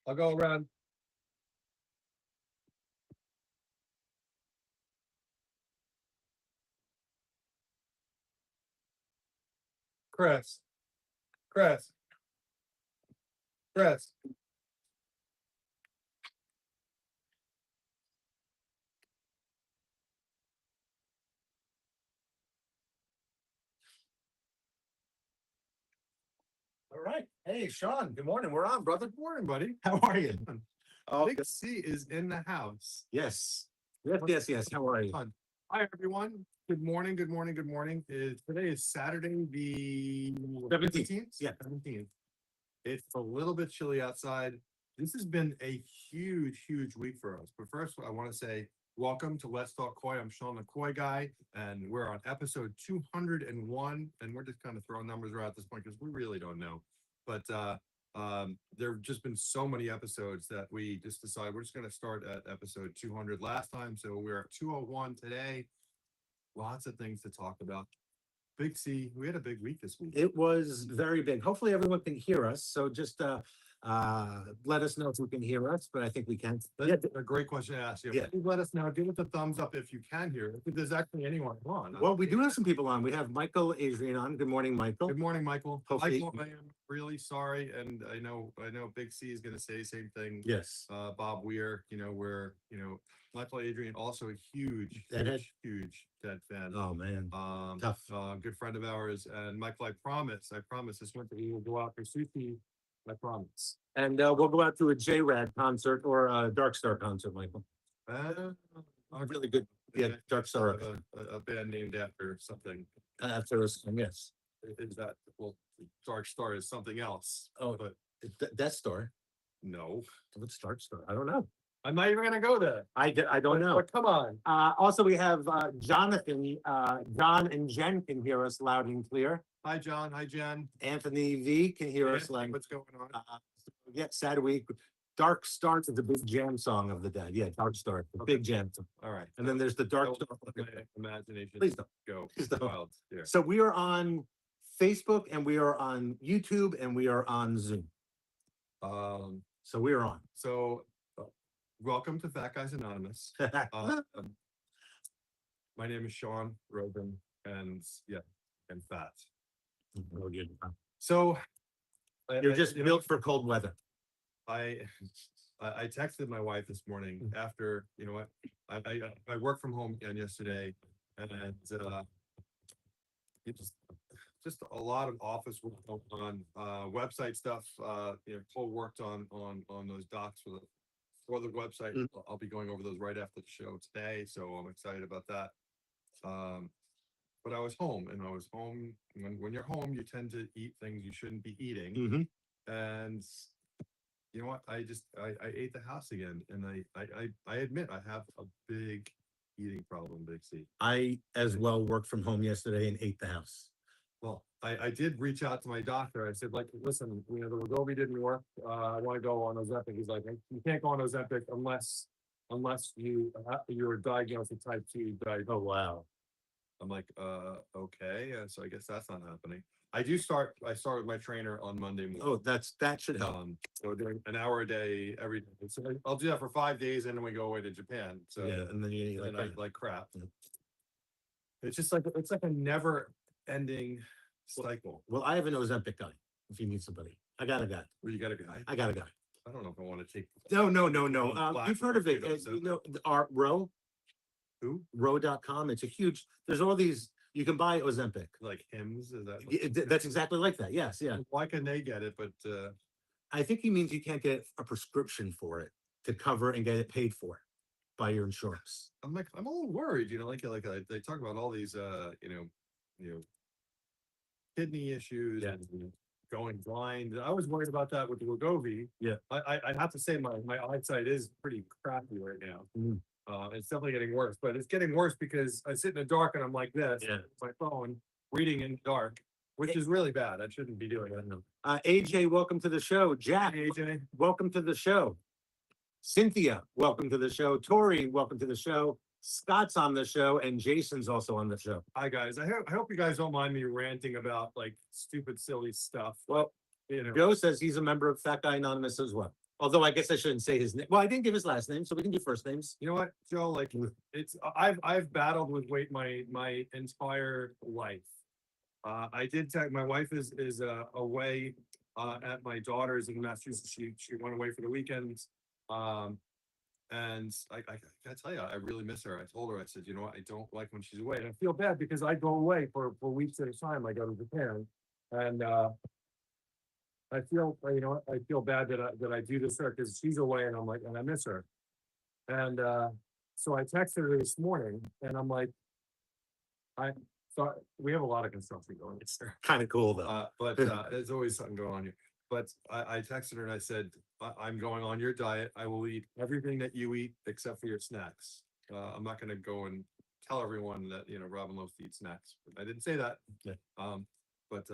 I'll go around. Chris, Chris, Chris. All right. Hey, Sean. Good morning. We're on, brother. Good morning, buddy. How are you? Oh, Big C is in the house. yes. Yes. How are you? Fun. Hi, everyone. Good morning. Good morning. Good morning. Today is Saturday, the 17th. Yeah. 17th. It's a little bit chilly outside. This has been a huge week for us. But first, I want to say welcome to Let's Talk Koi. I'm Sean the Koi Guy, and we're on episode 201. And we're just kind of throwing numbers around at this point because we really don't know. But there have just been so many episodes that we just decided we're just going to start at episode 200 last time. So we're at 201 today. Lots of things to talk about. Big C, we had a big week this week. It was very big. Hopefully everyone can hear us. So just let us know if you can hear us, but I think we can. That's a great question to ask you. Yeah. Please let us know. Give us a thumbs up if you can hear it. If there's actually anyone on. Well, we do have some people on. We have Michael Adrian on. Good morning, Michael. Good morning, Michael. Hopefully- Michael, I am really sorry, and I know Big C is going to say the same thing. Yes. Bob Weir, Michael Adrian, also a huge Deadhead? huge Dead fan. Oh man. Tough. Tough. Good friend of ours, and Michael, I promise this winter we will go out for sushi. I promise. And we'll go out to a J-Rad concert or a Dark Star concert, Michael. Really good. Yeah, Dark Star. A band named after something. After us, yes. Is that Dark Star is something else? Oh, but Death Star. no, What's Dark Star? I don't know. I'm not even gonna go there. I don't know. But come on. Also, we have Jonathan. John and Jen can hear us loud and clear. Hi, John. Hi, Jen. Anthony V can hear us Yeah, loud. what's going on? Yeah, sad week. Dark Star is the big jam song of the day. Yeah, Dark Star, the Okay. big jam song. All right. And then there's the Dark Don't Star. let my imagination Please don't. go Please don't. wild here. So we are on Facebook and we are on YouTube and we are on Zoom. So we are on. So welcome to Fat Guys Anonymous. My name is Sean Rogan, and I'm fat. So You're just built for cold weather. I texted my wife this morning after, I worked from home again yesterday, and it's just a lot of office work going on, website stuff. Cole worked on those docs for the website. I'll be going over those right after the show today, so I'm excited about that. But I was home, and when you're home, you tend to eat things you shouldn't be eating. And you know what? I ate the house again, and I admit I have a big eating problem, Big C. I as well worked from home yesterday and ate the house. Well, I did reach out to my doctor. I said, listen, the Wegovy didn't work. I want to go on Ozempic. He's like, you can't go on Ozempic unless you're diagnosed with type 2 diabetes. Oh wow. I'm like, okay. So I guess that's not happening. I start with my trainer on Monday morning. Oh, that should help. So doing an hour a day every day. So I'll do that for 5 days, and then we go away to Japan. So Yeah, and then you eat and like I like crap. Yeah. It's just like a never ending cycle. Well, I have an Ozempic guy. If you need somebody, I got a guy. Where you got a guy. I got a guy. I don't know if I want to take. No. Black You've heard of it. Ozempic. Our Row. Who? Row.com. It's a huge. There's all these. You can buy Ozempic. Like hymns? Is that? That's exactly like that. Yes. Yeah. Why can they get it? But I think he means you can't get a prescription for it to cover and get it paid for by your insurance. I'm a little worried. They talk about all these kidney issues and going blind. I was worried about that with the Wegovy. Yeah. I'd have to say my eyesight is pretty crappy right now. Mm. It's definitely getting worse, but it's getting worse because I sit in the dark and I'm like this, Yeah. my phone, reading in the dark, which is really bad. I shouldn't be doing that. AJ, welcome to the show. Jack, Hey, AJ. welcome to the show. Cynthia, welcome to the show. Tori, welcome to the show. Scott's on the show, and Jason's also on the show. Hi guys. I hope you guys don't mind me ranting about like stupid, silly stuff. Well, You know, Joe says he's a member of Fat Guy Anonymous as well. Although I guess I shouldn't say his name. Well, I didn't give his last name, so we can do first names. You know what, Joe? Like it's I've battled with weight my entire life. I did tech. My wife is away at my daughter's in Massachusetts. She went away for the weekend. Um, and I gotta tell you, I really miss her. I told her, I said, you know what, I don't like when she's away, and I feel bad because I go away for weeks at a time. I go to Japan, and I feel, you know, I feel bad that I do this to her because she's away, and I'm like, and I miss her. And so I texted her this morning, and I'm like, I so we have a lot of construction going. It's Kind of cool though. but there's always something going on here. But I texted her and I said, I'm going on your diet. I will eat everything that you eat except for your snacks. I'm not gonna go and tell everyone that, you know, Robin loves to eat snacks. I didn't say that. Yeah. But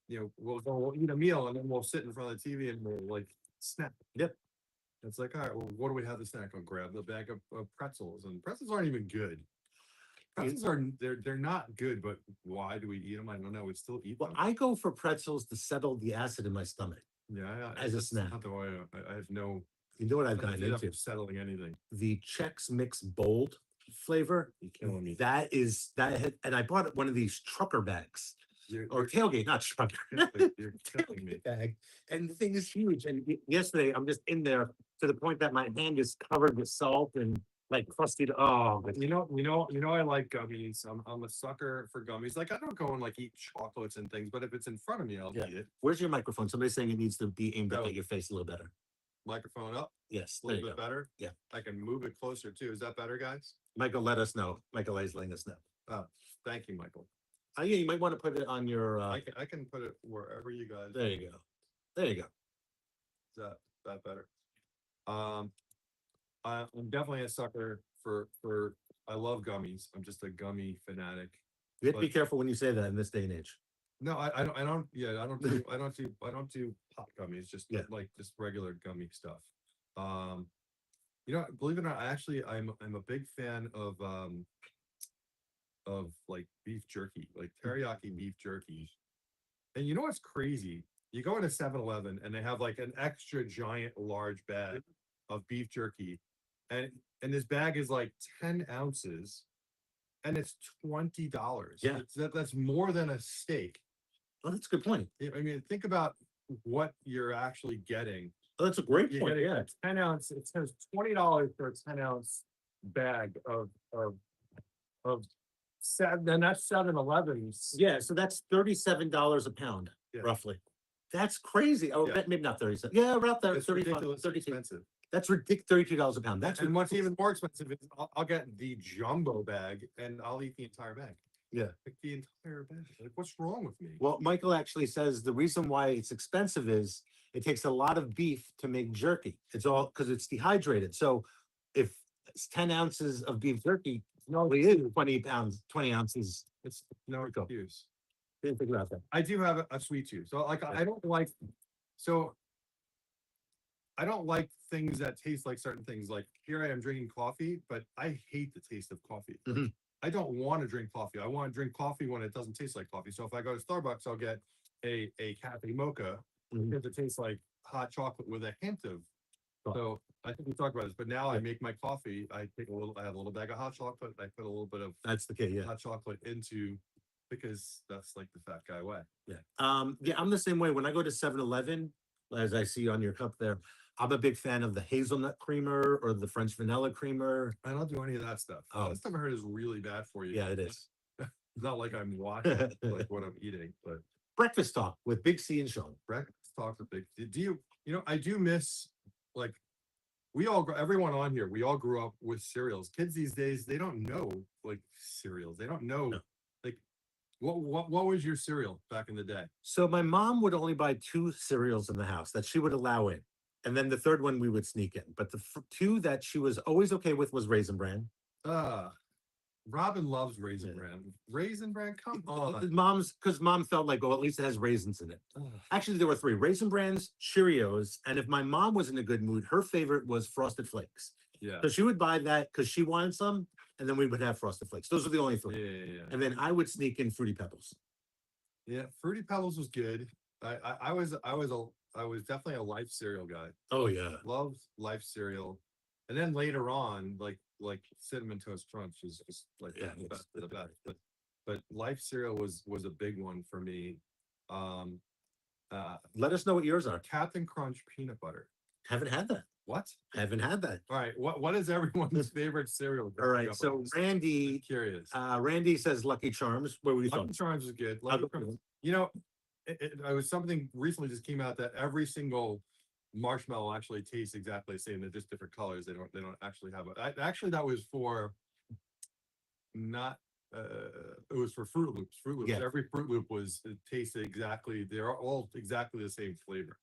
you know, we'll eat a meal and then we'll sit in front of the TV and we'll like snack. Yep. It's like, all right, well, what do we have to snack on? Grab the bag of pretzels, and pretzels aren't even good. Pretzels are they're not good, but why do we eat them? I don't know. We still eat Well, them. I go for pretzels to settle the acid in my stomach. Yeah, as a that's snack. Not the way I have no. You know what I've I don't gotten end up into? settling anything. The Chex Mix Bold flavor. You're killing me. And I bought one of these trucker bags You're, or tailgate, not trucker. you're killing me. Bag. And the thing is huge. And yesterday I'm just in there to the point that my hand is covered with salt and like crusty. Oh, but I like gummies. I'm a sucker for gummies. Like I don't go and like eat chocolates and things, but if it's in front of me, I'll Yeah. eat it. Where's your microphone? Somebody's saying it needs to be aimed up Oh. at your face a little better. Microphone up, Yes, a there little you bit go. better. Yeah. I can move it closer too. Is that better, guys? Michael, let us know. Michael is letting us know. Thank you, Michael. Yeah, you might want to put it on your. I can put it wherever you guys. There you go. There you go. Is that better? I'm definitely a sucker for. I love gummies. I'm just a gummy fanatic. You have to be But- careful when you say that in this day and age. No, I don't. Yeah, I don't do. I don't do pop gummies. Just Yeah. like just regular gummy stuff. You know, believe it or not, I'm a big fan of like beef jerky, like teriyaki beef jerky. And you know what's crazy? You go into 7-Eleven and they have like an extra giant large bag of beef jerky, and this bag is like 10 ounces, and it's $20. Yeah. That's more than a steak. Oh, that's a good point. I mean, think about what you're actually getting. Oh, that's a great You're point. getting Yeah. a 10 ounce. It says $20 for a 10 ounce bag of seven, and that's 7-Elevens. Yeah. So that's $37 a pound, Yeah. roughly. That's crazy. Oh, Yeah. maybe not 37. Yeah, around there. It's 35, ridiculous 32. expensive. That's ridiculous. $32 a pound. That's And what's even more expensive is I'll get the jumbo bag and I'll eat the entire bag. Yeah. Like the entire bag. Like, what's wrong with me? Well, Michael actually says the reason why it's expensive is it takes a lot of beef to make jerky. It's all because it's dehydrated. So if it's 10 ounces of beef jerky, No, it is 20 pounds, 20 ounces. it's no we go. excuse. Didn't think about that. I do have a sweet tooth. So like I don't like so I don't like things that taste like certain things. Like here I am drinking coffee, but I hate the taste of coffee. Like, Mhm. I don't want to drink coffee. I want to drink coffee when it doesn't taste like coffee. So if I go to Starbucks, I'll get a cafe mocha Mhm. because it tastes like hot chocolate with a hint of. Right. So I think we talked about this, but now I Yeah. make my coffee. I have a little bag of hot chocolate. I put a little bit of That's the key. Yeah. hot chocolate into because that's like the fat guy way. Yeah. Yeah, I'm the same way. When I go to 7-Eleven, as I see on your cup there, I'm a big fan of the hazelnut creamer or the French vanilla creamer. I don't do any of that stuff. Oh. That stuff I heard is really bad for you. Yeah, it is. It's not like I'm watching like what I'm eating, but Breakfast talk with Big C and Sean. breakfast talk with big. Do you know? I do miss like everyone on here. We all grew up with cereals. Kids these days they don't know like cereals. They don't know No. like what was your cereal back in the day? So my mom would only buy 2 cereals in the house that she would allow in. And then the third one we would sneak in. But the 2 that she was always okay with was Raisin Bran. Robin loves Raisin Yeah. Bran. Raisin Bran, come on. Because mom felt like, well, at least it has raisins in it. Ugh. Actually, there were 3 Raisin Brans, Cheerios, and if my mom was in a good mood, her favorite was Frosted Flakes. Yeah. So she would buy that because she wanted some, and then we would have Frosted Flakes. Those are the only 3. Yeah. And then I would sneak in Fruity Pebbles. Yeah, Fruity Pebbles was good. I was a I was definitely a Life cereal guy. Oh, yeah. Loved Life cereal. And then later on, like Cinnamon Toast Crunch is just like Yeah, the best. But Life cereal was a big one for me. Um Let us know what yours are. Captain Crunch peanut butter. Haven't had that. What? Haven't had that. All right. What is everyone's favorite cereal? All right. So Randy, Curious. Randy says Lucky Charms. What were you Lucky talking? Charms is good. I'll Lucky go- Charms. You know, I was something recently just came out that every single marshmallow actually tastes exactly the same. They're just different colors. They don't actually have actually that was for not it was for Fruit Loops. Fruit Loops. Yeah. Every Fruit Loop was it tasted exactly. They're all exactly the same flavor.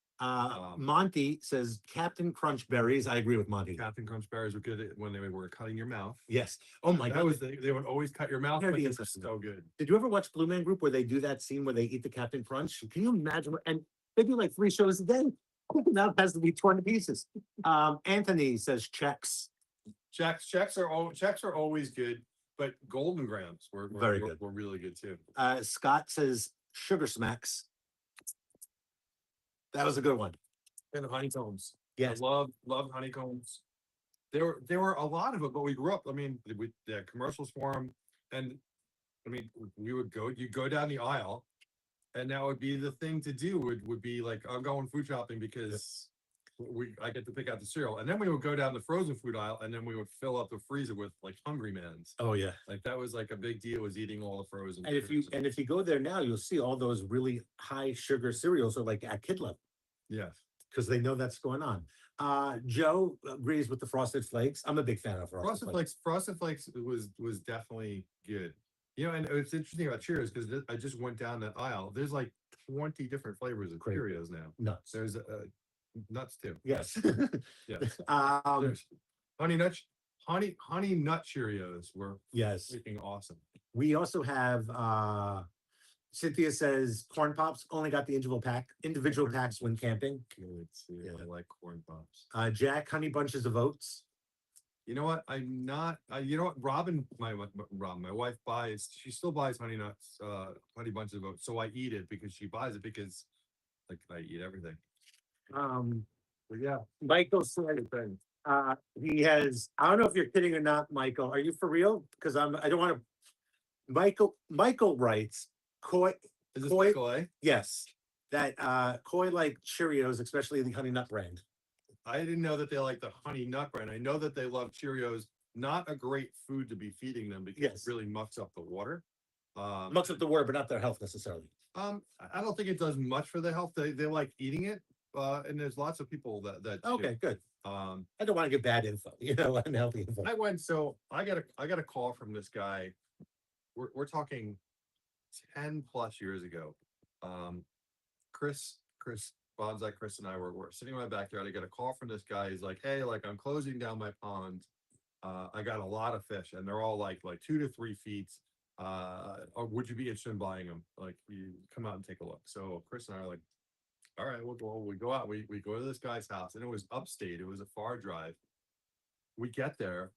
Monty says Captain Crunch berries. I agree with Monty. Captain Crunch berries were good when they were cutting your mouth. Yes. Oh my That God. was they would always cut your mouth, Very but they were interesting. so good. Did you ever watch Blue Man Group where they do that scene where they eat the Captain Crunch? Can you imagine? And they do like 3 shows a day. Now it has to be 20 pieces. Anthony says checks. Checks are always good, but Golden Grams were Very good. Were really good too. Scott says sugar smacks. That was a good one. And honeycombs. Yes. I love honeycombs. There were a lot of it, but we grew up. I mean, we the commercials for them, and I mean, you go down the aisle, and that would be the thing to do. Would be like I'm going food shopping because I get to pick out the cereal, and then we would go down the frozen food aisle, and then we would fill up the freezer with like Hungry Man's. Oh yeah. Like that was like a big deal. Was eating all the frozen. And if you go there now, you'll see all those really high sugar cereals are like at kid level yes. because they know that's going on. Joe agrees with the Frosted Flakes. I'm a big fan of Frosted Flakes. Frosted Flakes was definitely good. You know, and it's interesting about Cheerios because I just went down that aisle. There's like 20 different flavors of Crazy. Cheerios now. Nuts. There's nuts too. Yes. Yes. Um, There's honey nut Cheerios were yes. freaking awesome. We also have Cynthia says corn pops only got the individual packs when camping. Good cereal. Yeah. I like corn pops. Jack, honey bunches of oats. You know what? I'm not. You know what? Robin, my wife buys. She still buys honey nuts, honey bunches of oats. So I eat it because she buys it because, like, I eat everything. But yeah, Michael said he has. I don't know if you're kidding or not, Michael. Are you for real? Because I don't want to. Michael writes, "Koi." is this Koi- Michael A? Yes, that Koi like Cheerios, especially the Honey Nut brand. I didn't know that they like the honey nut brand. I know that they love Cheerios. Not a great food to be feeding them because Yes. it really mucks up the water. Much of the word, but not their health necessarily. I don't think it does much for their health. They like eating it. And there's lots of people that do. Okay, good. I I don't want to get bad info, unhealthy info. I got a call from this guy. We're talking 10 plus years ago. Chris Bonsai, Chris and I were sitting in my backyard. I get a call from this guy. He's like, "Hey, like I'm closing down my pond. I got a lot of fish, and they're all like 2 to 3 feet. Or would you be interested in buying them? Like, you come out and take a look." So Chris and I are like, "All right, we'll go." We go out. We go to this guy's house, and it was upstate. It was a far drive. We get there,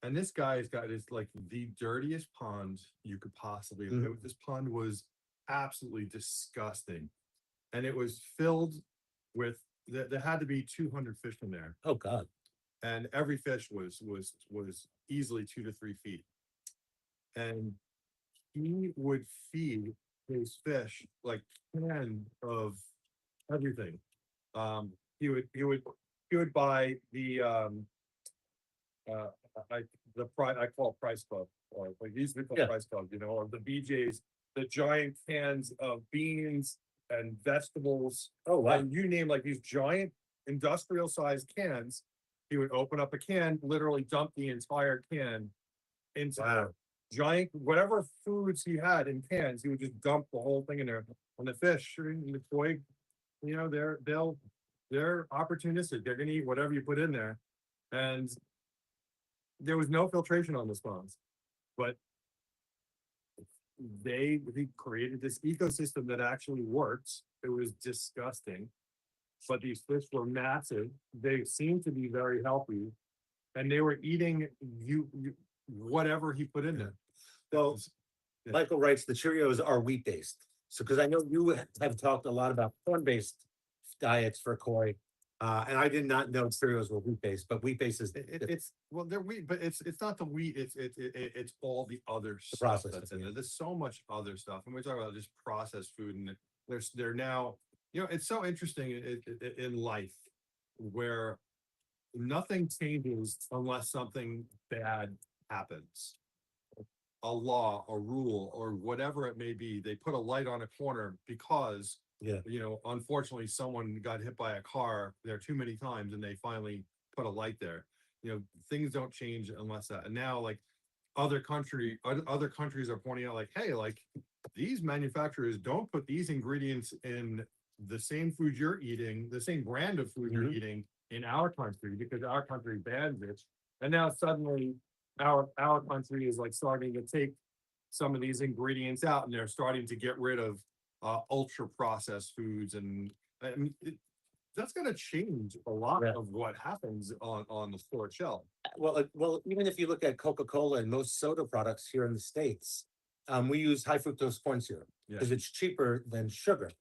and this guy's got is like the dirtiest pond you could possibly. This pond was absolutely disgusting, and it was filled with. There had to be 200 fish in there, Oh God. and every fish was easily 2 to 3 feet, and he would feed his fish like 10 of everything. He would buy the I call it Price Club, or like these we call Yeah. Price Club, or the BJ's, the giant cans of beans and vegetables. Oh wow. And you name like these giant industrial sized cans. He would open up a can, literally dump the entire can into Wow. giant whatever foods he had in cans. He would just dump the whole thing in there. And the fish and the koi, they're opportunistic. They're gonna eat whatever you put in there. And there was no filtration on the ponds, but he created this ecosystem that actually works. It was disgusting, but these fish were massive. They seemed to be very healthy, and they were eating whatever he put in there. Well, Yeah. Michael writes the Cheerios are wheat based. So because I know you have talked a lot about corn based diets for koi. And I did not know cereals were wheat based, but wheat based is It's well, they're wheat, but it's not the wheat. It's all the other stuff processed that's stuff, in yeah. there. There's so much other stuff, and we talk about just processed food, and they're now, it's so interesting in life where nothing changes unless something bad happens. A law, a rule, or whatever it may be. They put a light on a corner because, Yeah. unfortunately, someone got hit by a car there too many times and they finally put a light there. Things don't change unless that. And now, like other countries are pointing out, like, hey, like these manufacturers don't put these ingredients in the same food you're eating, the same brand of food you're Mhm. eating in our country because our country bans it. And now suddenly our country is like starting to take some of these ingredients out and they're starting to get rid of ultra processed foods. And I mean, that's going to change a lot Yeah. of what happens on the store shelf. Well, even if you look at Coca-Cola and most soda products here in the States, we use high fructose corn syrup Yeah. because it's cheaper than sugar.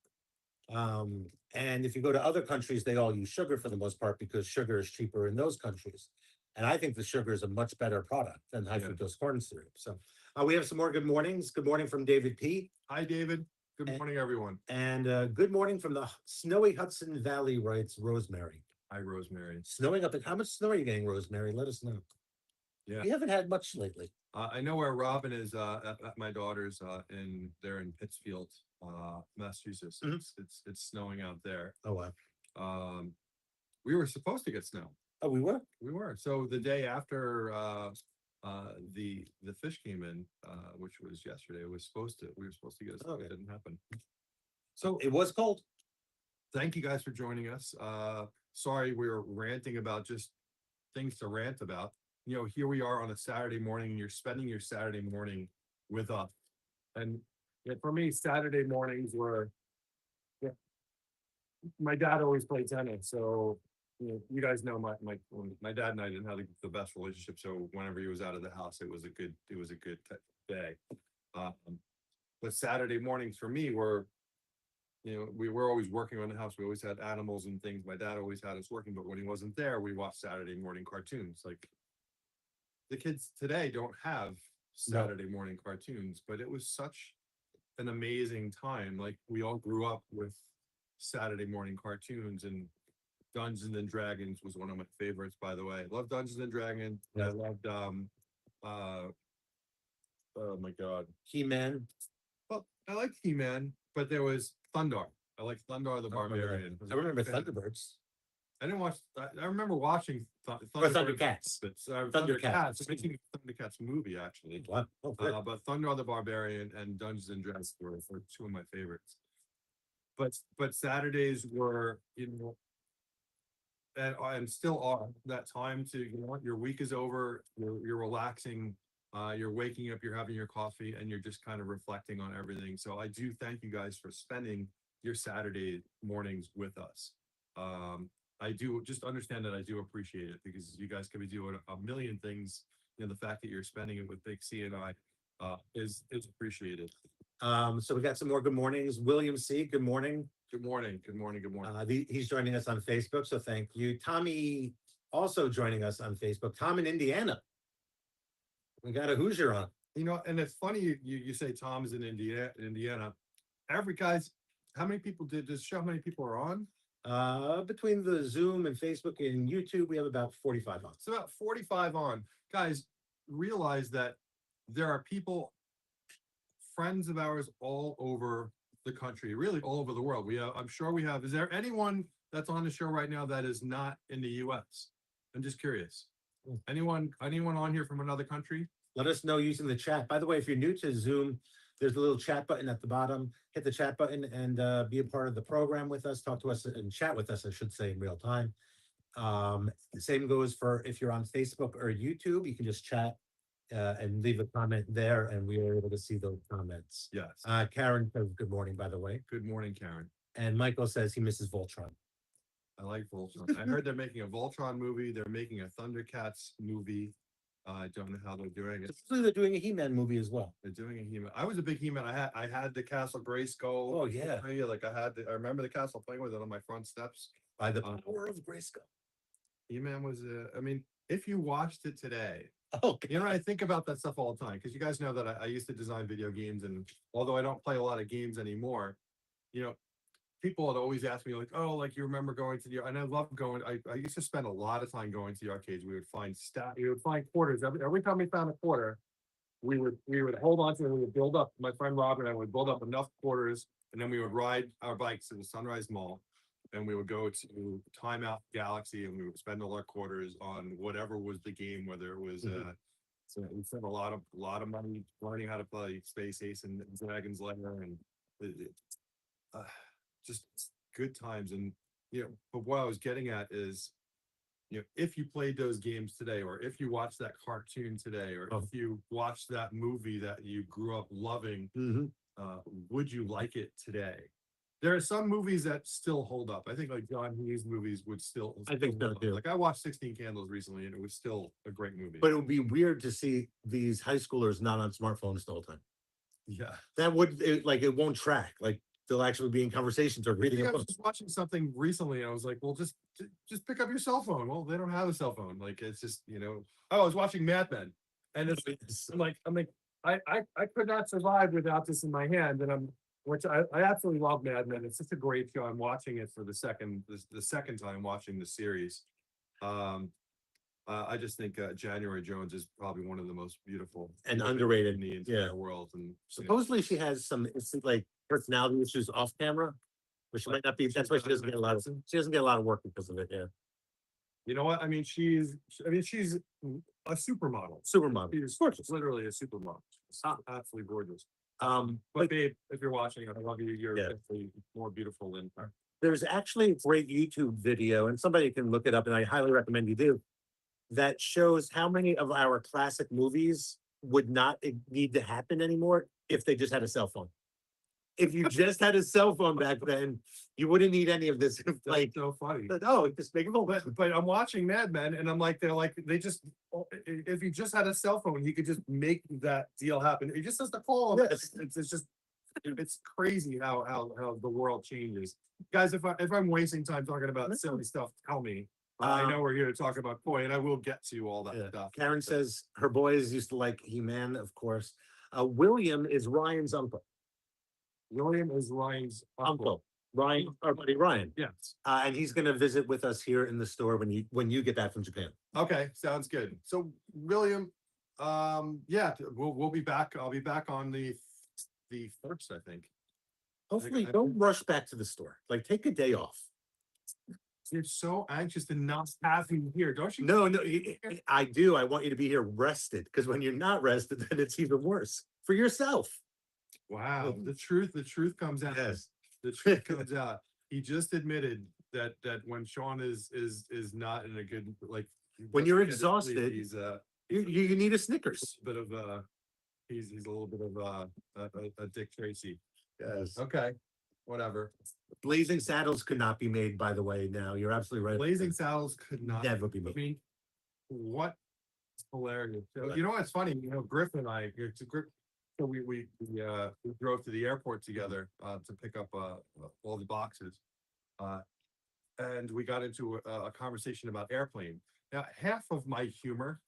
And if you go to other countries, they all use sugar for the most part because sugar is cheaper in those countries. And I think the sugar is a much better product than high Yeah. fructose corn syrup. So we have some more good mornings. Good morning from David P. Hi, David. Good And- morning, everyone. And good morning from the snowy Hudson Valley, writes Rosemary. Hi, Rosemary. Snowing up. How much snow are you getting, Rosemary? Let us know. Yeah. We haven't had much lately. I know where Robin is at my daughter's they're in Pittsfield, Massachusetts. Mhm. It's snowing out there. Oh, wow. We were supposed to get snow. Oh, we were? We were. So the day after the fish came in, which was yesterday, we were supposed to get snow. Okay. It didn't happen. So it was cold. Thank you guys for joining us. Sorry we were ranting about just things to rant about. Here we are on a Saturday morning, and you're spending your Saturday morning with us. And for me, Saturday mornings were, my dad always played tennis, so you guys know my dad and I didn't have the best relationship. So whenever he was out of the house, it was a good day. But Saturday mornings for me were, we were always working on the house. We always had animals and things. My dad always had us working, but when he wasn't there, we watched Saturday morning cartoons. Like the kids today don't have Saturday morning cartoons, but it was such an amazing time. Like we all grew up with Saturday morning cartoons, and Dungeons and Dragons was one of my favorites, by the way. I love Dungeons and Dragons. Yeah. I loved oh my god. He-Man. Well, I liked He-Man, but there was Thundar. I like Thundar the Barbarian. I remember Thunderbirds. I didn't watch. I remember watching Or Thunderbirds, Thundercats. but Thundercats. Thundercats. Making Thundercats movie actually. What? Oh, good. But Thundar the Barbarian and Dungeons and Dragons were two of my favorites. But Saturdays were, and still are that time to, your week is over, you're relaxing, you're waking up, you're having your coffee, and you're just kind of reflecting on everything. So I do thank you guys for spending your Saturday mornings with us. I do just understand that I do appreciate it because you guys could be doing a million things. The fact that you're spending it with Big C and I is appreciated. So we got some more good mornings. William C. Good morning. Good morning. Good morning. Good morning. He's joining us on Facebook, so thank you. Tommy also joining us on Facebook. Tom in Indiana. We got a Hoosier on. And it's funny you say Tom is in Indiana. Guys, how many people did this show? How many people are on? Between the Zoom and Facebook and YouTube, we have about 45 on. It's about 45 on. Guys, realize that there are people, friends of ours all over the country, really all over the world. I'm sure we have. Is there anyone that's on the show right now that is not in the US? I'm just curious. Anyone on here from another country? Let us know using the chat. By the way, if you're new to Zoom, there's a little chat button at the bottom. Hit the chat button and be a part of the program with us. Talk to us and chat with us, I should say, in real time. The same goes for if you're on Facebook or YouTube. You can just chat and leave a comment there, and we are able to see those comments. Yes. Karen says good morning, by the way. Good morning, Karen. And Michael says he misses Voltron. I like Voltron. I heard they're making a Voltron movie. They're making a Thundercats movie. I don't know how they're doing it. Supposedly they're doing a He-Man movie as well. They're doing a He-Man. I was a big He-Man. I had the Castle Grayskull. Oh, yeah. Like I remember the castle playing with it on my front steps. By the power of Grayskull. He-Man was I mean, if you watched it today, Oh, you know, I think about that stuff all the time because you guys know that I used to design video games, and although I don't play a lot of games anymore, you know, people had always asked me like, "Oh, like you remember going to the?" And I love going. I used to spend a lot of time going to the arcades. We would find quarters every time we found a quarter. We would hold on to it. We would build up. My friend Rob and I would build up enough quarters, and then we would ride our bikes to the Sunrise Mall, and we would go to Timeout Galaxy, and we would spend all our quarters on whatever was the game, whether it was. So we spent a lot of money learning how to play Space Ace and Dragon's Lair, and uh, just good times. And but what I was getting at is, if you played those games today, or if you watched that cartoon today, or if you watched that movie that you grew up loving, would you like it today? There are some movies that still hold up. I think like John Hughes movies would still. I think so hold up. too. Like I watched 16 Candles recently, and it was still a great movie. But it would be weird to see these high schoolers not on smartphones the whole time. Yeah, That would it won't track. Like they'll actually be in conversations or I reading think a I was book. just watching something recently, and I was like, "Well, just pick up your cell phone." Well, they don't have a cell phone. Like it's just Oh, I was watching Mad Men, and I'm like, I could not survive without this in my hand, and I absolutely love Mad Men. It's just a great show. I'm watching it for the second time watching the series. Um, I just think January Jones is probably one of the most beautiful And women underrated, in the yeah. entire world. And Supposedly she has some like personality issues off camera, which might not be. That's why she doesn't get a lot of. She doesn't get a lot of work because of it. Yeah, you know what? I mean, she's a supermodel. supermodel. She's gorgeous, literally a supermodel. She's absolutely gorgeous. But babe, if you're watching, I love you. You're Yeah. definitely more beautiful than her. There's actually a great YouTube video, and somebody can look it up, and I highly recommend you do. That shows how many of our classic movies would not need to happen anymore if they just had a cell phone. If you just had a cell phone back then, you wouldn't need any of this. Like, So funny. oh, just make it go. But I'm watching Mad Men, and I'm like, if he just had a cell phone, he could just make that deal happen. He just has to call him. Yes. It's just, it's crazy how the world changes, guys. If I'm wasting time talking about silly stuff, tell me. I know we're here to talk about koi, and I will get to all that stuff. Karen says her boys used to like He-Man, of course. William is Ryan's uncle. William is Ryan's uncle. Ryan, our buddy Ryan. Yes. And he's going to visit with us here in the store when you get back from Japan. Okay, sounds good. So William, yeah, we'll be back. I'll be back on the first, I think. Hopefully, don't rush back to the store. Like, take a day off. You're so anxious to not have him here, don't you? No, I do. I want you to be here rested, because when you're not rested, then it's even worse for yourself. Wow, the truth comes out. Yes. The truth comes out. He just admitted that when Sean is not in a good, like, when you're doesn't get his sleep, exhausted, he's you need a Snickers. a bit of he's a little bit of a Dick Tracy. Yes. Okay, whatever. Blazing Saddles could not be made, by the way. Now you're absolutely right. Blazing Saddles could not never be I made. mean, what hilarious. You know what's funny? Griff and I, so we drove to the airport together to pick up all the boxes, and we got into a conversation about Airplane. Now, half of my humor,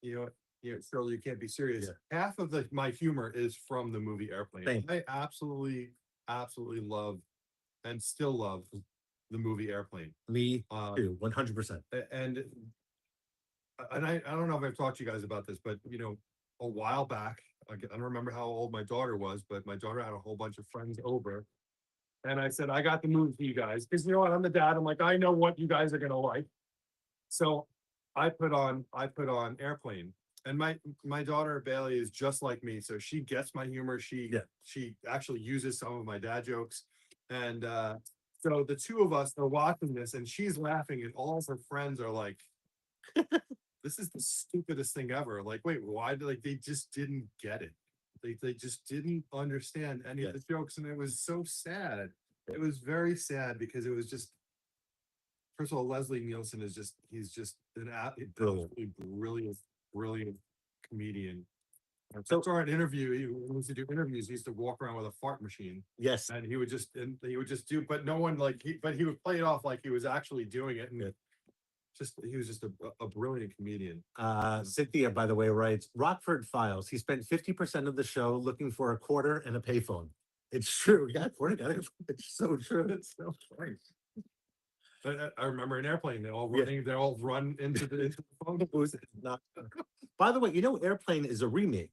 Shirley, you can't be serious. Yeah. Half of my humor is from the movie Airplane. Same. I absolutely love and still love the movie Airplane. Me too, 100%. And I don't know if I've talked to you guys about this, but a while back, I don't remember how old my daughter was, but my daughter had a whole bunch of friends over, and I said, I got the movie for you guys, because you know what, I'm the dad. I'm like, I know what you guys are gonna like. So I put on Airplane, and my daughter Bailey is just like me, so she gets my humor. She actually uses some of my dad jokes, and so the two of us are watching this, and she's laughing, and all of her friends are like, this is the stupidest thing ever. Like, wait, why they just didn't get it. They just didn't understand any of the jokes, and it was so sad. It was very sad, because it was just, first of all, Leslie Nielsen is he's just an absolutely brilliant brilliant comedian. So- So saw an interview, he used to do interviews, he used to walk around with a fart machine Yes, and he would just do, but no one like, but he would play it off like he was actually doing it Yeah. and he was just a brilliant comedian. Cynthia, by the way, writes Rockford Files. He spent 50% of the show looking for a quarter and a payphone. It's true. Yeah, it's so true. It's so funny. I remember an airplane, Yeah. they all run into the phone It was not- By the way, you know, Airplane is a remake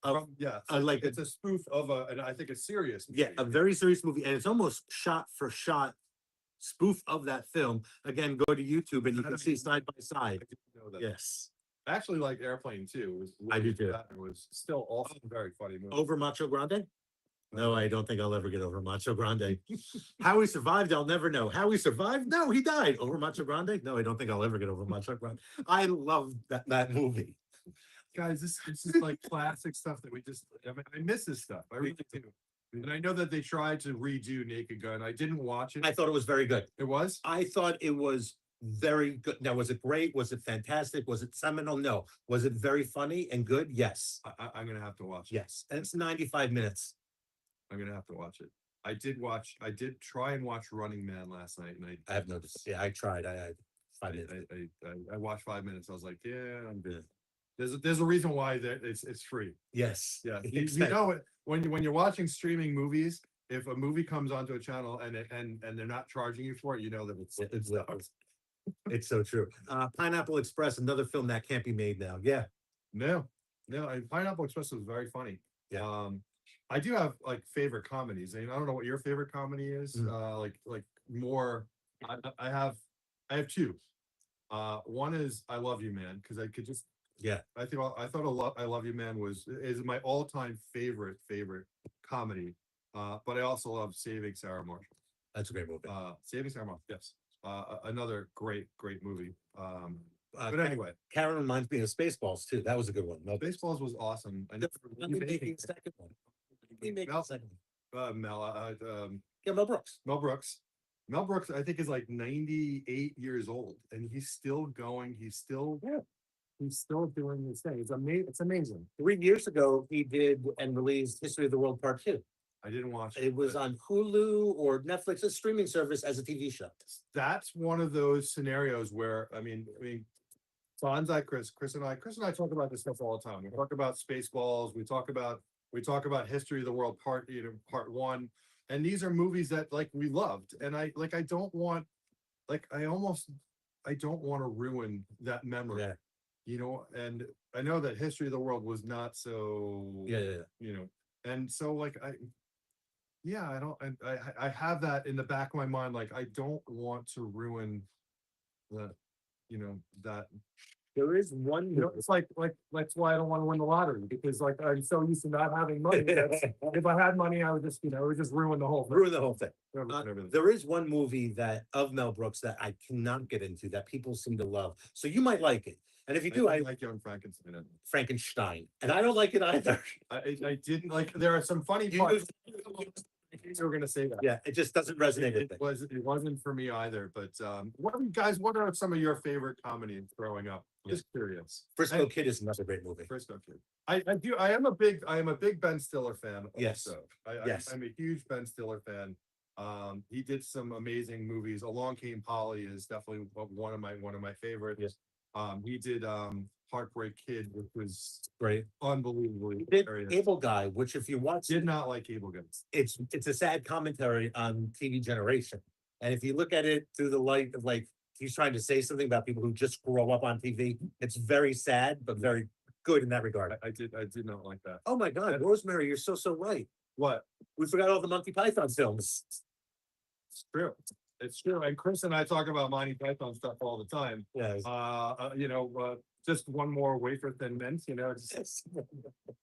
of yeah, like it's a spoof of and I think a serious. yeah, a movie. very serious movie, and it's almost shot for shot spoof of that film. Again, go to YouTube and you can see side by I side. didn't know that. Yes, I actually like Airplane too. I do too. It was still also a very funny movie. over Macho Grande. No, I don't think I'll ever get over Macho Grande. How he survived, I'll never know. How he survived? No, he died. Over Macho Grande? No, I don't think I'll ever get over Macho Grande. I love that movie. Guys, this is like classic stuff that we just, I mean, I miss this stuff. I really do. And I know that they tried to redo Naked Gun. I didn't watch it. I thought it was very good. It was? I thought it was very good. Now, was it great? Was it fantastic? Was it seminal? No. Was it very funny and good? Yes. I'm gonna have to watch it. Yes. And it's 95 minutes. I'm gonna have to watch it. I did try and watch Running Man last night and I have noticed. Yeah, I tried. I 5 minutes. I watched 5 minutes. I was like, yeah, I'm good. There's a reason why that it's free. Yes. Yeah, you know it when you're watching streaming movies. If a movie comes onto a channel and they're not charging you for it, you know that it's It's so true. Pineapple Express, another film that can't be made now. Yeah. no. And Pineapple Express was very funny. Yeah. I do have like favorite comedies. I don't know what your favorite comedy is. Like more. I have two. One is I Love You Man because I could just. Yeah. I thought I Love You Man is my all-time favorite comedy. But I also love Saving Sarah Marshall. That's a great movie. Saving Sarah Marshall, yes. Another great movie. But Ca- anyway, Karen reminds me of Spaceballs too. That was a good one. No, Baseballs was awesome. I never Nothing making the second one. He made the Mel- second one. Yeah, Mel Brooks. Mel Brooks. Mel Brooks, I think, is like 98 years old, and he's still going. He's still doing his thing. It's amazing. It's amazing. 3 years ago, he did and released History of the World Part 2. I didn't watch It was but on Hulu or Netflix, a streaming service as a TV show. That's one of those scenarios where I mean, Bonsai Chris and I talk about this stuff all the time. We talk about Spaceballs. We talk about History of the World Part one, and these are movies that like we loved, and I don't want to ruin that memory. Yeah. You know, and I know that History of the World was not so. Yeah. You know, and so like I have that in the back of my mind. Like I don't want to ruin the, that. There is one. It's like that's why I don't want to win the lottery because like I'm so used to not having money. If I had money, I would just it would just ruin the whole thing. Ruin the whole thing. Everything. There is one movie that of Mel Brooks that I cannot get into that people seem to love. So you might like it. And if you do, I like Young Frankenstein. Frankenstein. And I don't like it either. I didn't like. There are some funny parts. You were gonna say that. Yeah, it just doesn't resonate with me. It wasn't for me either. But what are some of your favorite comedies growing up? Just curious. Frisco Kid is another great movie. Frisco Kid. I am a big Ben Stiller fan. Yes. Also. Yes. I'm a huge Ben Stiller fan. He did some amazing movies. Along Came Polly is definitely one of my favorites. Yes. He did Heartbreak Kid, which was Great. unbelievably He did hilarious. Cable Guy, which if you watch Did not like Cable Guns. it's a sad commentary on TV generation. And if you look at it through the light of like he's trying to say something about people who just grow up on TV, it's very sad, but very good in that regard. I did not like that. Oh my God, Rosemary, you're so right. What? We forgot all the Monty Python films. It's true. It's true. And Chris and I talk about Monty Python stuff all the time. Yes. Just one more wafer thin mint, it's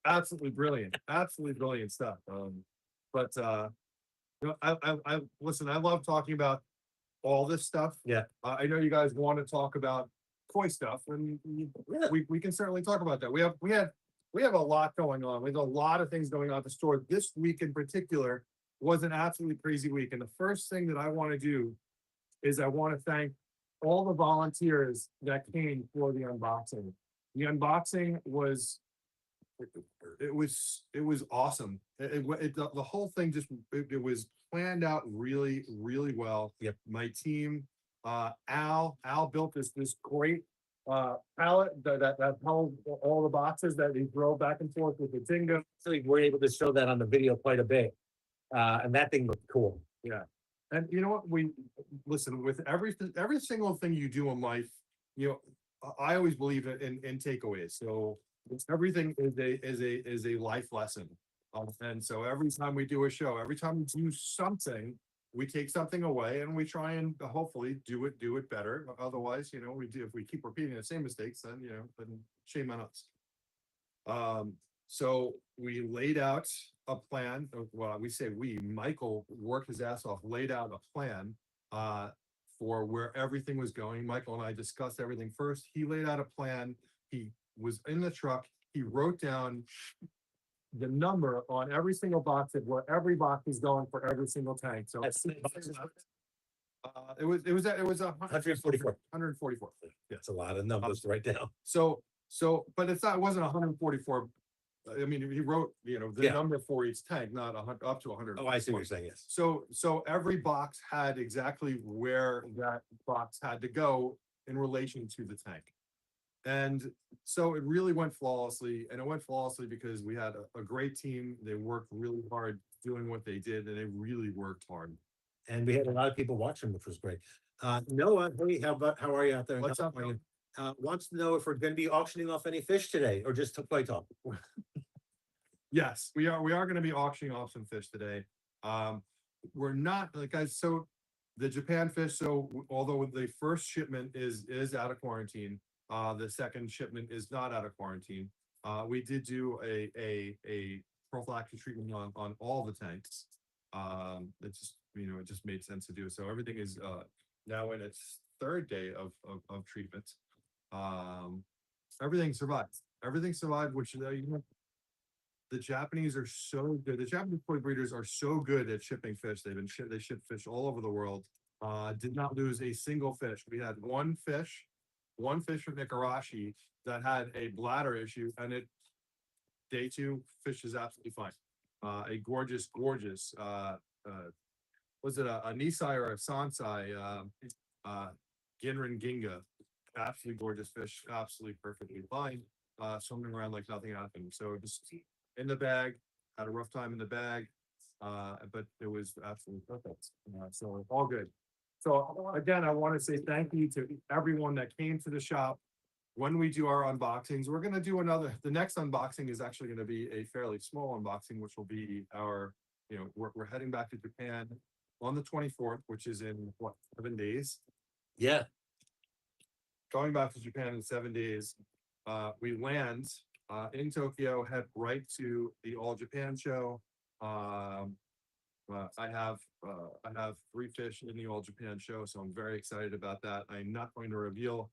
absolutely brilliant stuff. I listen, I love talking about all this stuff. Yeah. I know you guys want to talk about koi stuff and Yeah. we can certainly talk about that. We have a lot going on. We have a lot of things going on at the store. This week in particular was an absolutely crazy week. And the first thing that I want to do is I want to thank all the volunteers that came for the unboxing. the unboxing was, it was awesome. The whole thing just, it was planned out really, really well. Yep. My team, Al built this great pallet that held all the boxes that he drove back and forth with the Tinga. So we're able to show that on the video quite a bit. And that thing looked cool. Yeah. And you know what, listen, with every single thing you do in life, you know, I always believe in takeaways. So everything is a life lesson. And so every time we do a show, every time we do something, we take something away and we try and hopefully do it better. Otherwise, you know, if we keep repeating the same mistakes, then, you know, then shame on us. So we laid out a plan. Well, Michael worked his ass off, laid out a plan for where everything was going. Michael and I discussed everything first. He laid out a plan. He was in the truck. He wrote down the number on every single box of where every box is going for every single tank. So That's it was 144. 144. That's a lot of numbers to write down. So, but it wasn't 144. I mean, he wrote, you know, the Yeah. number for each tank, not up to 100. Oh, I see what you're saying, yes. So every box had exactly where that box had to go in relation to the tank. And so it really went flawlessly, and it went flawlessly because we had a great team. They worked really hard doing what they did, and they really worked hard. And we had a lot of people watching, which was great. Noah, hey, how are you out there? What's up, California? Wants to know if we're gonna be auctioning off any fish today or just to play talk. Yes, we are gonna be auctioning off some fish today. We're not, like, guys, so the Japan fish, so although the first shipment is out of quarantine, the second shipment is not out of quarantine. We did do a prophylactic treatment on all the tanks. It just, you know, it just made sense to do. So everything is now in its third day of treatment. Everything survived. Everything survived, which, you know, the Japanese are so good. The Japanese koi breeders are so good at shipping fish. They ship fish all over the world. Did not lose a single fish. We had one fish from Ikarashi that had a bladder issue, and day two, fish is absolutely fine. A gorgeous, was it a Nisai or a Sansai? Ginrin Ginga, absolutely gorgeous fish, absolutely perfectly fine. Swimming around like nothing happened. So just in the bag, had a rough time in the bag, but it was absolutely perfect. So all good. So again, I want to say thank you to everyone that came to the shop. When we do our unboxings, we're going to do the next unboxing is actually going to be a fairly small unboxing, which will be our, you know, we're heading back to Japan on the 24th, which is in what, 7 days? Yeah. Going back to Japan in 7 days. We land in Tokyo, head right to the All Japan show. I have 3 fish in the All Japan show, so I'm very excited about that. I'm not going to reveal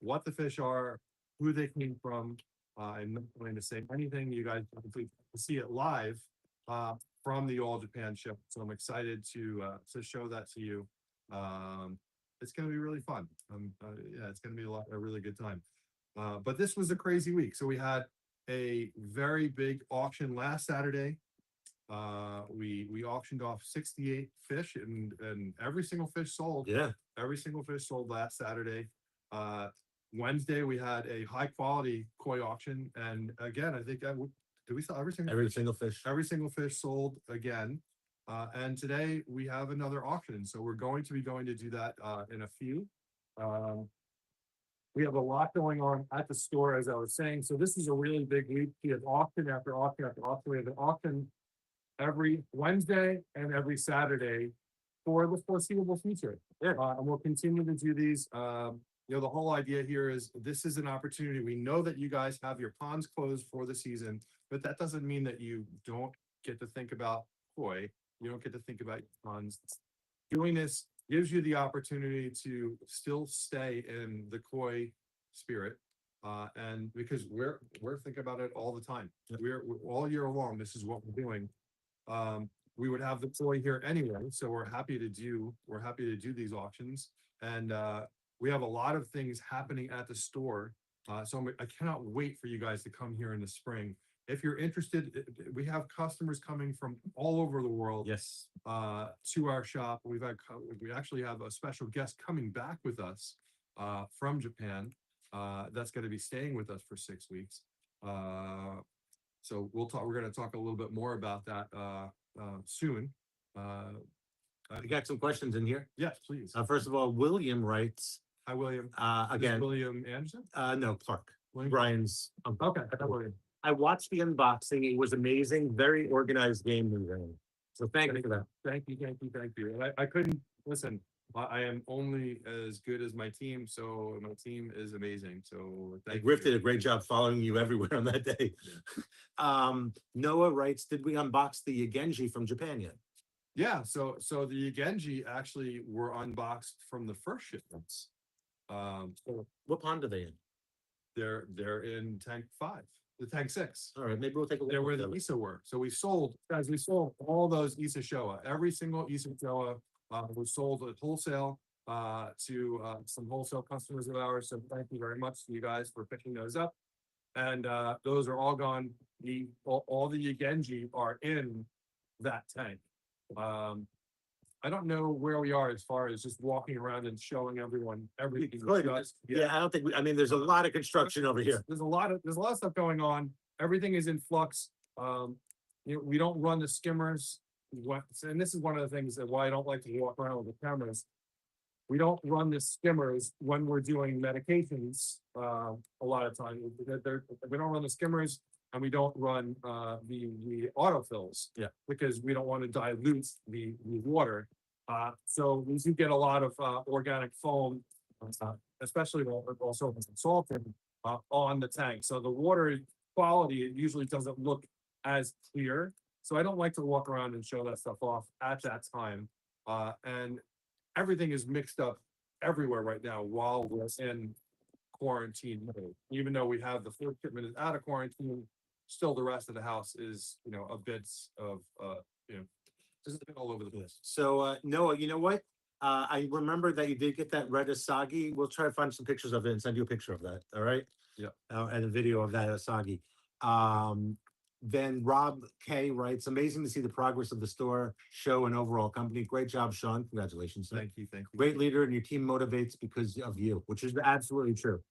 what the fish are, who they came from. I'm not going to say anything. You guys can see it live from the All Japan show. So I'm excited to show that to you. It's going to be really fun. Yeah, it's going to be a really good time. But this was a crazy week. So we had a very big auction last Saturday. We auctioned off 68 fish, and every single fish sold. Yeah. Every single fish sold last Saturday. Wednesday we had a high quality koi auction, and again, I think did we sell every single fish? Every single fish sold again. And today we have another auction, so we're going to do that in a few. We have a lot going on at the store, as I was saying. So this is a really big week. We have auction after auction after auction. We have an auction every Wednesday and every Saturday for the foreseeable future. Yeah. And we'll continue to do these. You know, the whole idea here is this is an opportunity. We know that you guys have your ponds closed for the season, but that doesn't mean that you don't get to think about koi. You don't get to think about your ponds. Doing this gives you the opportunity to still stay in the koi spirit. And because we're thinking about it all the time. We're all year long, this is what we're doing. We would have the koi here anyway, so we're happy to do these auctions. And we have a lot of things happening at the store I cannot wait for you guys to come here in the spring. If you're interested, we have customers coming from all over the world. Yes. To our shop. We actually have a special guest coming back with us from Japan. That's going to be staying with us for 6 weeks. So we're going to talk a little bit more about that soon. I got some questions in here. Yes, please. First of all, William writes, Hi, William. again, William Anderson? no, Clark, William? Brian's uncle. Okay, I thought William. I watched the unboxing. It was amazing. Very organized game we ran. So thank you for that. Thank you. And I couldn't listen. I am only as good as my team, so my team is amazing. So Griff did a great job following you everywhere on that day. Noah writes, did we unbox the Genji from Japan yet? Yeah, so the Genji actually were unboxed from the first shipments. What pond are they in? They're in tank 5, the tank 6. All right, maybe we'll take a look. They're where the ISA were. So we sold all those ISA Showa. Every single ISA Showa was sold at wholesale to some wholesale customers of ours. So thank you very much to you guys for picking those up. And those are all gone. All the Genji are in that tank. I don't know where we are as far as just walking around and showing everyone everything. Yeah, I don't think I mean, there's a lot of construction over here. There's a lot of stuff going on. Everything is in flux. We don't run the skimmers. And this is one of the things that why I don't like to walk around with the cameras. We don't run the skimmers when we're doing medications. A lot of times we don't run the skimmers. And we don't run the autofills, because we don't want to dilute the water. So we do get a lot of organic foam, especially also salt on the tank. So the water quality, it usually doesn't look as clear. So I don't like to walk around and show that stuff off at that time. And everything is mixed up everywhere right now while we're in quarantine mode. Even though we have the fourth shipment is out of quarantine, still the rest of the house is, a bit of, just a bit all over the place. So Noah, you know what? I remember that you did get that red Asagi. We'll try to find some pictures of it and send you a picture of that. All right. Yeah. And a video of that Asagi. Then Rob K writes, amazing to see the progress of the store, show, and overall company. Great job, Sean. Congratulations. Thank you. Great leader, and your team motivates because of you, which is absolutely true.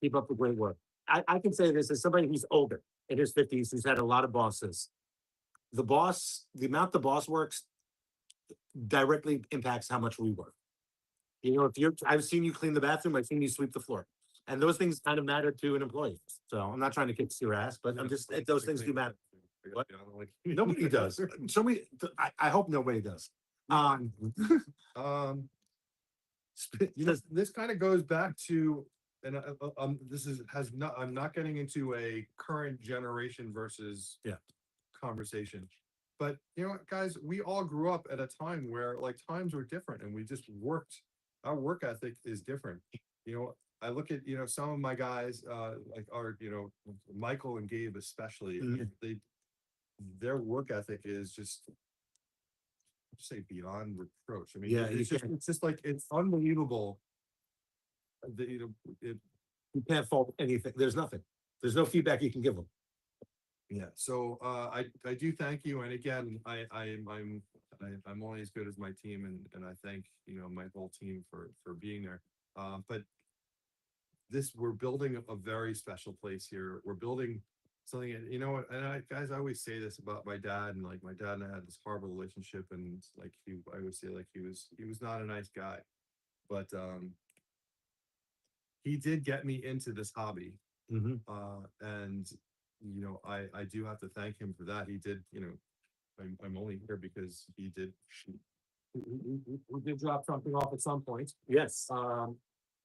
Keep up the great work. I can say this as somebody who's older, in his 50s, who's had a lot of bosses. The amount the boss works directly impacts how much we work. I've seen you clean the bathroom, I've seen you sweep the floor. And those things kind of matter to an employee. So I'm not trying to kick your ass, but those things do matter. What? Nobody does. I hope nobody does. This kind of goes back to, and I'm not getting into a current generation versus conversation, but guys, we all grew up at a time where times were different and we just worked. Our work ethic is different. I look at some of my guys Michael and Gabe especially. Their work ethic is just say beyond reproach. I mean, it's just it's unbelievable. You can't fault anything. There's nothing. There's no feedback you can give them. Yeah. So I do thank you, and again, I'm only as good as my team, and I thank my whole team for being there. But we're building a very special place here. We're building something, and guys, I always say this about my dad, and my dad and I had this horrible relationship, and I would say he was not a nice guy, but he did get me into this hobby. And I do have to thank him for that. He did, I'm only here because he did drop something off at some point. Yes.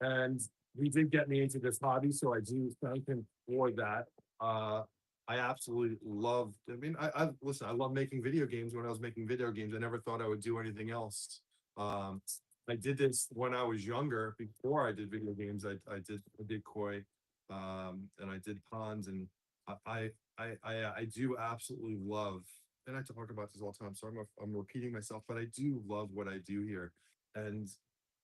And he did get me into this hobby, so I do thank him for that. I absolutely loved, I love making video games. When I was making video games, I never thought I would do anything else. I did this when I was younger. Before I did video games, I did koi, and I did ponds, and I do absolutely love, and I talk about this all the time, so I'm repeating myself, but I do love what I do here, and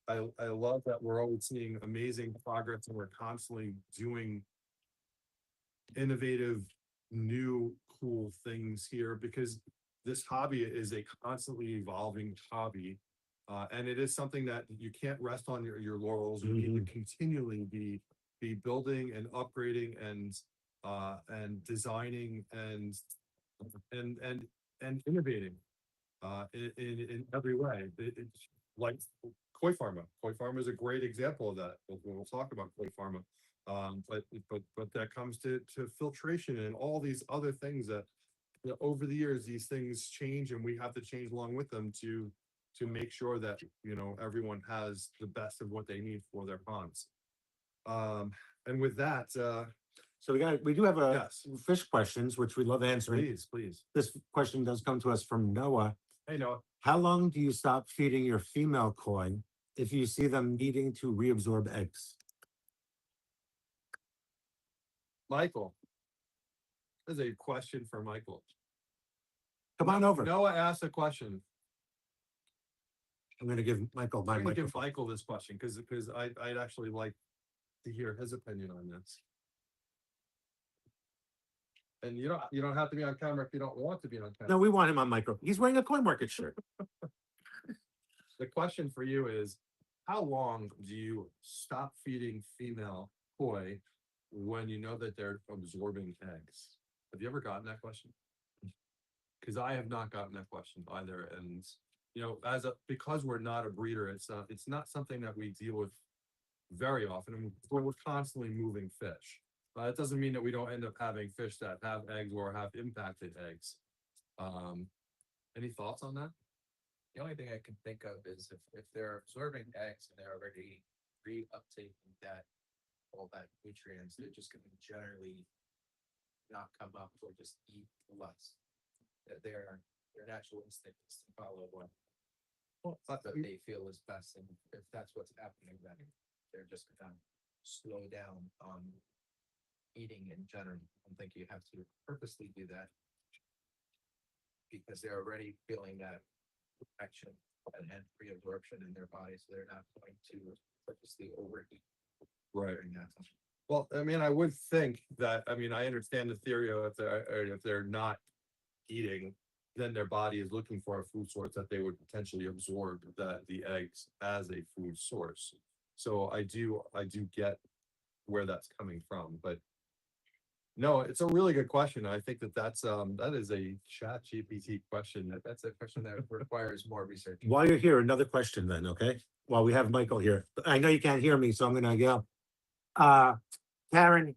I love that we're always seeing amazing progress, and we're constantly doing innovative, new, cool things here because this hobby is a constantly evolving hobby. And it is something that you can't rest on your laurels. You need to continually be building and upgrading and designing and and and innovating in every way. It's like Koi Pharma. Koi Pharma is a great example of that. We'll talk about Koi Pharma. But that comes to filtration and all these other things that, you know, over the years these things change and we have to change along with them to make sure that, you know, everyone has the best of what they need for their ponds. And with that, So we do have a yes, fish questions, which we love answering. please. This question does come to us from Noah. Hey, Noah. How long do you stop feeding your female koi if you see them needing to reabsorb eggs? Michael. There's a question for Michael. Come on over. Noah asked a question. I'm going to give Michael my I'm gonna give microphone. Michael this question because I'd actually like to hear his opinion on this. And you don't have to be on camera if you don't want to be on camera. No, we want him on micro. He's wearing a Koi Market shirt. The question for you is, how long do you stop feeding female koi when you know that they're absorbing eggs? Have you ever gotten that question? Because I have not gotten that question either. And, you know, because we're not a breeder, it's not something that we deal with very often. I mean, we're constantly moving fish. It doesn't mean that we don't end up having fish that have eggs or have impacted eggs. Any thoughts on that? The only thing I can think of is if they're absorbing eggs and they're already re-uptaking all that nutrients, they're just gonna generally not come up or just eat less. Their natural instinct is to follow what they feel is best, and if that's what's happening, then they're just gonna slow down on eating in general. I don't think you have to purposely do that because they're already feeling that action and reabsorption in their body, so they're not going to purposely overeat Right. during that time. Well, I mean, I would think that, I mean, I understand the theory of if they're not eating, then their body is looking for a food source that they would potentially absorb the eggs as a food source. So I do get where that's coming from, but no, it's a really good question. I think that is a Chat GPT question. That's a question that requires more research. While you're here, another question then, okay? While we have Michael here. I know you can't hear me, so I'm going to go. Karen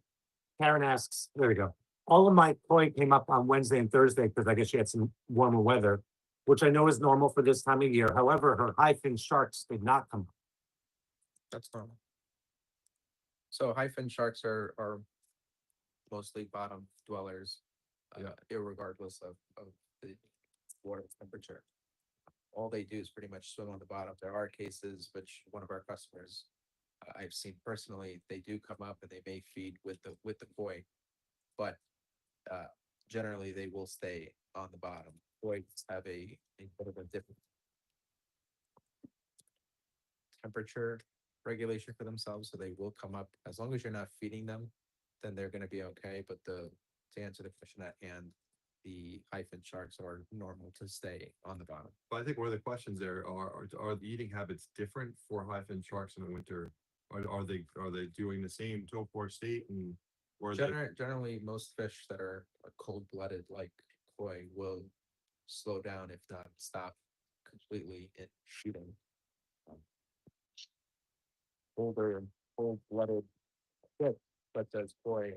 asks, there we go. All of my koi came up on Wednesday and Thursday because I guess she had some warmer weather, which I know is normal for this time of year. However, her high-fin sharks did not come up. That's normal. So hyphen sharks are mostly bottom dwellers, irregardless of the water temperature. All they do is pretty much swim on the bottom. There are cases, which one of our customers I've seen personally, they do come up and they may feed with the koi, but generally they will stay on the bottom. Koi have a bit of a different temperature regulation for themselves, so they will come up as long as you're not feeding them, then they're going to be okay. But to answer the question at hand, the hyphen sharks are normal to stay on the bottom. But I think one of the questions there are the eating habits different for high-fin sharks in the winter? Are they doing the same torpor state and or Generally, most fish that are cold-blooded like koi will slow down, if not stop completely in shooting. Older and cold-blooded fish, but does koi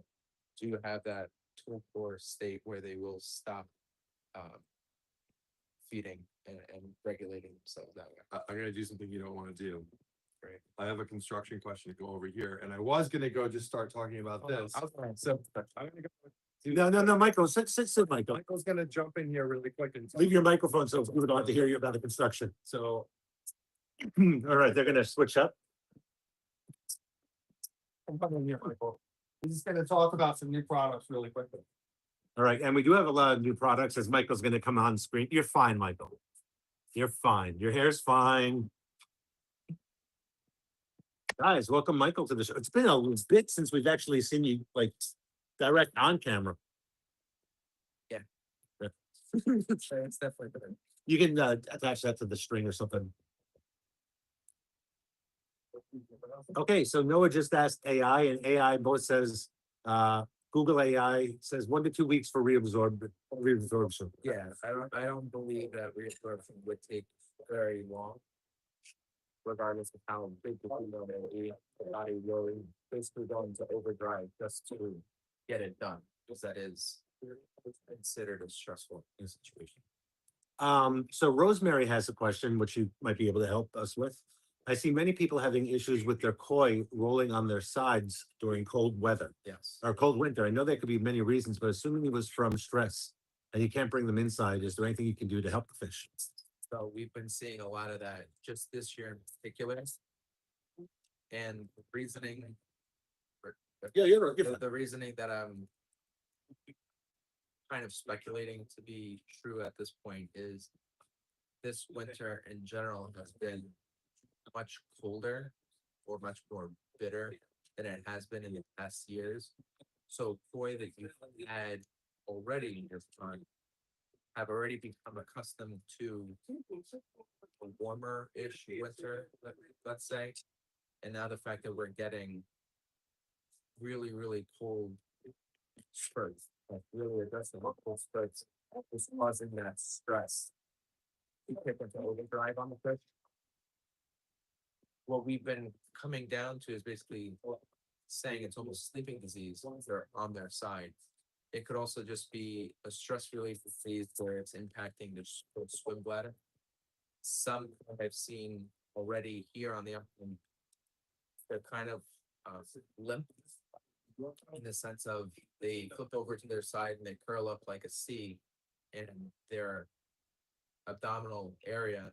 do have that torpor state where they will stop feeding and regulating themselves that way. I'm gonna do something you don't want to do. Right. I have a construction question to go over here, and I was gonna go just start talking about this. I was gonna- So I'm gonna No, go. Michael, sit, Michael. Michael's gonna jump in here really quick and Leave your microphone so we don't have to hear you about the construction. so All right, they're going to switch up. I'm coming here, Michael. We're just gonna talk about some new products really quickly. All right, and we do have a lot of new products as Michael's going to come on screen. You're fine, Michael. You're fine. Your hair's fine. Guys, welcome Michael to the show. It's been a bit since we've actually seen you like direct on camera. It's definitely better. You can attach that to the string or something. Okay, so Noah just asked AI, and AI both says, Google AI says 1 to 2 weeks for reabsorption. Yeah, I don't believe that reabsorption would take very long. Regardless of how big the female may be, the body will basically go into overdrive just to get it done, because that is considered a stressful situation. So Rosemary has a question, which you might be able to help us with. I see many people having issues with their koi rolling on their sides during cold weather Yes. or cold winter. I know there could be many reasons, but assuming it was from stress and you can't bring them inside, is there anything you can do to help the fish? So we've been seeing a lot of that just this year in particular. And the reasoning. Yeah, you're The reasoning that I'm kind of speculating to be true at this point is this winter in general has been much colder or much more bitter than it has been in the past years. So koi that you had already in your pond have already become accustomed to a warmer-ish winter, let's say. And now the fact that we're getting really, really cold spurts, like really aggressive cold spurts, is causing that stress to kick into overdrive on the fish. What we've been coming down to is basically saying it's almost sleeping disease once they're on their side. It could also just be a stress relief disease where it's impacting the swim bladder. Some I've seen already here on the upland, they're kind of limp in the sense of they flip over to their side and they curl up like a C, and their abdominal area,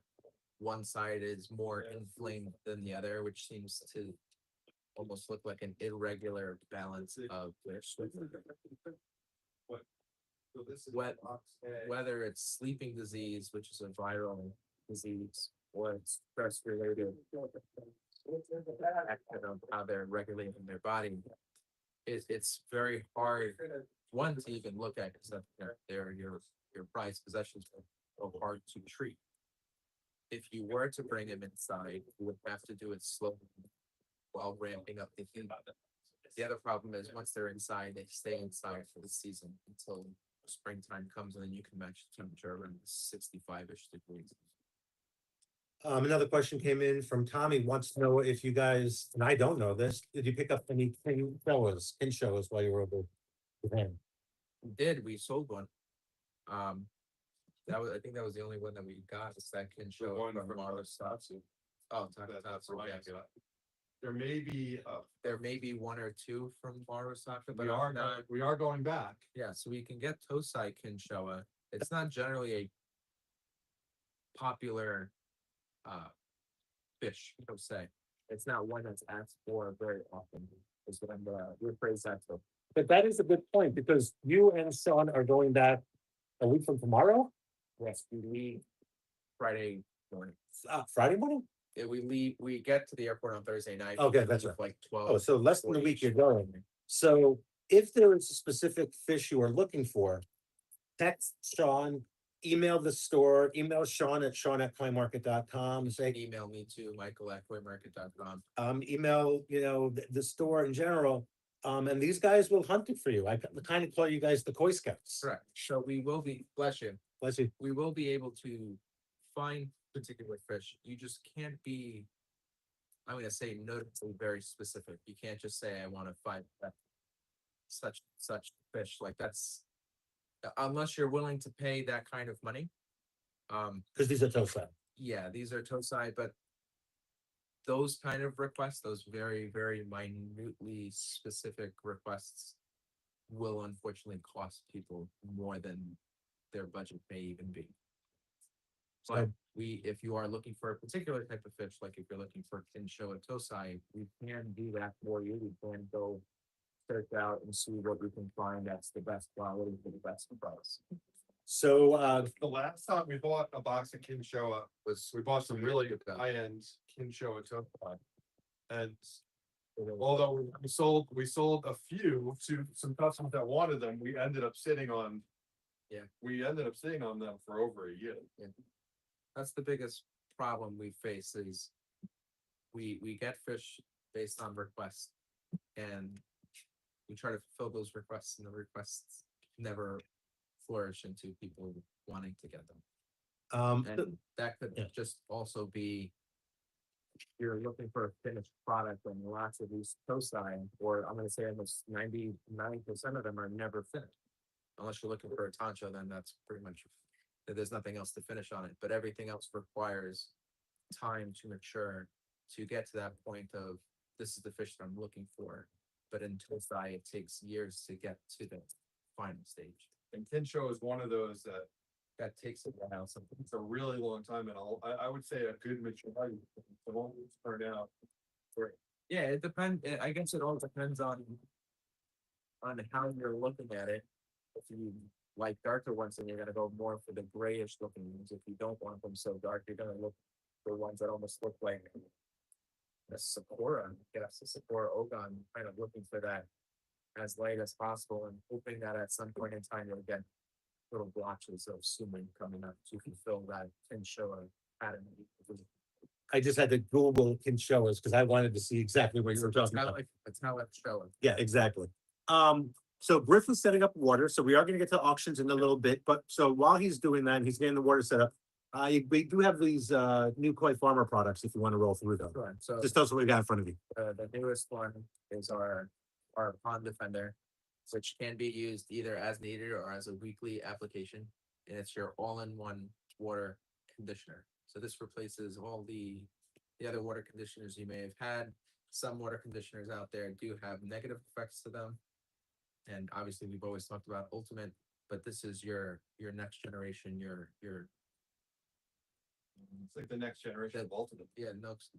one side is more inflamed than the other, which seems to almost look like an irregular balance of their swim. Whether it's sleeping disease, which is a viral disease, or it's stress related action of how they're regulating their body, it's very hard one to even look at because they're your prized possessions are so hard to treat. If you were to bring them inside, you would have to do it slowly while ramping up the heat. The other problem is once they're inside, they stay inside for the season until springtime comes, and then you can match the temperature around 65-ish degrees. Another question came in from Tommy, wants to know if you guys, and I don't know this, did you pick up any kin shows while you were over with him? We did, we sold one. That was, I think that was the only one that we got, is that kin show from Marlon. Oh, yeah. There may be, There may be one or two from Marosaka, but we are going back. yeah, so we can get Tosai Kinshowa. It's not generally a popular fish, Tosai. It's not one that's asked for very often, is what I'm rephrase that to. But that is a good point, because you and Sean are going back a week from tomorrow? Yes, we leave Friday morning. Friday morning? Yeah, we get to the airport on Thursday night. Okay, that's leave right. Like 12. Oh, so less than a week 40-ish. you're going. So if there is a specific fish you are looking for, text Sean, email the store, email Sean at sean@coinmarket.com, say, Email me too, michael@coinmarket.com. email, the store in general. And these guys will hunt it for you. I kind of call you guys the Koi Scouts. Correct. So we will be, bless you. Bless you. We will be able to find particular fish. You just can't be, I'm gonna say notably very specific. You can't just say, I want to find such fish. Like that's, unless you're willing to pay that kind of money. Because these are Tosai. Yeah, these are Tosai, but those kind of requests, those very, very minutely specific requests will unfortunately cost people more than their budget may even be. But if you are looking for a particular type of fish, like if you're looking for Kinshowa Tosai, we can do that for you. We can go search out and see what we can find that's the best quality for the best price. So The last time we bought a box of Kinshowa we bought some really good high-end Kinshowa Tosai. And Although we sold a few to some customers that wanted them, we ended up sitting on. Yeah. We ended up sitting on them for over a year. That's the biggest problem we face is we get fish based on requests and we try to fulfill those requests and the requests never flourish into people wanting to get them. And that could yeah. just also be you're looking for a finished product and lots of these cosign, or I'm gonna say almost 99% of them are never finished. Unless you're looking for a tancho, then that's pretty much, there's nothing else to finish on it, but everything else requires time to mature to get to that point of this is the fish that I'm looking for. But in Tosai, it takes years to get to the final stage. And Kinsho is one of those that Takes a while, something. it's a really long time, and I would say a good maturity, the won't turn out. Yeah, it depends. I guess it all depends on how you're looking at it. If you like darker ones, then you're gonna go more for the grayish looking ones. If you don't want them so dark, you're gonna look for ones that almost look like a Sakura. I guess a Sakura Ogon, kind of looking for that as light as possible and hoping that at some point in time you'll get little blotches of sumin coming up to fulfill that Kinshoa pattern. I just had to Google can show us because I wanted to see exactly what you were talking about. That's how it's showing. Yeah, exactly. So Griff is setting up water, so we are gonna get to auctions in a little bit, but so while he's doing that, and he's getting the water set up. We do have these new koi farmer products if you want to roll through them. Sure. So Just tell us what we got in front of you. the newest one is our pond defender, which can be used either as needed or as a weekly application. And it's your all-in-one water conditioner. So this replaces all the other water conditioners you may have had. Some water conditioners out there do have negative effects to them. And obviously, we've always talked about ultimate, but this is your next generation, your It's like the next generation of ultimate. yeah,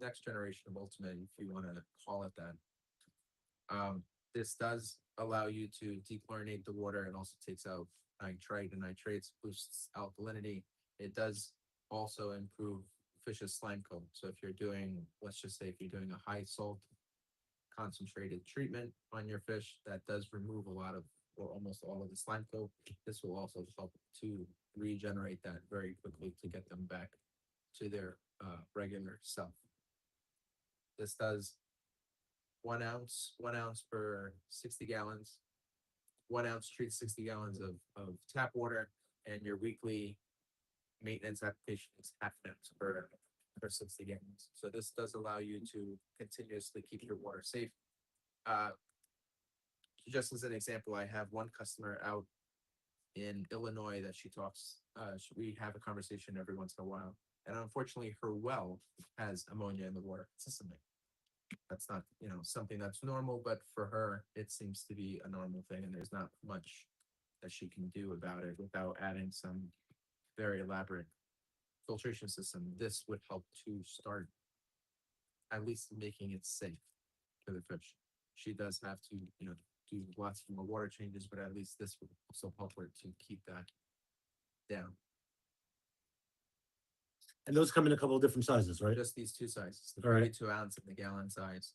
next generation of ultimate, if you want to call it that. This does allow you to dechlorinate the water. It also takes out nitrite and nitrates, boosts alkalinity. It does also improve fish's slime coat. So if you're doing, let's just say if you're doing a high salt concentrated treatment on your fish, that does remove a lot of or almost all of the slime coat. This will also help to regenerate that very quickly to get them back to their regular self. This does 1 ounce per 60 gallons. 1 ounce treats 60 gallons of tap water, and your weekly maintenance application is half an ounce per 60 gallons. So this does allow you to continuously keep your water safe. Just as an example, I have one customer out in Illinois that she talks, we have a conversation every once in a while. And unfortunately, her well has ammonia in the water consistently. That's not, something that's normal, but for her, it seems to be a normal thing, and there's not much that she can do about it without adding some very elaborate filtration system. This would help to start at least making it safe for the fish. She does have to, do lots more water changes, but at least this would also help her to keep that down. And those come in a couple of different sizes, right? Just these two sizes, the All right. 32 ounce and the gallon size.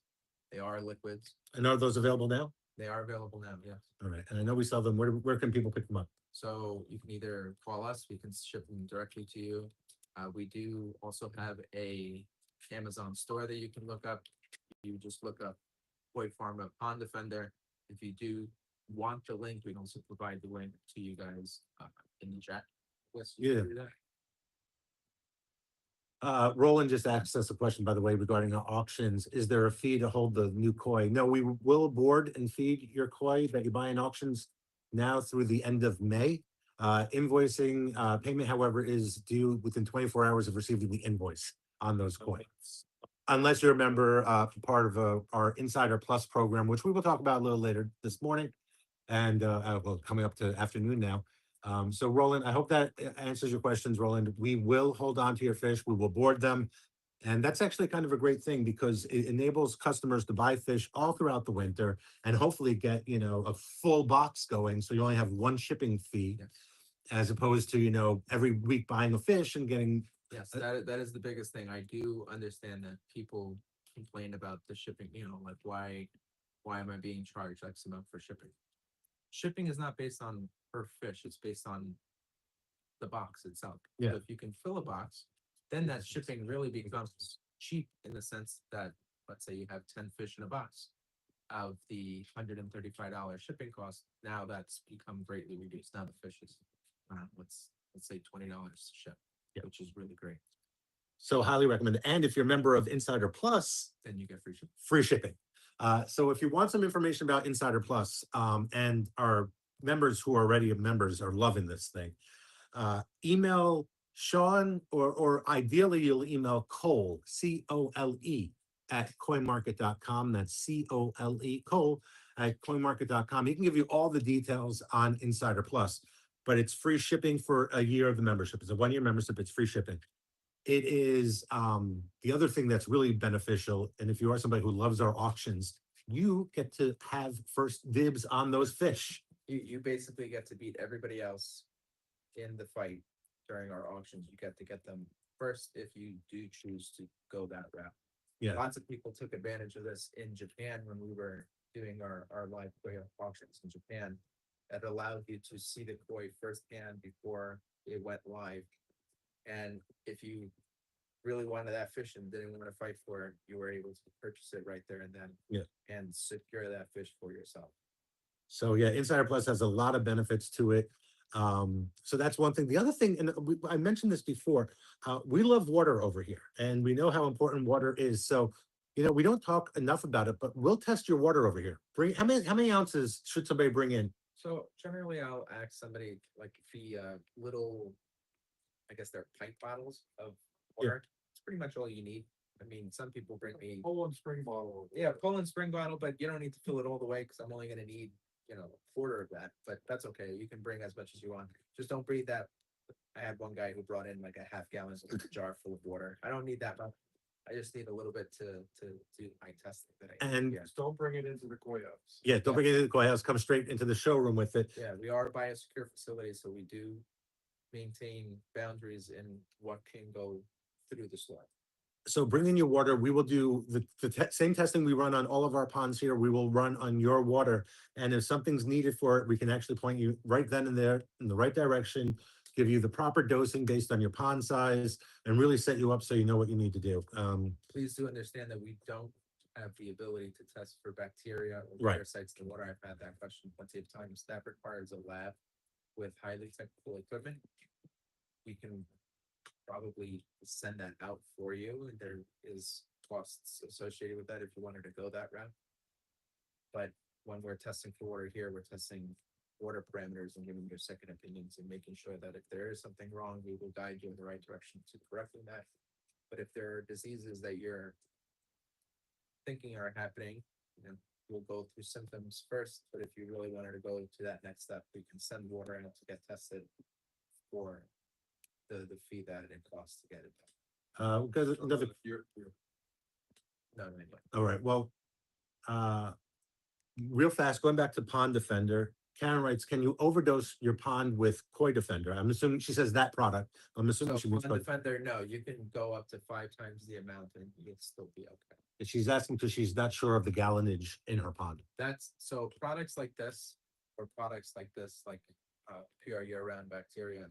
They are liquids. And are those available now? They are available now, yes. All right, and I know we sell them. Where can people pick them up? So you can either call us, we can ship them directly to you. We do also have a Amazon store that you can look up. You just look up Koi Pharma Pond Defender. If you do want the link, we can also provide the link to you guys in the chat. Yes, you can do that. Roland just asked us a question, by the way, regarding our auctions. Is there a fee to hold the new koi? No, we will board and feed your koi that you buy in auctions now through the end of May. Invoicing, payment, however, is due within 24 hours of receiving the invoice on those koi. Unless you're a member, part of our Insider Plus program, which we will talk about a little later this morning and well, coming up to afternoon now. So Roland, I hope that answers your questions, Roland. We will hold on to your fish. We will board them. And that's actually kind of a great thing because it enables customers to buy fish all throughout the winter and hopefully get, a full box going. So you only have one shipping fee as opposed to, every week buying a fish and getting. Yes, that is the biggest thing. I do understand that people complain about the shipping, like why am I being charged X amount for shipping? Shipping is not based on per fish, it's based on the box itself. Yeah. So if you can fill a box, then that shipping really becomes cheap in the sense that, let's say you have 10 fish in a box. Of the $135 shipping cost, now that's become greatly reduced. Now the fish is, let's say $20 to ship, Yeah. which is really great. So highly recommend it. And if you're a member of Insider Plus, Then you get free shipping. free shipping. So if you want some information about Insider Plus, and our members who are already members are loving this thing, email Sean, or ideally you'll email Cole, COLE, at coinmarket.com. That's COLE, Cole, at coinmarket.com. He can give you all the details on Insider Plus, but it's free shipping for a year of the membership. It's a 1-year membership. It's free shipping. It is the other thing that's really beneficial. And if you are somebody who loves our auctions, you get to have first dibs on those fish. You basically get to beat everybody else in the fight during our auctions. You get to get them first if you do choose to go that route. Yeah. Lots of people took advantage of this in Japan when we were doing our live koi auctions in Japan. That allowed you to see the koi firsthand before it went live. And if you really wanted that fish and didn't want to fight for it, you were able to purchase it right there and then. Yeah. And secure that fish for yourself. So yeah, Insider Plus has a lot of benefits to it. So that's one thing. The other thing, and I mentioned this before, we love water over here, and we know how important water is. So, we don't talk enough about it, but we'll test your water over here. How many ounces should somebody bring in? So generally I'll ask somebody like the little, I guess they're pint bottles of water. It's pretty much all you need. I mean, some people bring me Poland spring bottle. Yeah, Poland spring bottle, but you don't need to fill it all the way because I'm only gonna need, a quarter of that, but that's okay. You can bring as much as you want. Just don't bring that. I had one guy who brought in like a half-gallon jar full of water. I don't need that much. I just need a little bit to do my testing that I need. And Just don't bring it into the koi house. yeah, don't bring it into the koi house. Come straight into the showroom with it. Yeah, we are a biosecure facility, so we do maintain boundaries in what can go through the store. So bring in your water. We will do the same testing we run on all of our ponds here. We will run on your water. And if something's needed for it, we can actually point you right then and there in the right direction, give you the proper dosing based on your pond size, and really set you up so you know what you need to do. Please do understand that we don't have the ability to test for bacteria or Right. parasites in the water. I've had that question plenty of times. That requires a lab with highly technical equipment. We can probably send that out for you, and there is costs associated with that if you wanted to go that route. But when we're testing for water here, we're testing water parameters and giving your second opinions and making sure that if there is something wrong, we will guide you in the right direction to correcting that. But if there are diseases that you're thinking are happening, we'll go through symptoms first. But if you really wanted to go to that next step, we can send water out to get tested for the fee that it costs to get it done. Because another. No, anyway. All right. Well, real fast, going back to Pond Defender. Karen writes, can you overdose your pond with Koi Defender? I'm assuming she says that product. I'm assuming she So means on Koi. Defender, no, you can go up to 5 times the amount and you'll still be okay. She's asking because she's not sure of the gallonage in her pond. That's so products like this or products like this, like pure year-round bacteria,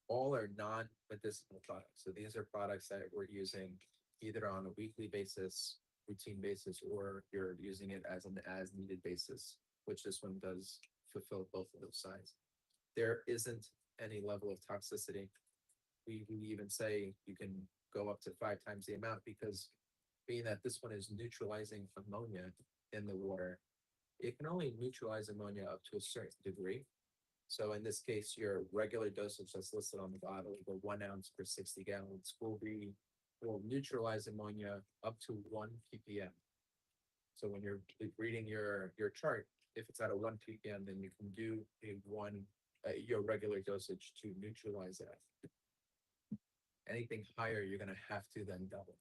all are non-medicinal products. So these are products that we're using either on a weekly basis, routine basis, or you're using it as an as-needed basis, which this one does fulfill both of those sides. There isn't any level of toxicity. We even say you can go up to 5 times the amount because being that this one is neutralizing ammonia in the water, it can only neutralize ammonia up to a certain degree. So in this case, your regular dosage that's listed on the bottle, the 1 ounce per 60 gallons, will neutralize ammonia up to 1 ppm. So when you're reading your chart, if it's at a 1 ppm, then you can do your regular dosage to neutralize that. Anything higher, you're gonna have to then double.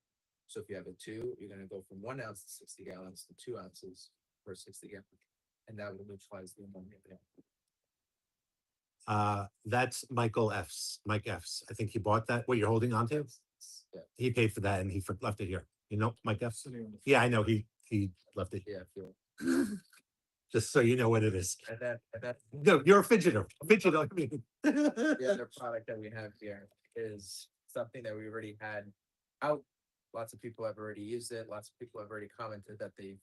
So if you have a 2, you're gonna go from 1 ounce to 60 gallons to 2 ounces per 60 gallons, and that will neutralize the ammonia. That's Mike F's. I think he bought that. What you're holding on to? Yeah. He paid for that and he left it here. You know, my guess. Sitting on the- Yeah, I know, he left it, Yeah, fuel. just so you know what it is. And that No, you're a fidgeter, I mean. the other product that we have here is something that we already had out. Lots of people have already used it. Lots of people have already commented that they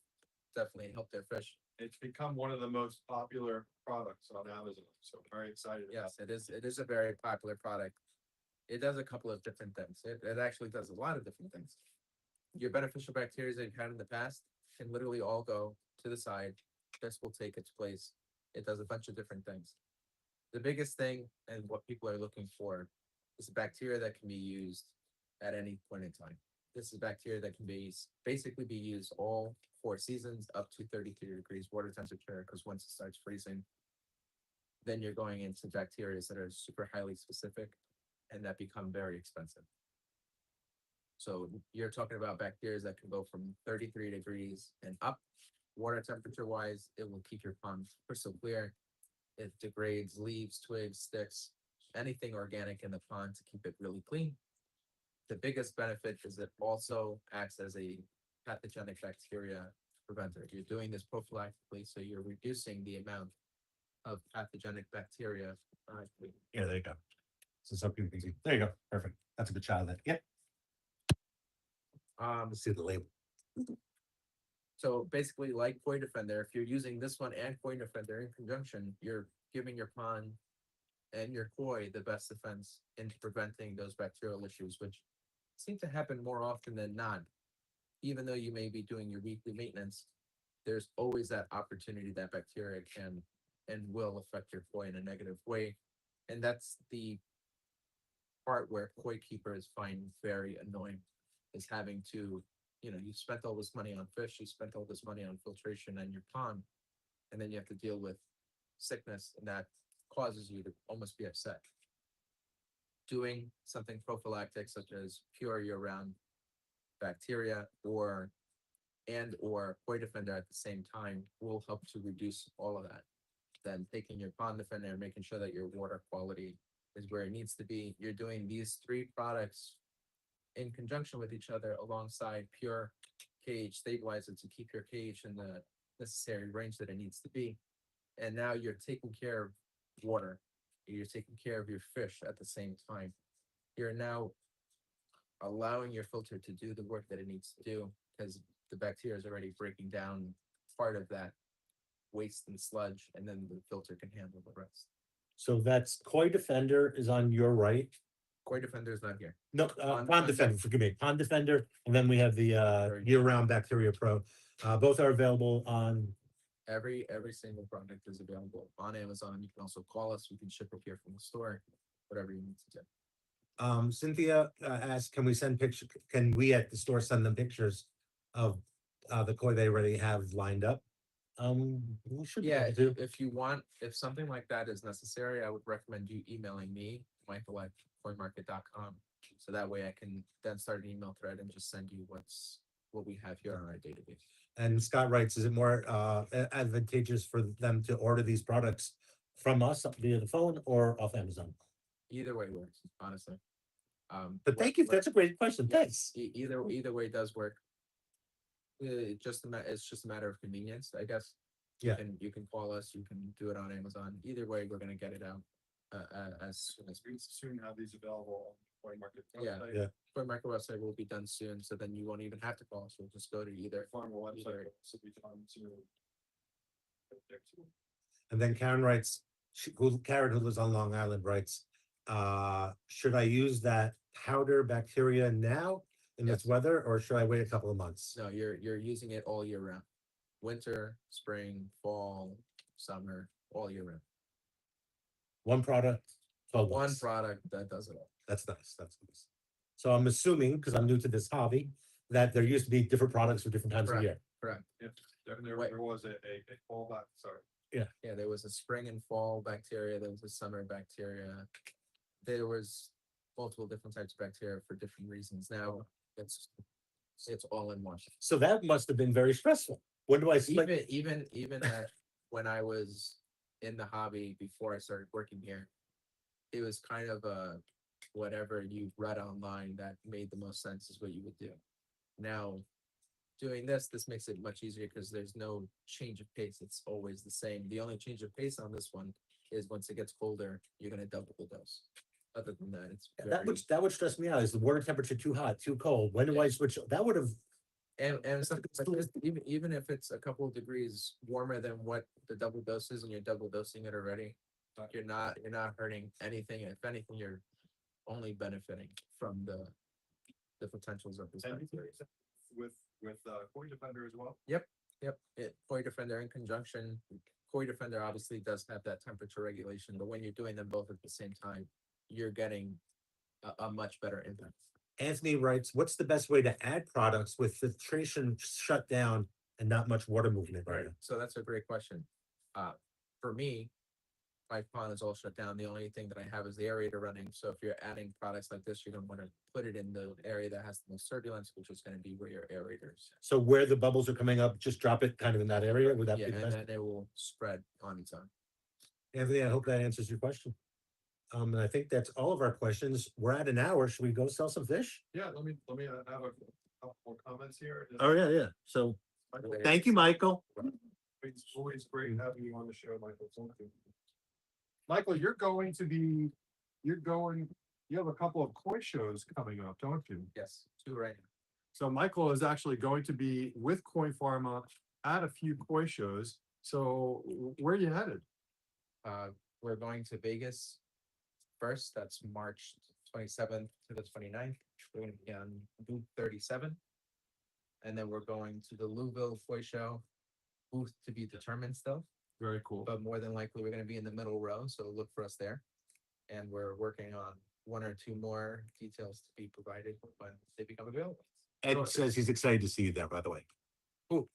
definitely helped their fish. It's become one of the most popular products on Amazon, so I'm very excited. about Yes, it is. It is a very popular product. It does a couple of different things. It actually does a lot of different things. Your beneficial bacteria that you've had in the past can literally all go to the side. This will take its place. It does a bunch of different things. The biggest thing and what people are looking for is a bacteria that can be used at any point in time. This is bacteria that can be basically be used all 4 seasons up to 33 degrees water temperature, because once it starts freezing, then you're going into bacteria that are super highly specific and that become very expensive. So you're talking about bacteria that can go from 33 degrees and up. Water temperature wise, it will keep your pond crystal clear. It degrades leaves, twigs, sticks, anything organic in the pond to keep it really clean. The biggest benefit is it also acts as a pathogenic bacteria preventer. You're doing this prophylactically, so you're reducing the amount of pathogenic bacteria. Yeah, there you go. So some people can see, there you go, perfect, that's a good shot of that, yep, let's see the label. So basically, like Koi Defender, if you're using this one and Koi Defender in conjunction, you're giving your pond and your koi the best defense in preventing those bacterial issues, which seem to happen more often than not. Even though you may be doing your weekly maintenance, there's always that opportunity that bacteria can and will affect your koi in a negative way. And that's the part where koi keepers find very annoying, is having to, you spent all this money on fish, you spent all this money on filtration and your pond, and then you have to deal with sickness, and that causes you to almost be upset. Doing something prophylactic such as pure year-round bacteria or Koi Defender at the same time will help to reduce all of that. Then taking your pond defender and making sure that your water quality is where it needs to be. You're doing these 3 products in conjunction with each other alongside pure cage stabilizer to keep your cage in the necessary range that it needs to be. And now you're taking care of water. You're taking care of your fish at the same time. You're now allowing your filter to do the work that it needs to do, because the bacteria is already breaking down part of that waste and sludge, and then the filter can handle the rest. So that's Koi Defender is on your right. Koi Defender is not here. No, Pond Pond Defender. Defender, forgive me, Pond Defender, and then we have the Very good. year-round Bacteria Pro. Both are available on, Every single product is available on Amazon. You can also call us. We can ship it here from the store, whatever you need to do. Cynthia asked, can we send picture, can we at the store send them pictures of the koi they already have lined up? We should be Yeah, able to. if you want, if something like that is necessary, I would recommend you emailing me, michael@coinmarket.com. So that way I can then start an email thread and just send you what we have here on our database. And Scott writes, is it more advantageous for them to order these products from us via the phone or off Amazon? Either way works, honestly. But thank you, that's a great question, Yeah. thanks. Either way does work. It's just a matter of convenience, I guess. Yeah. You can call us, you can do it on Amazon. Either way, we're gonna get it out as soon as. We soon have these available on the Koi Market Yeah. website. Yeah. Koi Market website will be done soon, so then you won't even have to call us. We'll just go to either. Farmer website Either. will be done soon. And then Karen writes, Karen, who lives on Long Island, writes, should I use that powder bacteria now in this Yes. weather, or should I wait a couple of months? No, you're using it all year round. Winter, spring, fall, summer, all year round. One product, 12 One months. product that does it all. That's nice, that's nice. So I'm assuming, because I'm new to this hobby, that there used to be different products for different times of Correct. year. Correct. There was a fallback, sorry. Yeah, there was a spring and fall bacteria, there was a summer bacteria. There was multiple different types of bacteria for different reasons. Now it's all in one. So that must have been very stressful. When do I split? Even that when I was in the hobby before I started working here, it was kind of a whatever you read online that made the most sense is what you would do. Now, doing this makes it much easier because there's no change of pace. It's always the same. The only change of pace on this one is once it gets colder, you're gonna double the dose. Other than that, it's That would stress me out. Is the water temperature too hot, too cold? When do I switch? That would have, and something like this, even if it's a couple of degrees warmer than what the double dose is and you're double dosing it already, you're not hurting anything. If anything, you're only benefiting from the potentials of this And bacteria. with Coin Defender as well. Yep, Koi Defender in conjunction, Koi Defender obviously does have that temperature regulation, but when you're doing them both at the same time, you're getting a much better impact. Anthony writes, what's the best way to add products with filtration shut down and not much water movement? Right. So that's a great question. For me, my pond is all shut down. The only thing that I have is the aerator running. So if you're adding products like this, you're gonna want to put it in the area that has the most turbulence, which is gonna be where your aerators. So where the bubbles are coming up, just drop it kind of in that area. Would that Yeah, be the and best? then it will spread on its own. Anthony, I hope that answers your question. And I think that's all of our questions. We're at an hour. Should we go sell some fish? Yeah, let me have a couple more comments here. Oh, yeah. So Michael, thank you, Michael. It's always great having you on the show, Michael. Thank you. Michael, you have a couple of koi shows coming up, don't you? Yes, two right now. So Michael is actually going to be with Koi Pharma at a few koi shows. So where are you headed? We're going to Vegas first. That's March 27th to the 29th. We're gonna be on booth 37. And then we're going to the Louisville Koi Show, booth to be determined still, Very cool. but more than likely, we're gonna be in the middle row, so look for us there. And we're working on one or two more details to be provided when they become available. Ed says he's excited to see you there, by the way. Who?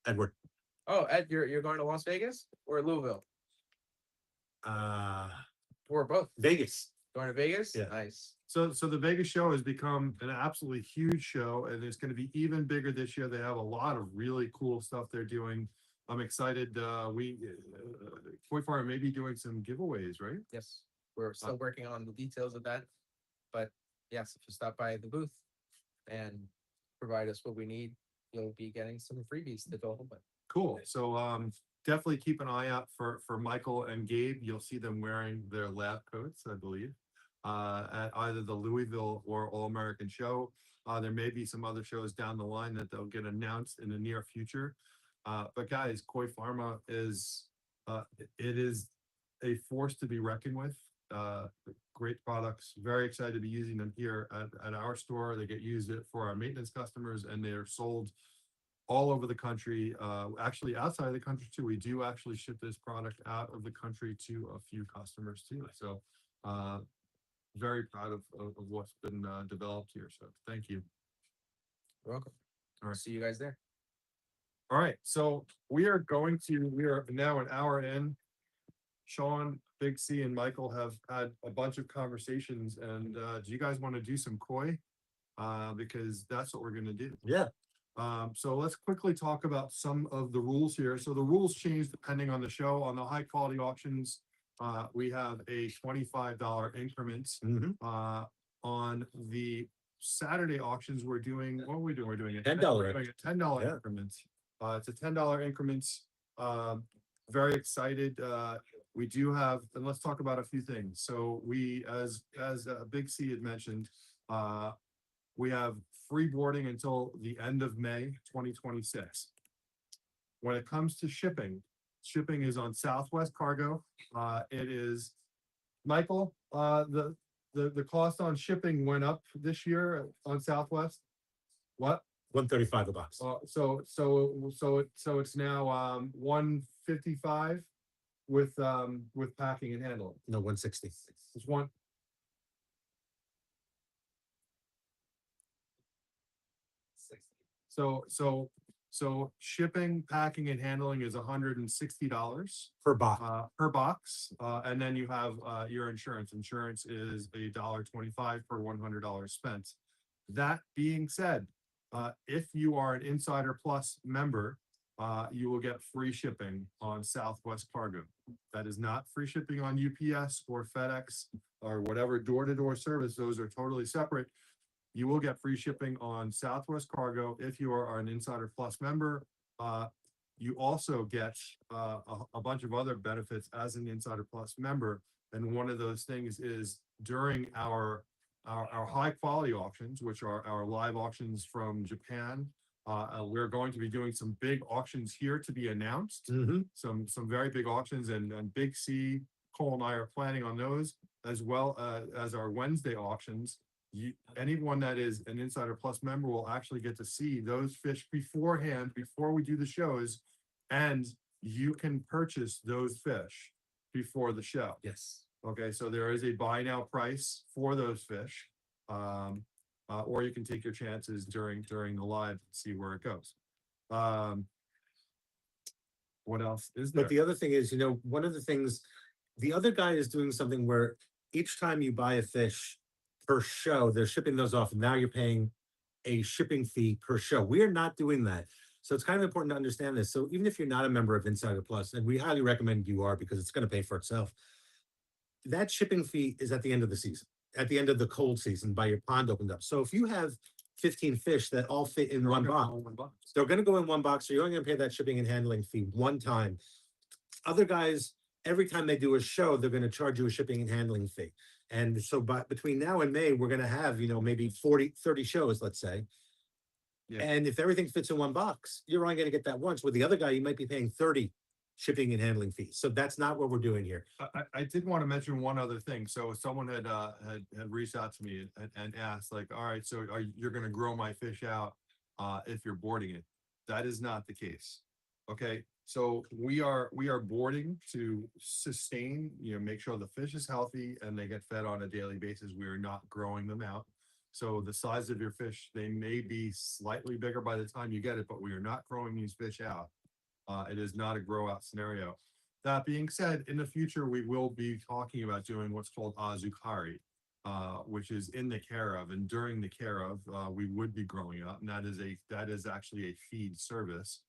Edward. Oh, Ed, you're going to Las Vegas or Louisville? Or both? Vegas. Going to Vegas? Yeah. Nice. So the Vegas show has become an absolutely huge show, and it's going to be even bigger this year. They have a lot of really cool stuff they're doing. I'm excited. Koi Farm may be doing some giveaways, right? Yes, we're still working on the details of that. But yes, if you stop by the booth and provide us what we need, you'll be getting some freebies to go home with. Cool. So definitely keep an eye out for Michael and Gabe. You'll see them wearing their lab coats, I believe, at either the Louisville or All American show. There may be some other shows down the line that they'll get announced in the near future. But guys, Koi Pharma is it is a force to be reckoned with. Great products. Very excited to be using them here at our store. They get used for our maintenance customers, and they are sold all over the country. Actually, outside of the country too. We do actually ship this product out of the country to a few customers too. So very proud of what's been developed here. So thank you. You're welcome. All right. See you guys there. All right, so we are now an hour in. Sean, Big C, and Michael have had a bunch of conversations, and do you guys want to do some koi? Because that's what we're gonna do. Yeah. So let's quickly talk about some of the rules here. So the rules change depending on the show. On the high quality auctions, we have a $25 increment. On the Saturday auctions, we're doing, what are we doing? We're doing a $10. we're doing a $10 Yeah. increment. It's a $10 increments. Very excited. We do have, and let's talk about a few things. So we, as Big C had mentioned, we have free boarding until the end of May 2026. When it comes to shipping is on Southwest Cargo. It is, Michael, the cost on shipping went up this year on Southwest. What? $135 a box. So it's now 155 with packing and handling. No, 160. It's one. So shipping, packing, and handling is $160 Per box. per box, and then you have your insurance. Insurance is $1.25 per $100 spent. That being said, if you are an Insider Plus member, you will get free shipping on Southwest Cargo. That is not free shipping on UPS or FedEx or whatever door-to-door service. Those are totally separate. you will get free shipping on Southwest Cargo if you are an Insider Plus member. You also get a bunch of other benefits as an Insider Plus member. And one of those things is during our high quality auctions, which are our live auctions from Japan. We're going to be doing some big auctions here to be announced. Some very big auctions, and Big C, Cole and I are planning on those, as well as our Wednesday auctions. Anyone that is an Insider Plus member will actually get to see those fish beforehand, before we do the shows, and you can purchase those fish before the show. Yes. Okay, so there is a buy now price for those fish. Or you can take your chances during the live and see where it goes. What else is there? But the other thing is, one of the things, the other guy is doing something where each time you buy a fish per show, they're shipping those off, and now you're paying a shipping fee per show. We are not doing that. So it's kind of important to understand this. So even if you're not a member of Insider Plus, and we highly recommend you are, because it's going to pay for itself, that shipping fee is at the end of the season, at the end of the cold season, by your pond opened up. So if you have 15 fish that all fit in one box, they're going to go in one box. So you're only going to pay that shipping and handling fee one time. Other guys, every time they do a show, they're going to charge you a shipping and handling fee. And so between now and May, we're going to have, maybe 30 shows, let's say. Yeah. And if everything fits in one box, you're only going to get that once. With the other guy, you might be paying 30 shipping and handling fees. So that's not what we're doing here. I did want to mention one other thing. So someone had reached out to me and asked, like, all right, so you're going to grow my fish out if you're boarding it? That is not the case. Okay, so we are boarding to sustain, make sure the fish is healthy and they get fed on a daily basis. We are not growing them out. So the size of your fish, they may be slightly bigger by the time you get it, but we are not growing these fish out. It is not a grow out scenario. That being said, in the future, we will be talking about doing what's called azukari, which is in the care of, and during the care of, we would be growing up, and that is actually a feed service.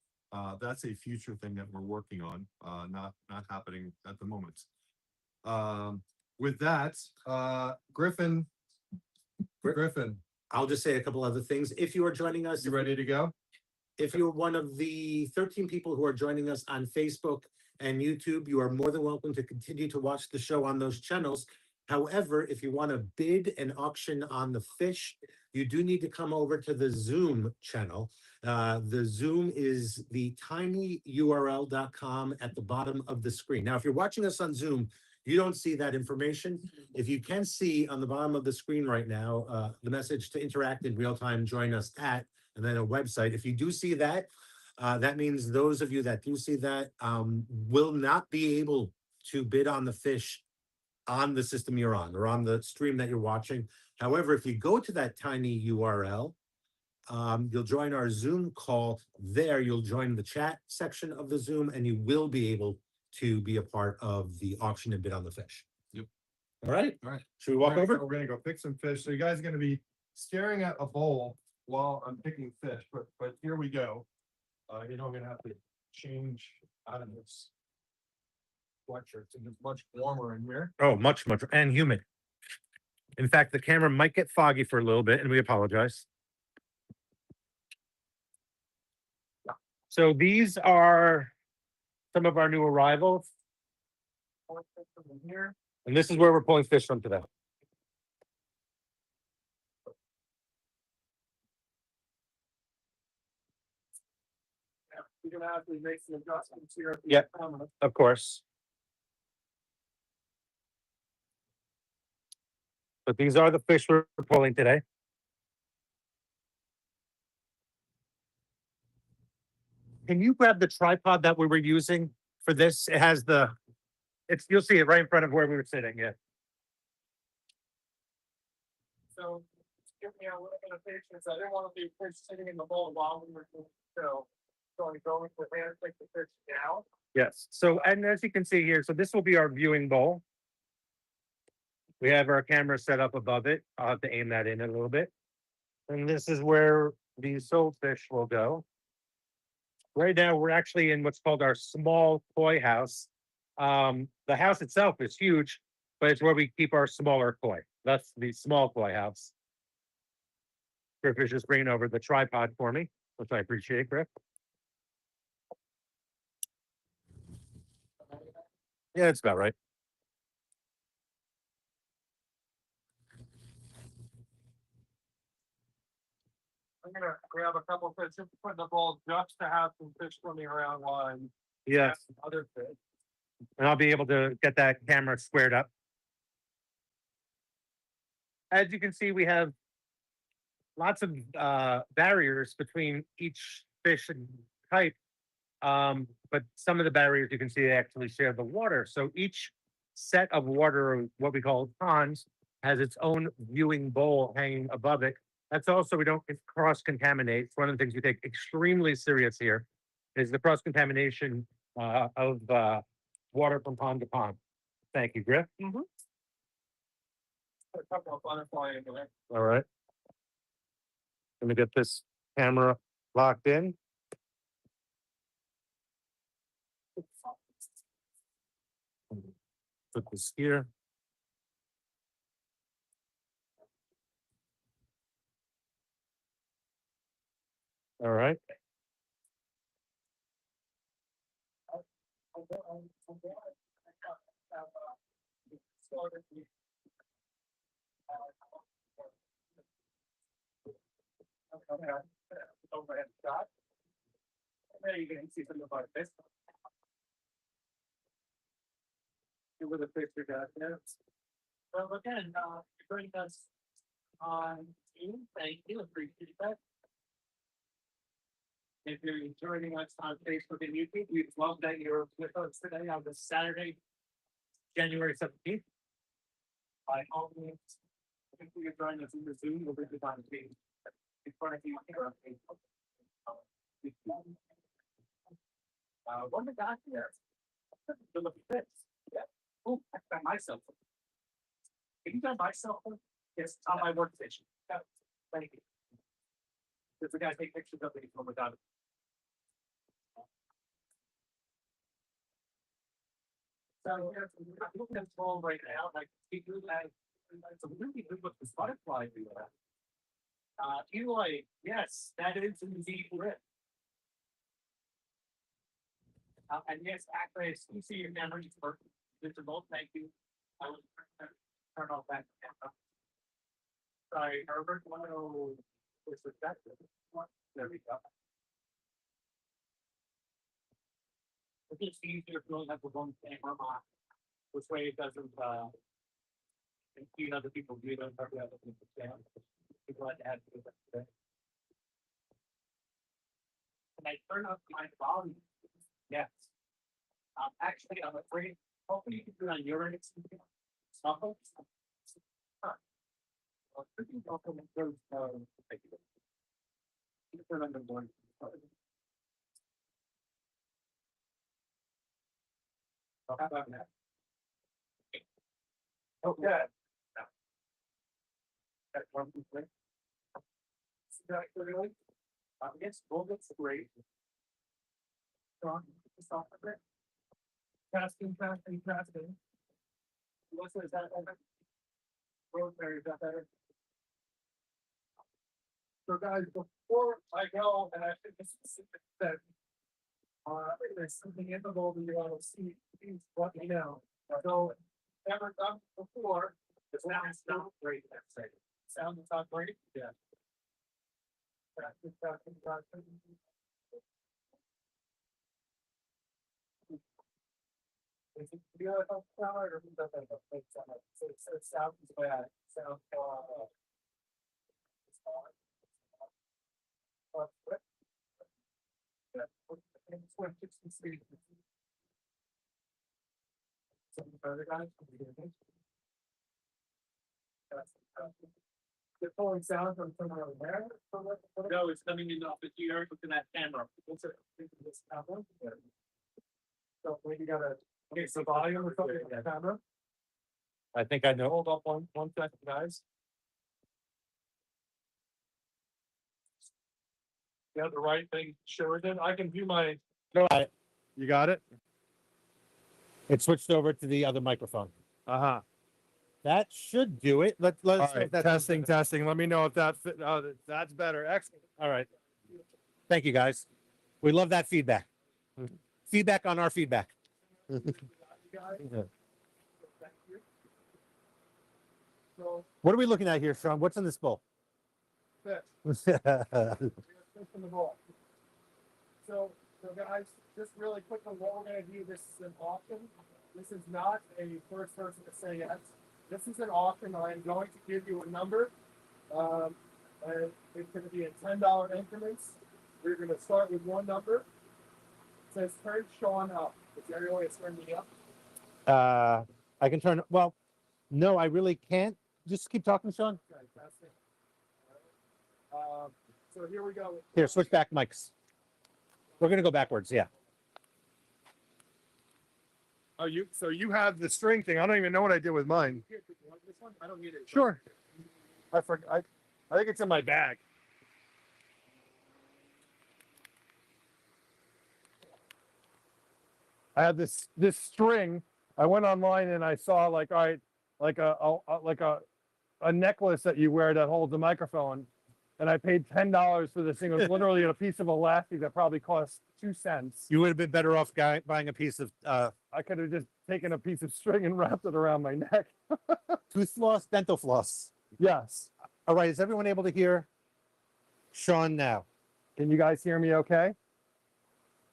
That's a future thing that we're working on, not happening at the moment. With that, Griffin, I'll just say a couple other things. If you are joining us, you ready to go? if you're one of the 13 people who are joining us on Facebook and YouTube, you are more than welcome to continue to watch the show on those channels. However, if you want to bid and auction on the fish, you do need to come over to the Zoom channel. The Zoom is the tinyurl.com at the bottom of the screen. Now, if you're watching us on Zoom, you don't see that information. If you can see on the bottom of the screen right now, the message to interact in real time, join us at, and then a website. If you do see that, that means those of you that do see that will not be able to bid on the fish on the system you're on or on the stream that you're watching. However, if you go to that tiny URL, you'll join our Zoom call. There, you'll join the chat section of the Zoom, and you will be able to be a part of the auction and bid on the fish. Yep. All right. All right. Should we walk over? We're gonna go pick some fish. So you guys are gonna be staring at a bowl while I'm picking fish, but here we go. I'm gonna have to change out of this sweatshirt. It's much warmer in here. Oh, much, and humid. In fact, the camera might get foggy for a little bit, and we apologize. So these are some of our new arrivals. And this is where we're pulling fish from today. You're gonna have to make some adjustments here. Yep. Of course. But these are the fish we're pulling today. Can you grab the tripod that we were using for this? It has you'll see it right in front of where we were sitting, yeah. So give me a little bit of patience. I didn't want to be fish sitting in the bowl while we were doing the show. So I'm going to hand take the fish now. Yes, so, and as you can see here, so this will be our viewing bowl. We have our camera set up above it. I'll have to aim that in a little bit. And this is where the sold fish will go. Right now, we're actually in what's called our small koi house. The house itself is huge, but it's where we keep our smaller koi. That's the small koi house. Griff is just bringing over the tripod for me, which I appreciate, Griff. Yeah, it's about right. I'm gonna grab a couple fish, just put in the bowl just to have some fish swimming around while I'm Yeah, casting other fish. and I'll be able to get that camera squared up. As you can see, we have lots of barriers between each fish and type. But some of the barriers you can see they actually share the water. So each set of water, or what we call ponds, has its own viewing bowl hanging above it. That's also we don't cross contaminate. It's one of the things we take extremely serious here, is the cross contamination of water from pond to pond. Thank you, Griff. A couple of butterfly in there. All right. Let me get this camera locked in. Put this here. All right. Overhead shot. There you can see some of our fish. See where the picture got there. So again, bring us on team. Thank you, appreciate that. If you're joining us on Facebook and YouTube, we'd love that you're with us today on this Saturday, January 17th. By all means, if you're joining us in the Zoom, we'll bring it on the team. In front of you here on Facebook. What we got here? Look at this. Yeah. Oh, I got myself. Can you got myself? Yes, it's on my workstation. Yeah, thank you. If the guy take pictures of it when we're done. So here's I'm looking at the phone right now, like we do that. It's a really good look this butterfly do that. Eli, yes, that is indeed rip. And yes, actually, you see your camera is working. Visible, thank you. I was turn off that camera. Sorry, Herbert, was that? There we go. It's just easier if you only have the one camera on. This way it doesn't, impede other people view them, every other people's channel. Be glad to have you with us today. Can I turn up my volume? Yes. Actually, I'm afraid, hopefully you can do it on your end. Shuffle. Huh. Well, pretty welcome to those, thank you. You can turn on the board. How about that? Okay. That's one thing. See that clearly? Yes, well, that's great. Strong, stop a bit. Casting. Melissa, is that better? Rosemary, is that better? So guys, before I go, and I think this is that. There's something in the mold that you want to see, please let me know. So, never done before, the sound not great, let's say. Sound is not great? Yeah. Is it the other sound or is that so it sounds bad, sounds the phone sound from somewhere over there? No, it's coming in off the here, looking at camera. What's it? This camera? So maybe you gotta, okay, so volume or something on the camera? I think I know. Hold up one second, guys. You have the right thing, Sheridan. I can view my, You got it? It switched over to the other microphone. Uh-huh. That should do it. Let All us know if right, that's testing. Let me know if that fit. That's better. Excellent. All right. Thank you, guys. We love that feedback. Feedback on our feedback. So, What are we looking at here, Sean? What's in this bowl? fish. Okay. Fish in the bowl. So guys, just really quickly, what we're gonna do, this is an auction. This is not a first person to say yes. This is an auction. I am going to give you a number. And it's gonna be in $10 increments. We're gonna start with one number. It says turn Sean up. Is there any way to turn me up? I can turn. Well, no, I really can't. Just keep talking, Sean. Okay, testing. So here we go. Here, switch back mics. We're gonna go backwards. Yeah. Oh, so you have the string thing. I don't even know what I did with mine. Here, you want this one? I don't need it. Sure. I forgot. I think it's in my bag. I have this string. I went online and I saw like, all right, like a necklace that you wear that holds a microphone, and I paid $10 for this thing. It was literally a piece of elastic that probably cost 2 cents. You would have been better off buying a piece of I could have just taken a piece of string and wrapped it around my neck. tooth floss, dental floss. Yes. All right. Is everyone able to hear Sean now? Can you guys hear me okay?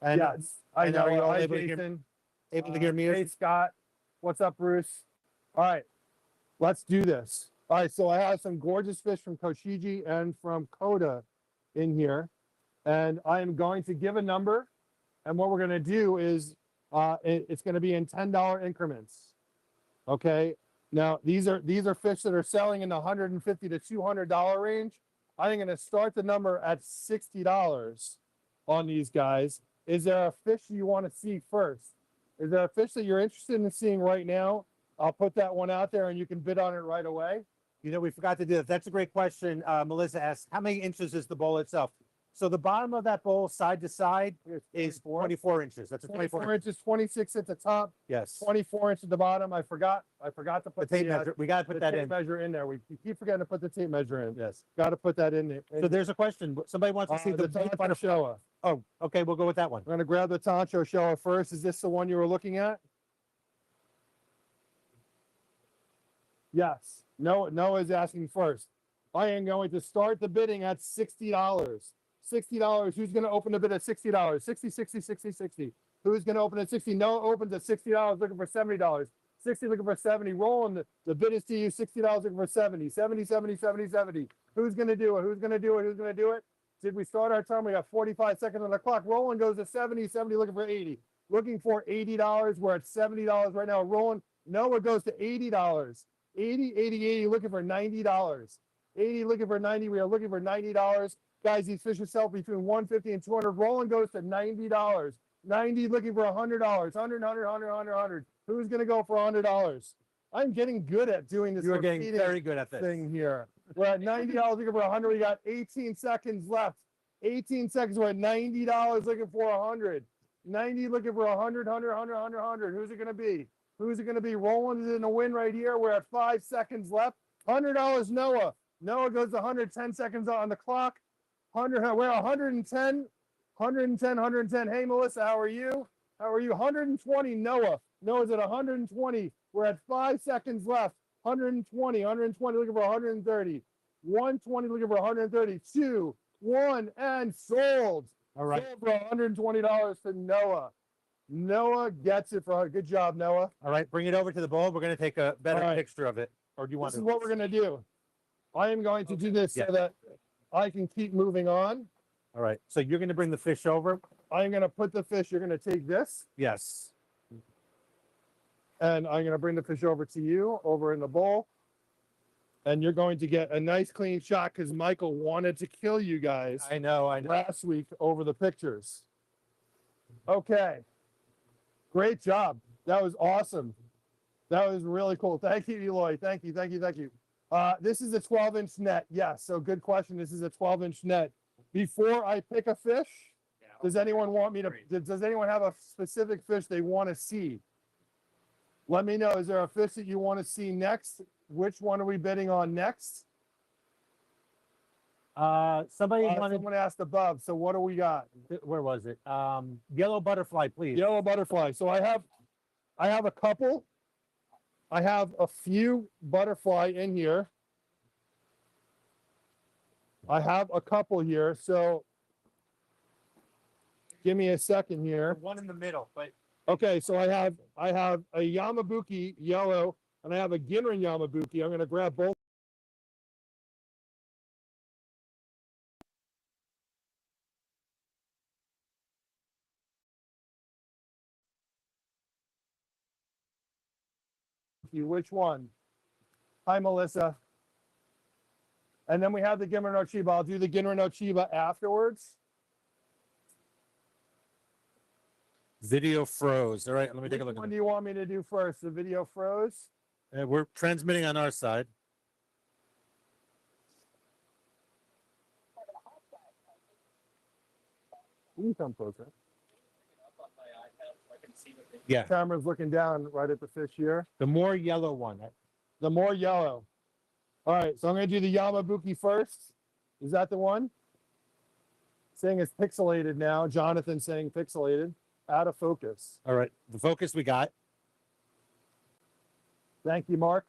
And Yes. I and know. are you all Hi, able to hear- Jason. able to hear me? Hey, Scott. What's up, Bruce? All right. Let's do this. All right. So I have some gorgeous fish from Koshiji and from Koda in here. And I am going to give a number. And what we're going to do is it's going to be in $10 increments. Okay. Now, these are fish that are selling in the $150 to $200 range. I'm going to start the number at $60 on these guys. Is there a fish you want to see first? Is there a fish that you're interested in seeing right now? I'll put that one out there and you can bid on it right away. You know, we forgot to do that. That's a great question. Melissa asked, how many inches is the bowl itself? So the bottom of that bowl, side to side, is 24 inches. That's a 24 inches, 26 at the top, Yes. 24 inches at the bottom. I forgot to The put tape measure. We got to the put that tape in. measure in there. We keep forgetting to put the tape measure in. Yes. Got to put that in there. So there's a question. Somebody wants to see the the Tancho butterfly. Showa. Oh, okay. We'll go with that one. I'm going to grab the Tancho Showa first. Is this the one you were looking at? Yes. No is asking first. I am going to start the bidding at $60. $60. Who's going to open the bid at $60? 60, 60, 60, 60. Who's going to open at 60? No opens at $60 looking for $70. 60 looking for 70. Rolling the bid is to you. $60 looking for 70. 70, 70, 70, 70. Who's going to do it? Who's going to do it? Who's going to do it? Did we start our time? We got 45 seconds on the clock. Rolling goes to 70. 70 looking for 80. Looking for $80. We're at $70 right now. Rolling. Noah goes to $80. 80, 80, 80. Looking for $90. 80 looking for 90. We are looking for $90. Guys, these fish sell between 150 and 200. Rolling goes to $90. 90 looking for $100. 100, 100, 100, 100, 100. Who's going to go for $100? I'm getting good at doing this. You are getting repeating very good at this. thing here. We're at $90 looking for 100. We got 18 seconds left. 18 seconds. We're at $90 looking for 100. 90 looking for 100, 100, 100, 100, 100. Who's it going to be? Who's it going to be? Roland is in a win right here. We're at 5 seconds left. $100 Noah. Noah goes to 110 seconds on the clock. 100. We're 110. 110, 110. Hey, Melissa, how are you? How are you? 120 Noah. Noah's at 120. We're at 5 seconds left. 120, 120 looking for 130. 120 looking for 130. 2, 1, and sold. All right. Sold for $120 to Noah. Noah gets it for good job, Noah. All right. Bring it over to the bowl. We're going to take a better All right. picture of it. Or do you want This to? is what we're gonna do. I am going to do this Yeah. so that I can keep moving on. All right. So you're going to bring the fish over? I'm gonna put the fish. You're gonna take this, Yes. and I'm gonna bring the fish over to you, over in the bowl. And you're going to get a nice clean shot because Michael wanted to kill you guys I know. last week over the pictures. Okay. Great job. That was awesome. That was really cool. Thank you, Eloy. Thank you, thank you, thank you. This is a 12-inch net. Yes, so good question. This is a 12-inch net. Before I pick a fish, does anyone want me to, does anyone have a specific fish they want to see? Let me know. Is there a fish that you want to see next which one are we bidding on next? Somebody wanted, Someone asked above. So what do we got? where was it? Yellow butterfly, please. Yellow butterfly. So I have a couple. I have a few butterfly in here. I have a couple here. So give me a second The here. one in the middle, but Okay, so I have a Yamabuki yellow and I have a Ginrin Yamabuki. I'm gonna grab both. Which one? Hi, Melissa. And then we have the Ginrin no Chiba. I'll do the Ginrin no Chiba afterwards. video froze. All right, let me take Which a look one at do it. you want me to do first? The video froze? We're transmitting on our side. You can come closer. Yeah, Camera's looking down right at the fish here. the more yellow one. The more yellow. All right, so I'm gonna do the Yamabuki first. Is that the one? Saying it's pixelated now. Jonathan saying pixelated. Out of focus. All right, the focus we got. Thank you, Mark.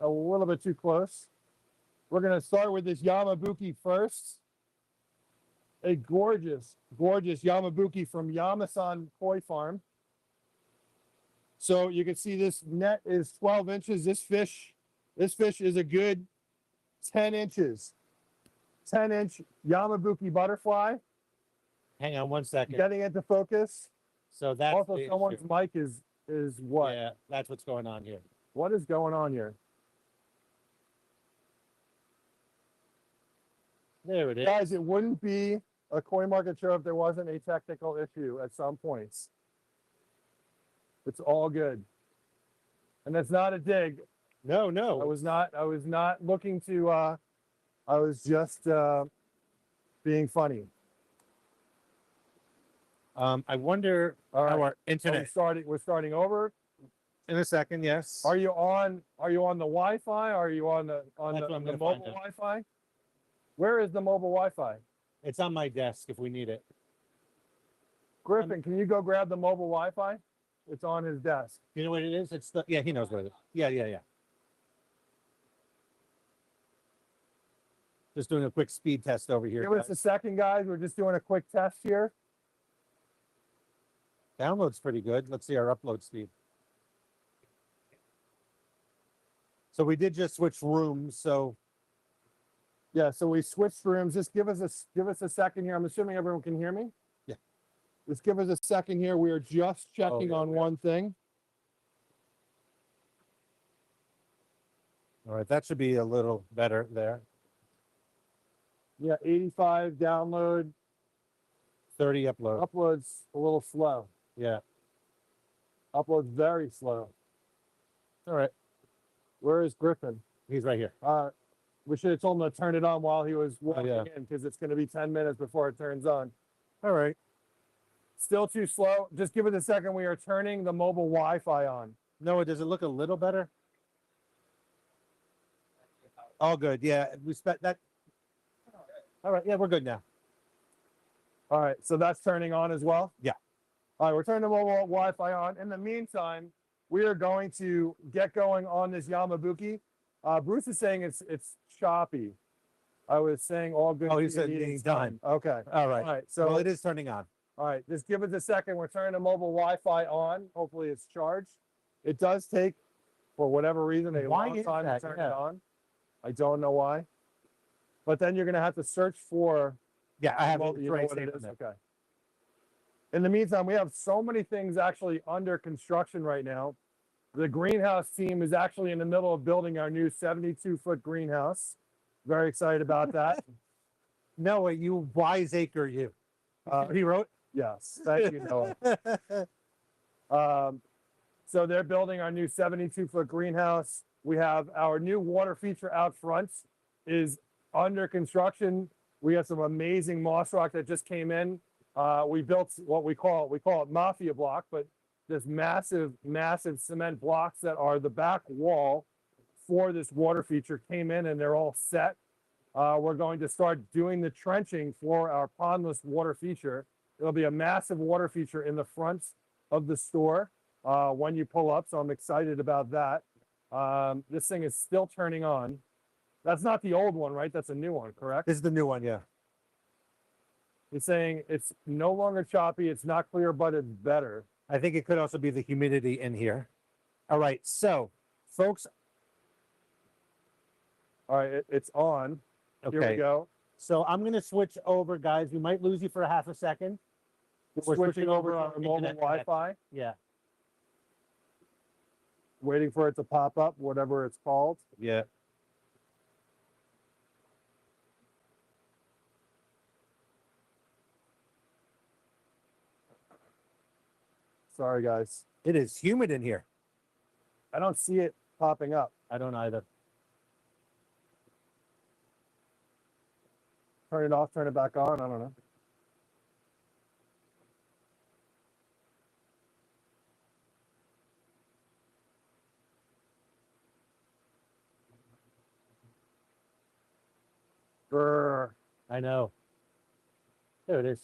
A little bit too close. We're gonna start with this Yamabuki first. A gorgeous, gorgeous Yamabuki from Yamasan Koi Farm. So you can see this net is 12 inches. This fish is a good 10 inches. 10-inch Yamabuki butterfly. Hang on one second. Getting into focus. So that's Also, the someone's issue. mic is what? Yeah, that's what's going on here. What is going on here? There it is. Guys, it wouldn't be a coin market show if there wasn't a technical issue at some points. It's all good. And that's not a dig. No, I no. was not looking to I was just being funny. I wonder All how right. our internet. We're starting over. In a second, yes. Are you on the Wi-Fi? Are you on the That's what I'm the gonna mobile find out. Wi-Fi? Where is the mobile Wi-Fi? It's on my desk if we need it. Griffin, can you go grab the mobile Wi-Fi? It's on his desk. You know what it is? It's the yeah, he knows what it is. Yeah. Just doing a quick speed test over here. Give us a second, guys. We're just doing a quick test here. Download's pretty good. Let's see our upload speed. So we did just switch rooms. So Yeah, so we switched rooms. Just give us a second here. I'm assuming everyone can hear me. Yeah. Just give us a second here. We are just checking there on we go. one thing. all right, that should be a little better there. Yeah, 85 download. 30 upload. Upload's a little slow. Yeah. Upload's very slow. All right. Where is Griffin? He's right here. We should have told him to turn it on while he was walking yeah. in because it's going to be 10 minutes before it turns on. All right. Still too slow. Just give it a second. We are turning the mobile Wi-Fi on. Noah, does it look a little better? All good. Yeah. We spent that. All right. Yeah, we're good now. All right, so that's turning on as well? Yeah. All right, we're turning the mobile Wi-Fi on. In the meantime, we are going to get going on this Yamabuki. Bruce is saying it's choppy. I was saying all good. Oh, he to your said meetings being time. Okay. All right. All right. So Well, it is turning on. all right, just give us a second. We're turning the mobile Wi-Fi on. Hopefully it's charged. It does take, for whatever reason, a Why long is time that? to turn Yeah. it on. I don't know why. But then you're gonna have to search for Yeah, I have well, it. you know right what it saved is? on there. Okay. In the meantime, we have so many things actually under construction right now. The greenhouse team is actually in the middle of building our new 72-foot greenhouse. Very excited about that. Noah, you wiseacre, you. He wrote. Yes, thank you, Noah. So they're building our new 72-foot greenhouse. We have our new water feature out front is under construction. We have some amazing moss rock that just came in. We built what we call it mafia block, but this massive cement blocks that are the back wall for this water feature came in and they're all set. We're going to start doing the trenching for our pondless water feature. It'll be a massive water feature in the front of the store when you pull up. So I'm excited about that. This thing is still turning on. That's not the old one, right? That's a new one, correct? This is the new one, yeah. He's saying it's no longer choppy. It's not clear, but it's better. I think it could also be the humidity in here. All right, so folks, All right, it's on. Here we okay. go. So I'm gonna switch over, guys. We might lose you for a half a second. We're Switching over to on our mobile internet connection. Wi-Fi, Yeah, waiting for it to pop up, whatever it's called. yeah. Sorry, guys. It is humid in here. I don't see it popping up. I don't either. Turn it off, turn it back on. I don't know. Grr. I know. There it is.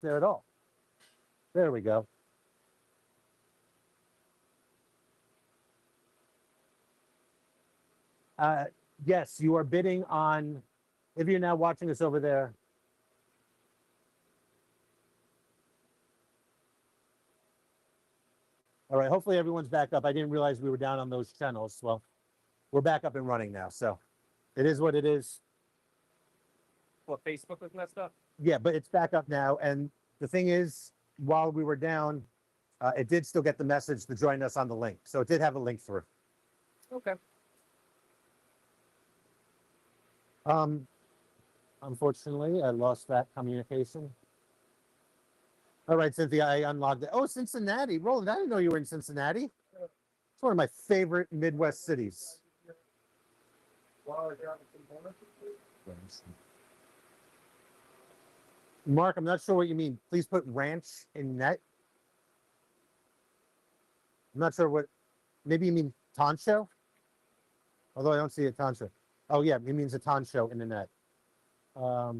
there at all. There we go. Yes, you are bidding on, if you're now watching us over there. All right, hopefully everyone's back up. I didn't realize we were down on those channels. Well, we're back up and running now, so it is what it is. What, Facebook was messed up? Yeah, but it's back up now. And the thing is, while we were down, it did still get the message to join us on the link. So it did have a link through. Okay. Unfortunately, I lost that communication. All right, Cynthia, I unlocked it. Oh, Cincinnati. Roland, I didn't know you were in Cincinnati. It's one of my favorite Midwest cities. Mark, I'm not sure what you mean. Please put ranch in net. I'm not sure what, maybe you mean Toncho? Although I don't see a Toncho. Oh yeah, he means a Toncho in the net. I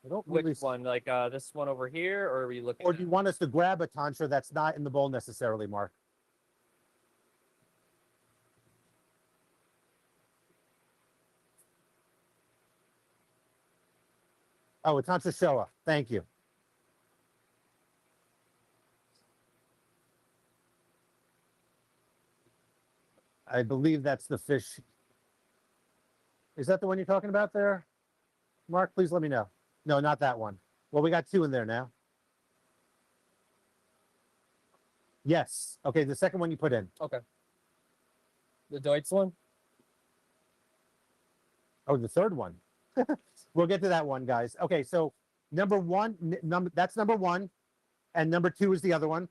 don't really. Which one? Like this one over here, or are we looking? Or do you want us to grab a Toncho that's not in the bowl necessarily, Mark? Oh, a Toncho Showa. Thank you. I believe that's the fish. Is that the one you're talking about there? Mark, please let me know. No, not that one. Well, we got two in there now. Yes. Okay, the second one you put in. Okay. The Deutsch one. Oh, the third one. We'll get to that one, guys. Okay, so number one, that's number one, and number two is the other one.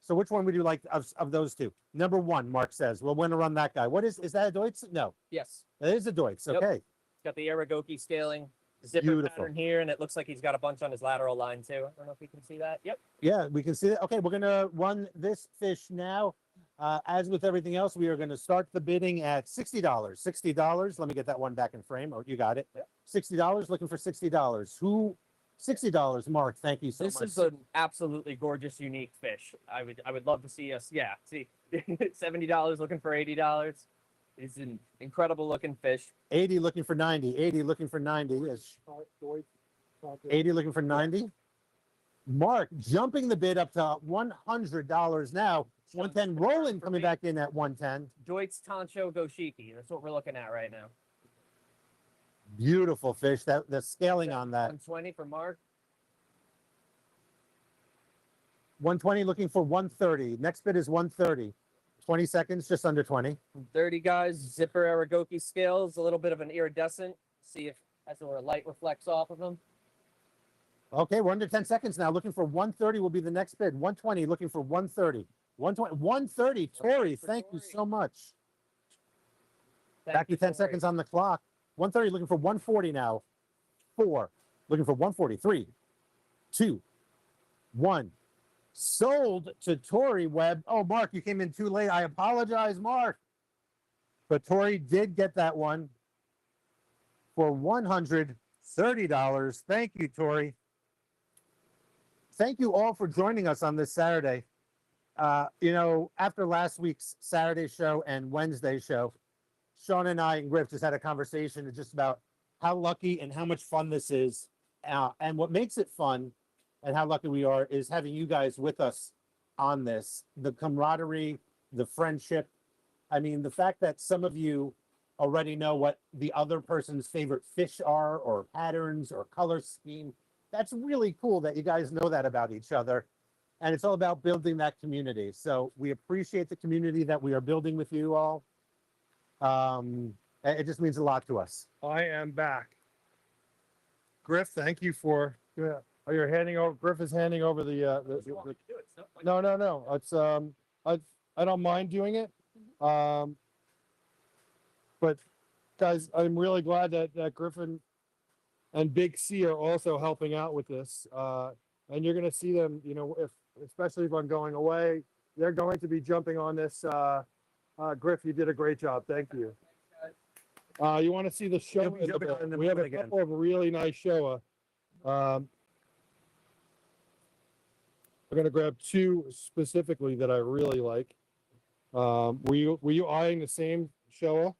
So which one would you like of those two? Number one, Mark says. We're going to run that guy. What is that a Deutsch? No, Yes. that is a Deutsch. Yep. Okay. It's got the Aragoki scaling zipper Beautiful. pattern here, and it looks like he's got a bunch on his lateral line too. I don't know if you can see that. Yep. Yeah, we can see that. Okay, we're going to run this fish now. As with everything else, we are going to start the bidding at $60. $60. Let me get that one back in frame. Oh, you got it. Yep. $60. Looking for $60. Who? $60. Mark, thank you so This much. is an absolutely gorgeous, unique fish. I would love to see us. Yeah, see, $70 looking for $80. It's an incredible looking fish. 80 looking for 90. 80 looking for 90. 80 looking for 90. Mark jumping the bid up to $100 now. 110. Roland coming back in at 110. Deutsch Toncho Goshiki. That's what we're looking at right now. Beautiful fish. That the scaling on that. 120 for Mark. 120 looking for 130. Next bid is 130. 20 seconds, just under 20. 30 guys. Zipper Aragoki scales. A little bit of an iridescent. See if as the light reflects off of them. Okay, we're under 10 seconds now. Looking for 130 will be the next bid. 120 looking for 130. 120, 130. Tori, thank you so much. Back to 10 seconds on the clock. 130 looking for 140 now. 4 looking for 140. 3, 2, 1. Sold to Tori Webb. Oh, Mark, you came in too late. I apologize, Mark. But Tori did get that one for $130. Thank you, Tori. Thank you all for joining us on this Saturday. After last week's Saturday show and Wednesday show, Sean and I and Griff just had a conversation just about how lucky and how much fun this is. And what makes it fun and how lucky we are is having you guys with us on this. The camaraderie, the friendship. I mean, the fact that some of you already know what the other person's favorite fish are or patterns or color scheme. That's really cool that you guys know that about each other. And it's all about building that community. So we appreciate the community that we are building with you all. It just means a lot to us. I am back. Griff, thank you for. Yeah. Oh, you're handing over. Griff is handing over the. No. It's I don't mind doing it. But guys, I'm really glad that Griffin and Big C are also helping out with this. And you're going to see them. Especially if I'm going away, they're going to be jumping on this. Griff, you did a great job. Thank you. You want to see the show? Jumping on the We have a again. couple of really nice show. I'm gonna grab two specifically that I really like. Were you eyeing the same, Showa?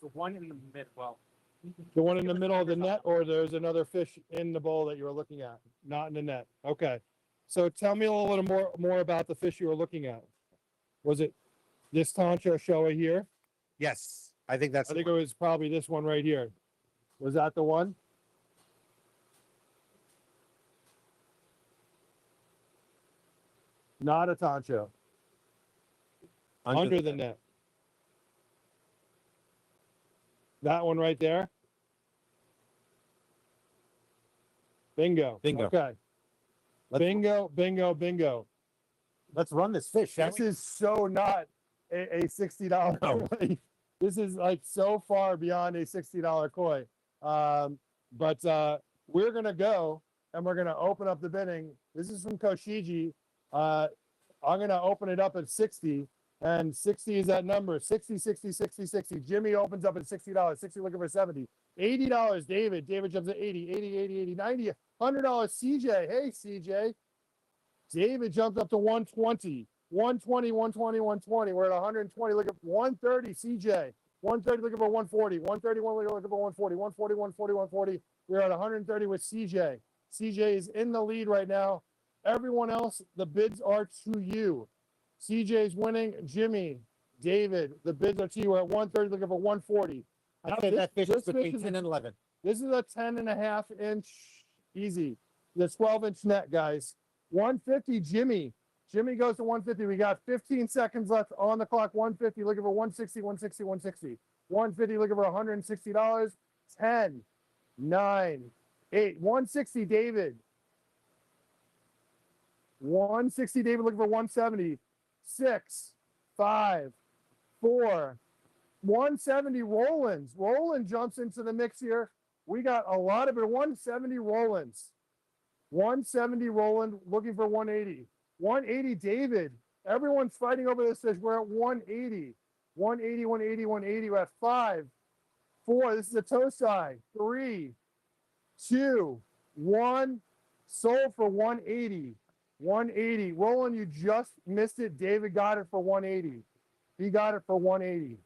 The one in the mid, well. The one in the middle of the net, or there's another fish in the bowl that you were looking at, not in the net? Okay. So tell me a little bit more about the fish you were looking at. Was it this Tantra Showa here? Yes, I think that's. I think it was probably this one right here. Was that the one? Not a Tantra. Under the net. That one right there. Bingo. Bingo. Okay. Bingo, bingo, bingo. Let's run this fish, shall This we? is so not a $60 No. koi. This is like so far beyond a $60 koi. But we're gonna go and we're gonna open up the bidding. This is from Koshiji. I'm gonna open it up at 60, and 60 is that number. 60, 60, 60, 60. Jimmy opens up at $60. 60 looking for 70. $80. David. David jumps at 80, 80, 80, 80, 90, $100. CJ. Hey, CJ. David jumped up to 120. 120, 120, 120. We're at 120. Look at 130, CJ. 130, looking for 140. 130, looking for 140. 140, 140, 140. We're at 130 with CJ. CJ is in the lead right now. Everyone else, the bids are to you. CJ's winning. Jimmy, David, the bids are to you. We're at 130, looking for 140. I'd say that fish is this between fish is 10 and 11. This is a 10.5 inch easy. The 12-inch net, guys. 150, Jimmy. Jimmy goes to 150. We got 15 seconds left on the clock. 150, looking for 160, 160, 160. 150, looking for $160. 10, 9, 8, 160, David. 160, David, looking for 170. 6, 5, 4, 170, Rollins. Roland jumps into the mix here. We got a lot of it. 170 Rollins. 170 Roland looking for 180. 180 David. Everyone's fighting over this fish. We're at 180. 180, 180, 180. We're at 5, 4. This is a Tosai. 3, 2, 1. Sold for 180. 180. Roland, you just missed it. David got it for 180. He got it for 180.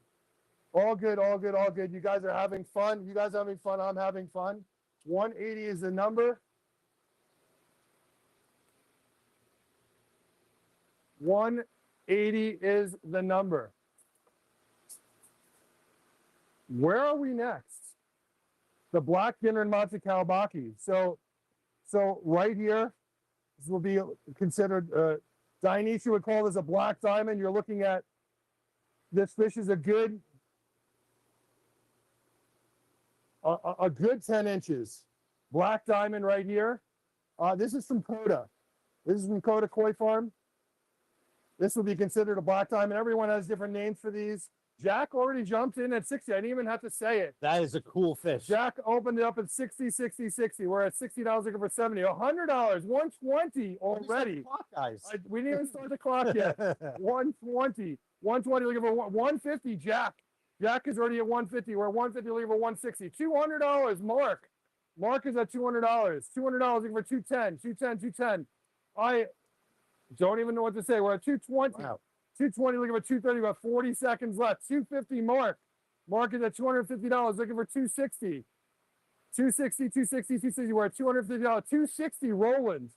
All good, all good, all good. You guys are having fun. You guys are having fun. I'm having fun. 180 is the number. 180 is the number. Where are we next? The black dinner and matzo kalbaki. So right here, this will be considered, Dionysia would call this a black diamond. You're looking at, this fish is a good 10 inches. Black diamond right here. This is from Coda. This is from Coda Koi Farm. This will be considered a black diamond. Everyone has different names for these. Jack already jumped in at 60. I didn't even have to say it. That is a cool fish. Jack opened it up at 60, 60, 60. We're at $60 looking for 70. $100, 120 already. Guys. We didn't even start the clock yet. 120. 120 looking for 150. Jack. Jack is already at 150. We're at 150 looking for 160. $200. Mark. Mark is at $200. $200 looking for 210. 210. 210. I don't even know what to say. We're at 220. Wow. 220 looking for 230. About 40 seconds left. 250. Mark. Mark is at $250 looking for 260. 260, 260, 260. We're at $250. 260. Roland.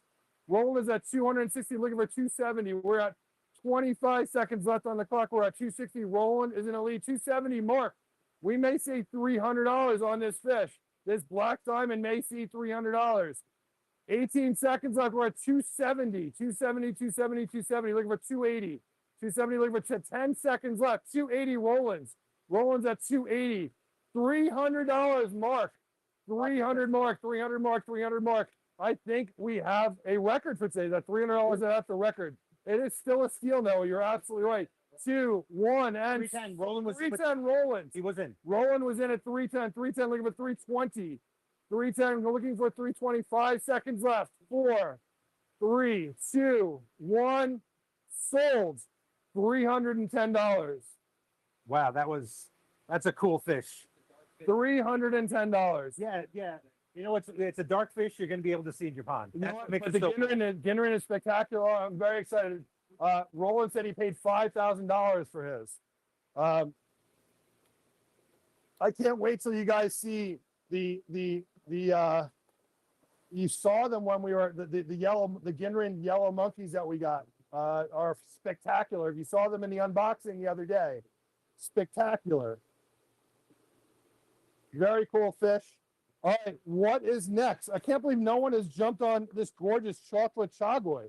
Roland is at 260 looking for 270. We're at 25 seconds left on the clock. We're at 260. Roland is in the lead. 270. Mark. We may see $300 on this fish. This black diamond may see $300. 18 seconds left. We're at 270. 270, 270, 270. Looking for 280. 270 looking for 10 seconds left. 280 Rollins. Rollins at 280. $300 Mark. 300 Mark. 300 Mark. 300 Mark. I think we have a record for today. That $300 that's the record. It is still a steal, Noah. You're absolutely right. 2, 1, and 310. Roland was 310 Rollins. He was in. Roland was in at 310. 310 looking for 320. 310 we're looking for 325 seconds left. 4, 3, 2, 1. Sold. $310. Wow, that's a cool fish. $310. Yeah, yeah. You know, it's a dark fish you're gonna be able to see in your pond. You know That's what? what makes But it the so. Ginnerin is spectacular. I'm very excited. Roland said he paid $5,000 for his. I can't wait till you guys see the you saw them when we were the Ginnerin yellow monkeys that we got are spectacular. If you saw them in the unboxing the other day, spectacular. Very cool fish. All right, what is next? I can't believe no one has jumped on this gorgeous chocolate chagoy.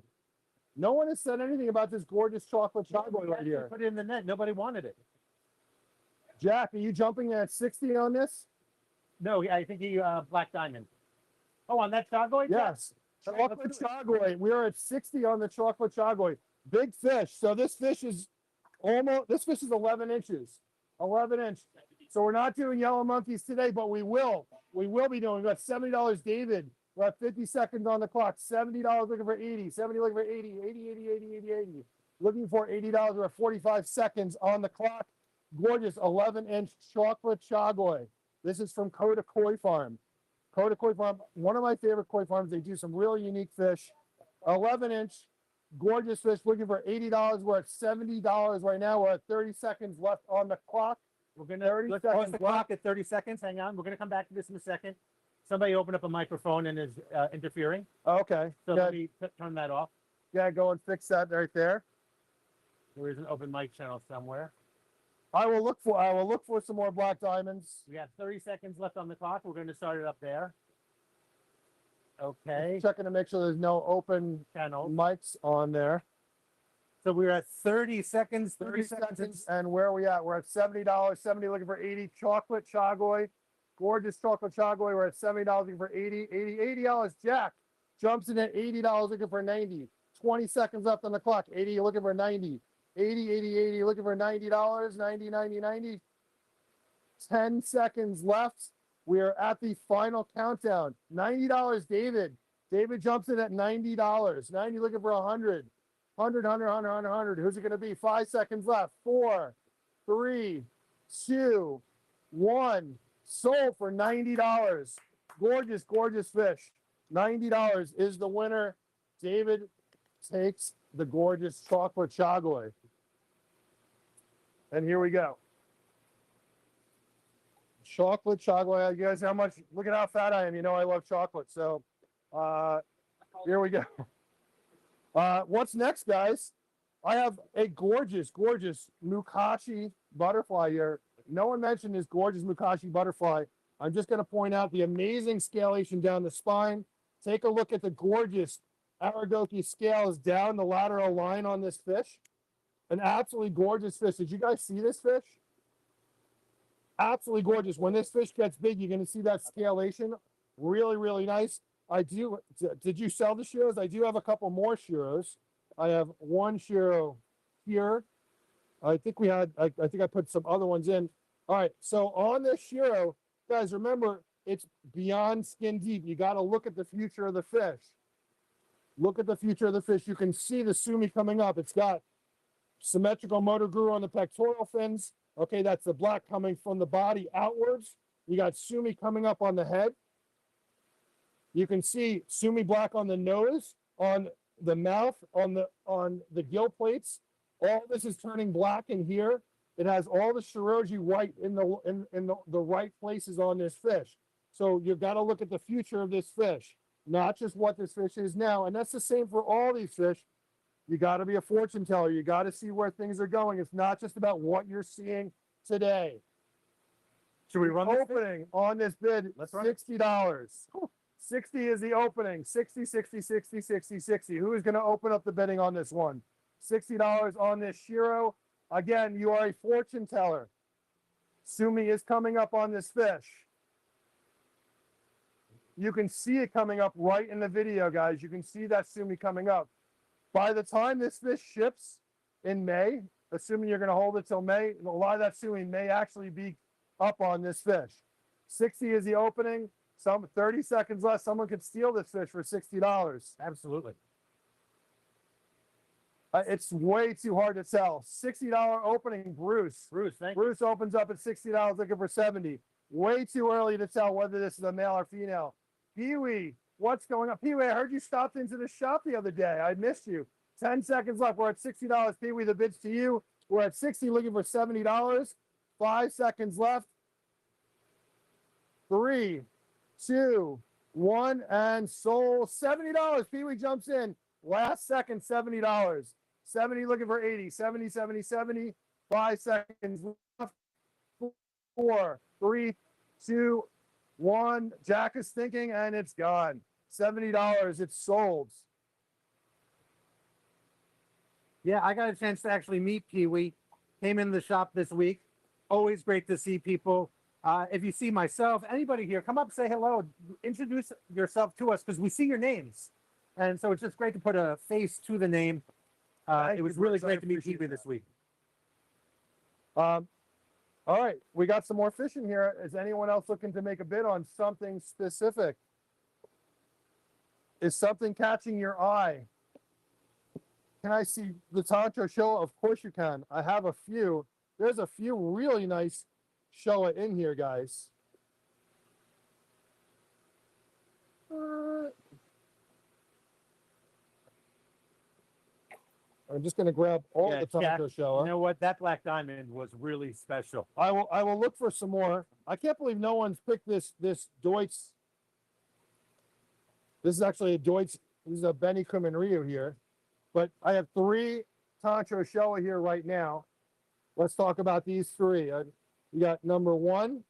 No one has said anything about this gorgeous chocolate chagoy right here. Put it in the net. Nobody wanted it. Jack, are you jumping at 60 on this? No, I think he black diamond. Oh, on that chagoy? Yes. All right, Chocolate let's do chagoy. We are at 60 on the chocolate chagoy. Big fish. So this fish is 11 inches. 11 inch. So we're not doing yellow monkeys today, but we will. We will be doing. We got $70, David. We're at 50 seconds on the clock. $70 looking for 80. 70 looking for 80. 80, 80, 80, 80, 80. Looking for $80. We're at 45 seconds on the clock. Gorgeous 11-inch chocolate chagoy. This is from Coda Koi Farm. Coda Koi Farm, one of my favorite koi farms. They do some really unique fish. 11-inch, gorgeous fish. Looking for $80. We're at $70 right now. We're at 30 seconds left on the clock. We're gonna let's pause the clock at 30 seconds. Hang on. We're gonna come back to this in a second. Somebody opened up a microphone and is interfering. Okay. So yeah, let me turn that off. yeah, go and fix that right there. There is an open mic channel somewhere. I will look for some more black diamonds. We have 30 seconds left on the clock. We're gonna start it up there. Okay. Checking to make sure there's no open Channel. mics on there. So we're at 30 seconds. 30 seconds. And where are we at? We're at $70. 70 looking for 80. Chocolate chagoy. Gorgeous chocolate chagoy. We're at $70 looking for 80. $80. Jack jumps in at $80 looking for 90. 20 seconds left on the clock. 80 looking for 90. 80, 80, 80 looking for $90. 90, 90, 90. 10 seconds left. We are at the final countdown. $90, David. David jumps in at $90. 90 looking for 100. 100, 100, 100, 100, 100. Who's it going to be? 5 seconds left. 4, 3, 2, 1. Sold for $90. Gorgeous, gorgeous fish. $90 is the winner. David takes the gorgeous chocolate chagoy. And here we go. Chocolate chagoy. You guys, how much? Look at how fat I am. You know I love chocolate. So here we go. What's next, guys? I have a gorgeous, gorgeous Mukashi butterfly here. No one mentioned this gorgeous Mukashi butterfly. I'm just going to point out the amazing scalation down the spine. Take a look at the gorgeous Aragoki scales down the lateral line on this fish. An absolutely gorgeous fish. Did you guys see this fish? Absolutely gorgeous. When this fish gets big, you're going to see that scalation. Really, really nice. Did you sell the Shiros? I do have a couple more Shiros. I have one Shiro here. I think I think I put some other ones in. All right, so on this Shiro, guys, remember, it's beyond skin deep. You got to look at the future of the fish. Look at the future of the fish. You can see the sumi coming up. It's got symmetrical motor groove on the pectoral fins. Okay, that's the black coming from the body outwards. You got sumi coming up on the head. You can see sumi black on the nose, on the mouth, on the gill plates. All this is turning black in here. It has all the Shiroji white in the right places on this fish. So you've got to look at the future of this fish, not just what this fish is now. And that's the same for all these fish. You got to be a fortune teller. You got to see where things are going. It's not just about what you're seeing today. Should we run this thing? Opening on this bid, Let's run it. $60. 60 is the opening. 60, 60, 60, 60, 60. Who is going to open up the bidding on this one? $60 on this Shiro. Again, you are a fortune teller. Sumi is coming up on this fish. You can see it coming up right in the video, guys. You can see that Sumi coming up. By the time this fish ships in May, assuming you're going to hold it till May, a lot of that Sumi may actually be up on this fish. 60 is the opening. 30 seconds left. Someone could steal this fish for $60. Absolutely. It's way too hard to tell. $60 opening, Bruce. Bruce, thank you. Bruce opens up at $60 looking for 70. Way too early to tell whether this is a male or female. Pee-wee, what's going on? Pee-wee, I heard you stopped into the shop the other day. I missed you. 10 seconds left. We're at $60. Pee-wee, the bid's to you. We're at 60, looking for $70. 5 seconds left. 3, 2, 1, and sold. $70. Pee-wee jumps in. Last second, $70. 70 looking for 80. 70, 70, 70. 5 seconds left. 4, 3, 2, 1. Jack is thinking, and it's gone. $70. It's sold. Yeah, I got a chance to actually meet Pee-wee. Came in the shop this week. Always great to see people. If you see myself, anybody here, come up, say hello, introduce yourself to us because we see your names. And so it's just great to put a face to the name. It was really great to meet Pee-wee this week. All right, we got some more fish in here. Is anyone else looking to make a bid on something specific? Is something catching your eye? Can I see the Tantra Showa? Of course you can. I have a few. There's a few really nice Showa in here, guys. I'm just gonna grab all Yeah, the Tantra You Showa. know what? That black diamond was really special. I will look for some more. I can't believe no one's picked this Deutsch. This is actually a Deutsch. This is a Benny Kuman Ryu here. But I have 3 Tantra Showa here right now. Let's talk about these 3. You got number 1,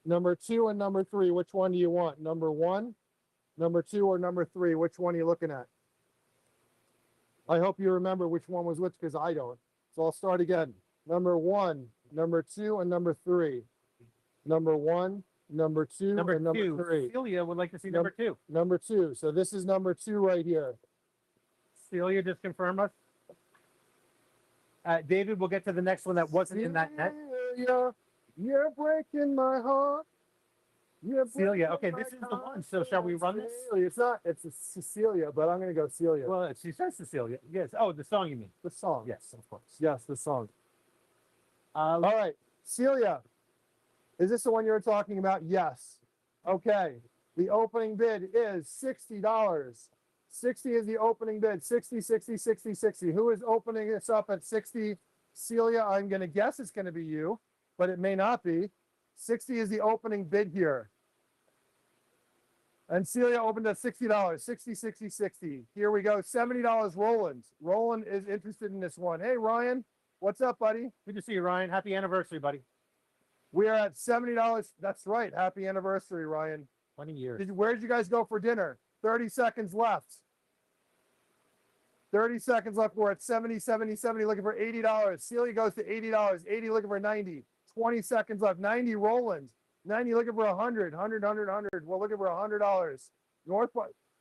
number 2, and number 3. Which one do you want? Number 1, number 2, or number 3? Which one are you looking at? I hope you remember which one was which because I don't. So I'll start again. Number 1, number 2, and number 3. Number 1, number 2, Number and number 2. 3. Celia would like to see number 2. Number 2. So this is number 2 right here. Celia, just confirm us. David, we'll get to the next one that wasn't in that net. Celia, you're breaking my heart. You're Celia, breaking okay, my this is the one. So shall we run this? Celia. It's not. It's a Cecilia, but I'm gonna go Celia. Well, she says Cecilia. Yes. Oh, the song you mean? The song. Yes, of course. Yes, the song. Uh, All right, Celia. Is this the one you were talking about? Yes. Okay. The opening bid is $60. 60 is the opening bid. 60, 60, 60, 60. Who is opening this up at 60? Celia, I'm going to guess it's going to be you, but it may not be. 60 is the opening bid here. And Celia opened at $60. 60, 60, 60. Here we go. $70 Roland. Roland is interested in this one. Hey, Ryan. What's up, buddy? good to see you, Ryan. Happy anniversary, buddy. We are at $70. That's right. Happy anniversary, Ryan. 20 years. Where did you guys go for dinner? 30 seconds left. 30 seconds left. We're at 70, 70, 70, looking for $80. Celia goes to $80. 80 looking for 90. 20 seconds left. 90 Roland. 90 looking for 100. 100, 100, 100. We're looking for $100.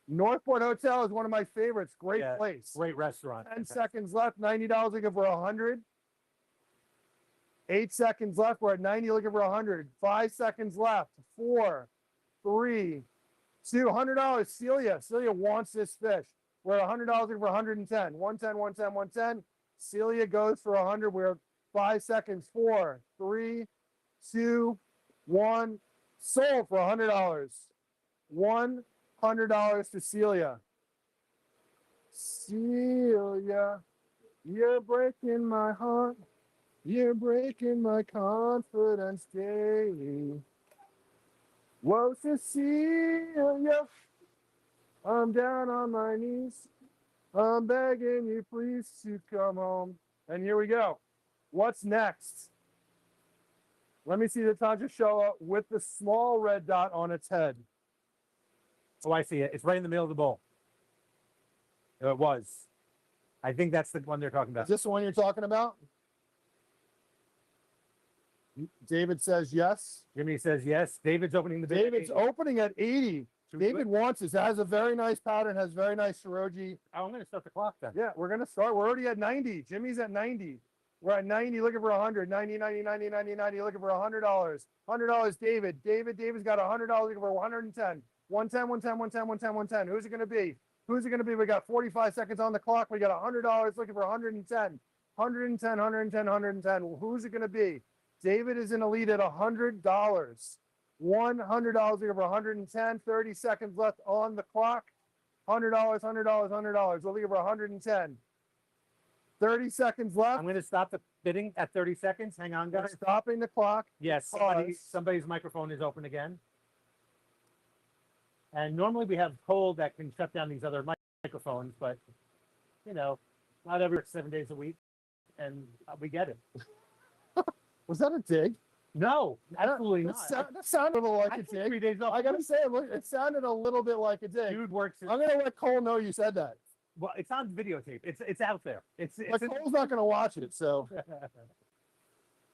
Northport Hotel is one of my favorites. Great Yeah, place. Great restaurant. 10 seconds left. $90 looking for 100. 8 seconds left. We're at 90 looking for 100. 5 seconds left. 4, 3, 2, $100. Celia wants this fish. We're at $100 looking for 110. 110, 110, 110. Celia goes for 100. We're at 5 seconds. 4, 3, 2, 1. Sold for $100. $100 to Celia. Celia, you're breaking my heart. You're breaking my confidence daily. Whoa, Cecilia, I'm down on my knees. I'm begging you, please, to come home. And here we go. What's next? Let me see the Tantra Showa with the small red dot on its head. Oh, I see it. It's right in the middle of the bowl. It was. I think that's the one they're talking about. Is this the one you're talking about? David says yes. Jimmy says yes. David's opening the bid. David's opening at 80. Should we do David it? wants this. It has a very nice pattern, has very nice Shiroji. Oh, I'm going to start the clock then. Yeah, we're going to start. We're already at 90. Jimmy's at 90. We're at 90, looking for 100. 90, 90, 90, 90, 90, looking for $100. $100, David. David's got $100, looking for 110. 110, 110, 110, 110, 110. Who's it going to be? Who's it going to be? We got 45 seconds on the clock. We got $100, looking for 110. 110, 110, 110. Who's it going to be? David is in a lead at $100. $100, looking for 110, 30 seconds left on the clock. $100, $100, $100. We're looking for 110. 30 seconds left. I'm going to stop the bidding at 30 seconds. Hang on, We're guys. stopping the clock. Yes, because- somebody's microphone is open again. And normally we have Cole that can shut down these other microphones, but you know, not every 7 days a week, and we get it. Was that a dig? No, absolutely That, not. that sounded a little like I a took dig. 3 days off. I gotta say, it sounded a little bit like a dig. Dude works. I'm gonna let Cole know you said that. Well, it's on videotape. It's out there. But Cole's not gonna watch it, so.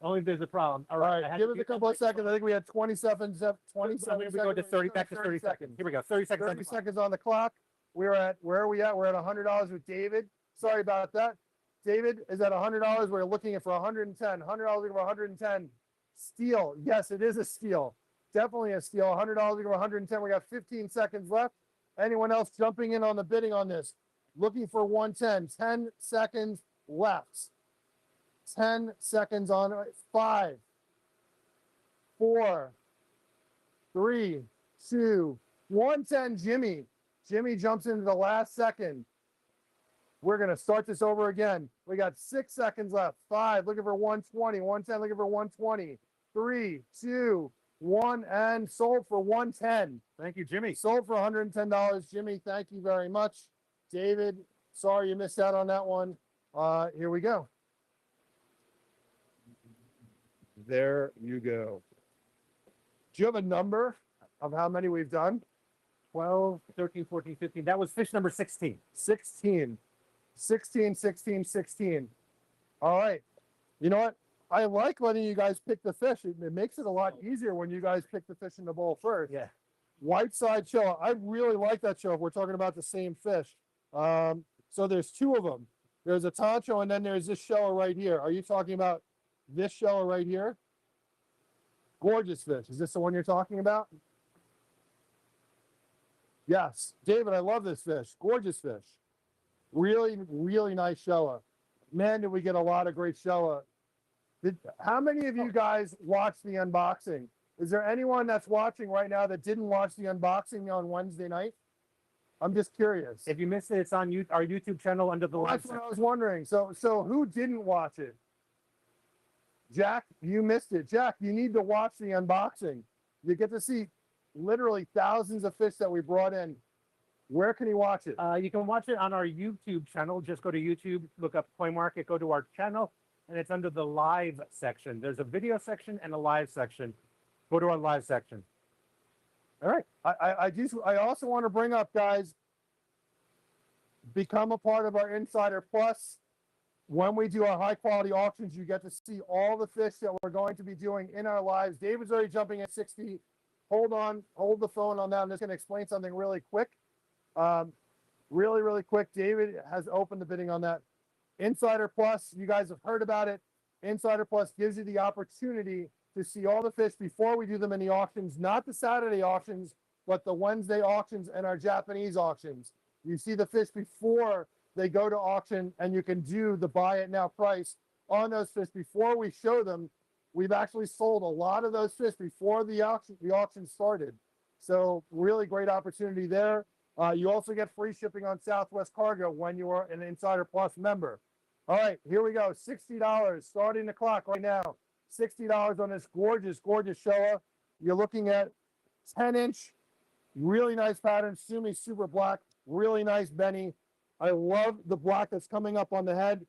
Only if there's a problem. All right, I had give to us a mute couple that of seconds. I think we had 27 We go to 30, back to 30 seconds. Here we go. 30 seconds. on 30 the clock. seconds on the clock. We're at, where are we at? We're at $100 with David. Sorry about that. David is at $100. We're looking at for 110. $100 looking for 110. Steal. Yes, it is a steal. Definitely a steal. $100 looking for 110. We got 15 seconds left. Anyone else jumping in on the bidding on this? Looking for 110. 10 seconds left. 10 seconds on 5, 4, 3, 2, 110. Jimmy. Jimmy jumps into the last second. We're going to start this over again. We got 6 seconds left. 5, looking for 120. 110, looking for 120. 3, 2, 1, and sold for 110. Thank you, Jimmy. Sold for $110. Jimmy, thank you very much. David, sorry you missed out on that one. Here we go. There you go. Do you have a number of how many we've done? 12, 13, 14, 15. That was fish number 16. 16. 16, 16, 16. All right. You know what? I like letting you guys pick the fish. It makes it a lot easier when you guys pick the fish in the bowl first. Yeah. Whiteside Showa. I really like that show if we're talking about the same fish. So there's 2 of them. There's a Tancho and then there's this Showa right here. Are you talking about this Showa right here? Gorgeous fish. Is this the one you're talking about? Yes. David, I love this fish. Gorgeous fish. Really, really nice Showa. Man, did we get a lot of great Showa. How many of you guys watched the unboxing? Is there anyone that's watching right now that didn't watch the unboxing on Wednesday night? I'm just curious. If you missed it, it's on our YouTube channel under the live. That's what I was wondering. So who didn't watch it? Jack, you missed it. Jack, you need to watch the unboxing. You get to see literally thousands of fish that we brought in. Where can you watch it? You can watch it on our YouTube channel. Just go to YouTube, look up Coin Market, go to our channel, and it's under the live section. There's a video section and a live section. Go to our live section. All right. I also want to bring up, guys, become a part of our Insider Plus. When we do our high quality auctions, you get to see all the fish that we're going to be doing in our lives. David's already jumping at 60. Hold on, hold the phone on that. I'm just going to explain something really quick. Really quick. David has opened the bidding on that. Insider Plus, you guys have heard about it. Insider Plus gives you the opportunity to see all the fish before we do them in the auctions, not the Saturday auctions, but the Wednesday auctions and our Japanese auctions. You see the fish before they go to auction, and you can do the buy it now price on those fish before we show them. We've actually sold a lot of those fish before the auction started. So really great opportunity there. You also get free shipping on Southwest Cargo when you are an Insider Plus member. All right, here we go. $60 starting the clock right now. $60 on this gorgeous Showa. You're looking at 10-inch, really nice pattern, Sumi super black, really nice Benny. I love the black that's coming up on the head.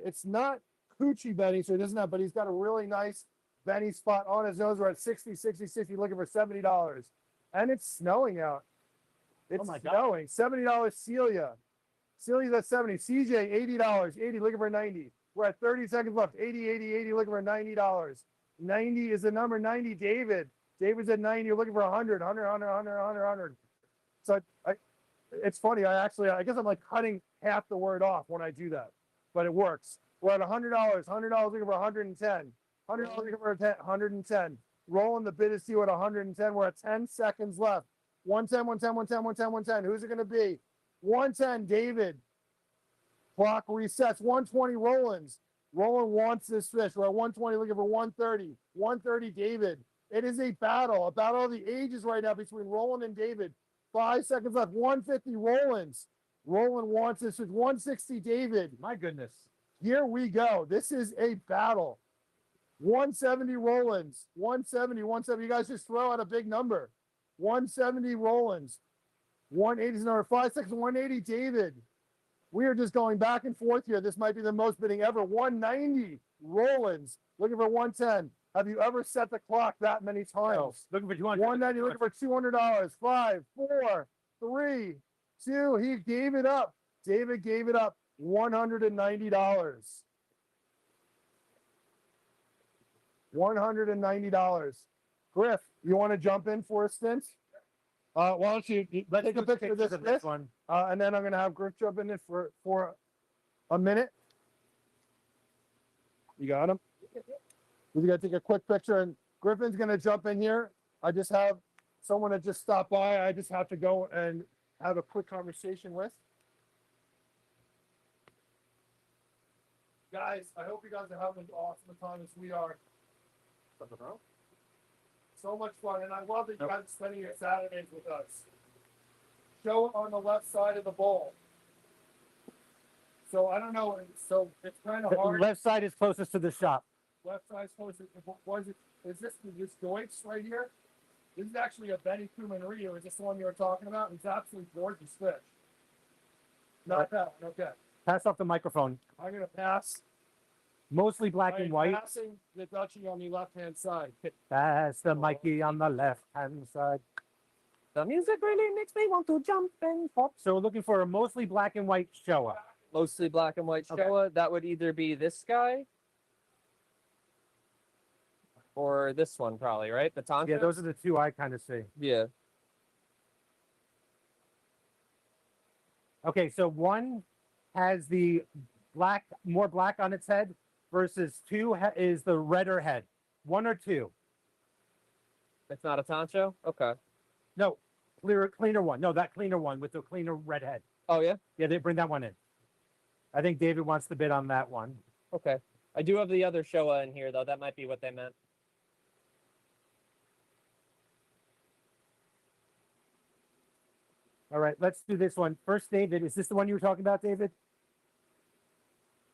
It's not Coochie Benny, so he doesn't have, but he's got a really nice Benny spot on his nose. We're at 60, 60, 60, looking for $70. And it's snowing out. It's snowing. $70 Celia. Celia's at 70. CJ, $80. 80, looking for 90. We're at 30 seconds left. 80, 80, 80, looking for $90. 90 is the number. 90, David. David's at 90. You're looking for 100, 100, 100, 100, 100, 100. So it's funny. I guess I'm like cutting half the word off when I do that, but it works. We're at $100. $100 looking for 110. $100 looking for 110. Rolling the bid to see what 110. We're at 10 seconds left. 110, 110, 110, 110, 110. Who's it going to be? 110, David. Clock resets. 120, Rollins. Roland wants this fish. We're at 120 looking for 130. 130, David. It is a battle of the ages right now between Roland and David. 5 seconds left. 150 Rollins. Roland wants this with 160 David. My goodness. Here we go. This is a battle. 170 Rollins. 170, 170. You guys just throw out a big number. 170 Rollins. 180 is number. 5 seconds. 180 David. We are just going back and forth here. This might be the most bidding ever. 190 Rollins. Looking for 110. Have you ever set the clock that many times? Looking for 200. 190, looking for $200. 5, 4, 3, 2. He gave it up. David gave it up. $190. $190. Griff, you want to jump in for a stint? Why don't you Let's take a do picture of pictures this, one. and then I'm going to have Griff jump in it for a minute. You got him? We're going to take a quick picture, and Griffin's going to jump in here. I just have someone that just stopped by. I just have to go and have a quick conversation with. Guys, I hope you guys are having as awesome a time as we are. So much fun, and I love that you guys are spending your Saturdays with us. Show it on the left side of the bowl. So I don't know, so it's kind of The hard. left side is closest to the shop. Left side supposed to, was it, is this Deutsch right here? This is actually a Benny Kuman Rio. Is this the one you were talking about? It's absolutely gorgeous fish. Not that one, okay. Pass off the microphone. I'm gonna pass. Mostly black and white. Passing the Dutchie on the left-hand side. Pass the Mikey on the left-hand side. The music really makes me want to jump and pop. So we're looking for a mostly black and white Showa. Mostly black and white Okay. Showa. That would either be this guy or this one, probably, right? The Tonka. Yeah, those are the two I kind of see. Yeah. Okay, so one has the black, more black on its head, versus two is the redder head. 1 or 2? It's not a Tancho? Okay. No, cleaner one. No, that cleaner one with the cleaner red head. Oh, yeah? Yeah, they bring that one in. I think David wants to bid on that one. Okay. I do have the other Showa in here, though. That might be what they meant. All right, let's do this one. First, David, is this the one you were talking about, David?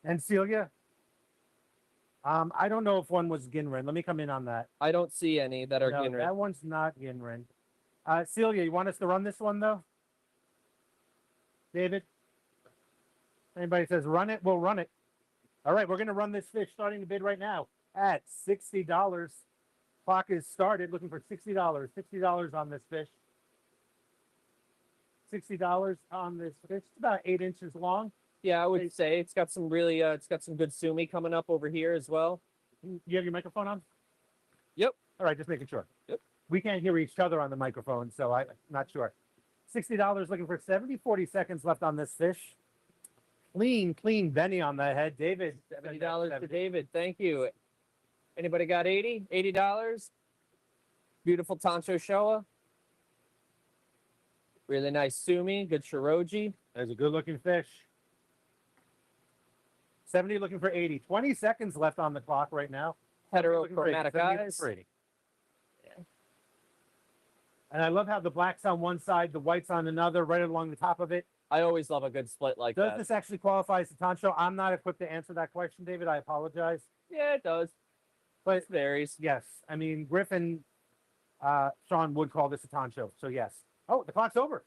And Celia? I don't know if one was Ginrin. Let me come in on that. I don't see any that are No, Ginrin. that one's not Ginrin. Celia, you want us to run this one, though? David? Anybody says run it, we'll run it. All right, we're going to run this fish starting to bid right now at $60. Clock is started, looking for $60. $60 on this fish. $60 on this fish. It's about 8 inches long. Yeah, I would say it's got some really, it's got some good sumi coming up over here as well. You have your microphone on? Yep. All right, just making sure. Yep. We can't hear each other on the microphone, so I'm not sure. $60 looking for 40 seconds left on this fish. Clean Benny on the head. David. $70 to David. Thank you. Anybody got 80? $80? Beautiful Tancho Showa. Really nice sumi. Good shiroji. There's a good looking fish. 70 looking for 80. 20 seconds left on the clock right now. Looking for 80. Heterochromatic 70 looking eyes. for 80. And I love how the black's on one side, the white's on another, right along the top of it. I always love a good split like Does that. this actually qualify as a Tancho? I'm not equipped to answer that question, David. I apologize. Yeah, it does. But It varies. yes, I mean, Griffin, Sean would call this a Tancho. So yes. Oh, the clock's over.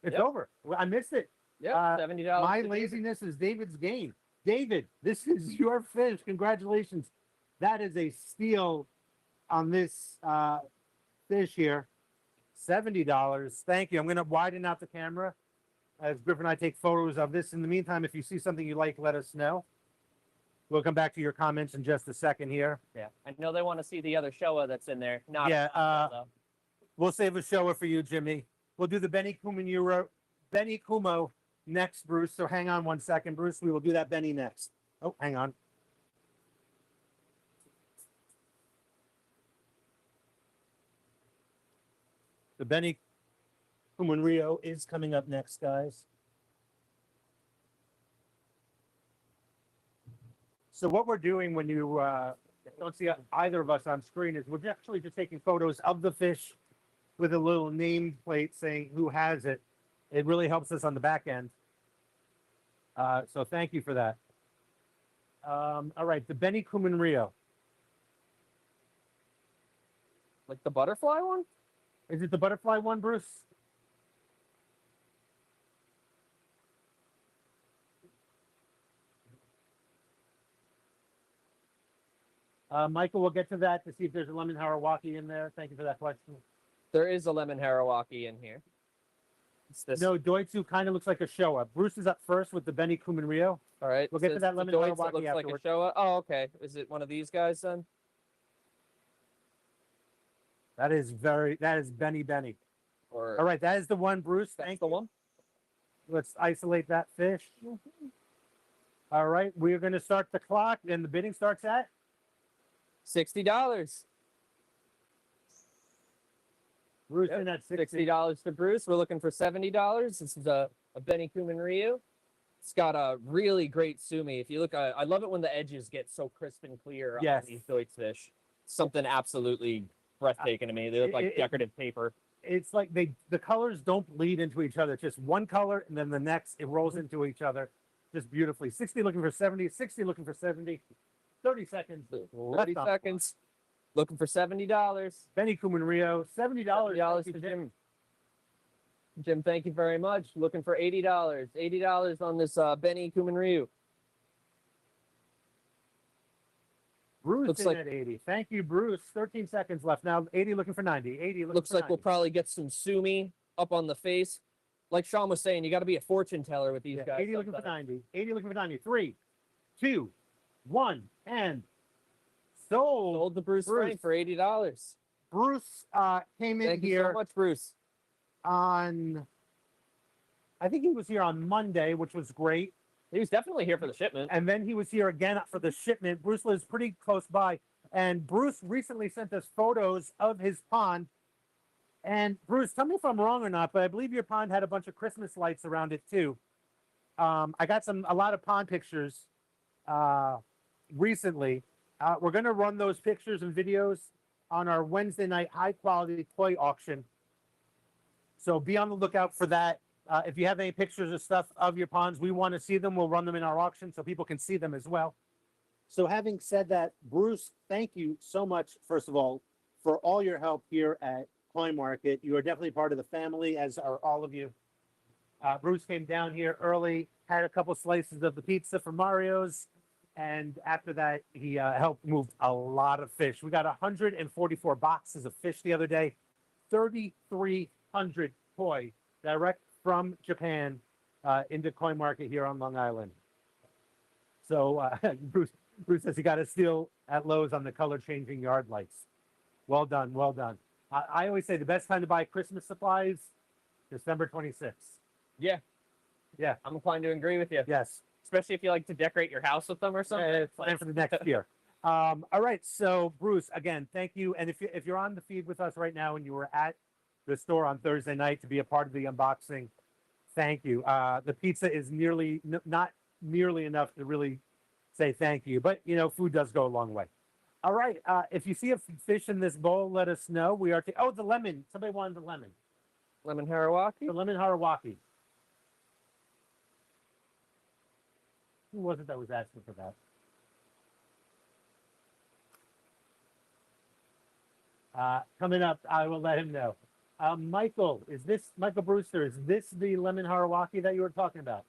It's Yep. over. I missed it. Yeah, $70. My to David. laziness is David's gain. David, this is your fish. Congratulations. That is a steal on this fish here. $70. Thank you. I'm going to widen out the camera as Griffin and I take photos of this. In the meantime, if you see something you like, let us know. We'll come back to your comments in just a second here. Yeah, I know they want to see the other Showa that's in there. Not Yeah, though. We'll save a shower for you, Jimmy. We'll do the Benny Kumo next, Bruce. So hang on 1 second, Bruce. We will do that Benny next. Oh, hang on. The Benny Kumo Rio is coming up next, guys. So what we're doing when you don't see either of us on screen is we're actually just taking photos of the fish with a little name plate saying who has it. It really helps us on the back end. So thank you for that. All right, the Benny Kuman Rio. Like the butterfly one? Is it the butterfly one, Bruce? Michael, we'll get to that to see if there's a lemon Harawaki in there. Thank you for that question. There is a lemon Harawaki in here. It's this. No, Doitsu kind of looks like a Showa. Bruce is up first with the Benny Kuman Rio. All right. We'll get to so that it's the lemon Deutz Harawaki that looks like a afterwards. Showa. Oh, okay. Is it one of these guys then? That is Benny Benny. Or All right, that is the one, Bruce. that's Thank the you. one? Let's isolate that fish. All right, we're going to start the clock, and the bidding starts at $60. Bruce Yep, in at 60. $60 for Bruce. We're looking for $70. This is a Benny Kuman Ryu. It's got a really great sumi. If you look, I love it when the edges get so crisp and clear Yes. on these Deutz fish. Something absolutely breathtaking to me. They look like it- decorative paper. It's like the colors don't bleed into each other. It's just one color, and then the next it rolls into each other, just beautifully. 60 looking for 70. 60 looking for 70. 30 seconds. 30 left on. seconds. Looking for $70. Benny Kuman Rio, $70. $70 Thank to you, Jim. Jim, thank you very much. Looking for $80. $80 on this Benny Kuman Ryu. Bruce Looks in like- at 80. Thank you, Bruce. 13 seconds left now. 80 looking for 90. 80 looking Looks for like we'll 90. probably get some sumi up on the face. Like Sean was saying, you got to be a fortune teller with these Yeah, guys. 80 looking for sometimes. 90. 80 looking for 90. 3, 2, 1, and sold. Sold to Bruce Bruce. Frank for $80. Bruce came in Thank you here so much, Bruce. on, I think he was here on Monday, which was great. He was definitely here for the shipment. And then he was here again for the shipment. Bruce lives pretty close by. And Bruce recently sent us photos of his pond. And Bruce, tell me if I'm wrong or not, but I believe your pond had a bunch of Christmas lights around it too. I got a lot of pond pictures recently. We're going to run those pictures and videos on our Wednesday night high quality koi auction. So be on the lookout for that. If you have any pictures of stuff of your ponds, we want to see them. We'll run them in our auction so people can see them as well. So having said that, Bruce, thank you so much, first of all, for all your help here at Coin Market. You are definitely part of the family, as are all of you. Bruce came down here early, had a couple slices of the pizza from Mario's, and after that, he helped move a lot of fish. We got 144 boxes of fish the other day, 3,300 koi direct from Japan into Coin Market here on Long Island. So Bruce says he got a steal at Lowe's on the color changing yard lights. Well done, well done. I always say the best time to buy Christmas supplies, December 26th. Yeah. Yeah. I'm inclined to agree with you. Yes. Especially if you like to decorate your house with them or something. Plan for the next year. All right. So Bruce, again, thank you. And if you're on the feed with us right now and you were at the store on Thursday night to be a part of the unboxing, thank you. The pizza is not nearly enough to really say thank you, but you know, food does go a long way. All right. If you see a fish in this bowl, let us know. We are. Oh, the lemon. Somebody wanted the lemon. Lemon Harawaki. The lemon Harawaki. Who was it that was asking for that? Coming up, I will let him know. Michael, Michael Brewster, is this the lemon Harawaki that you were talking about?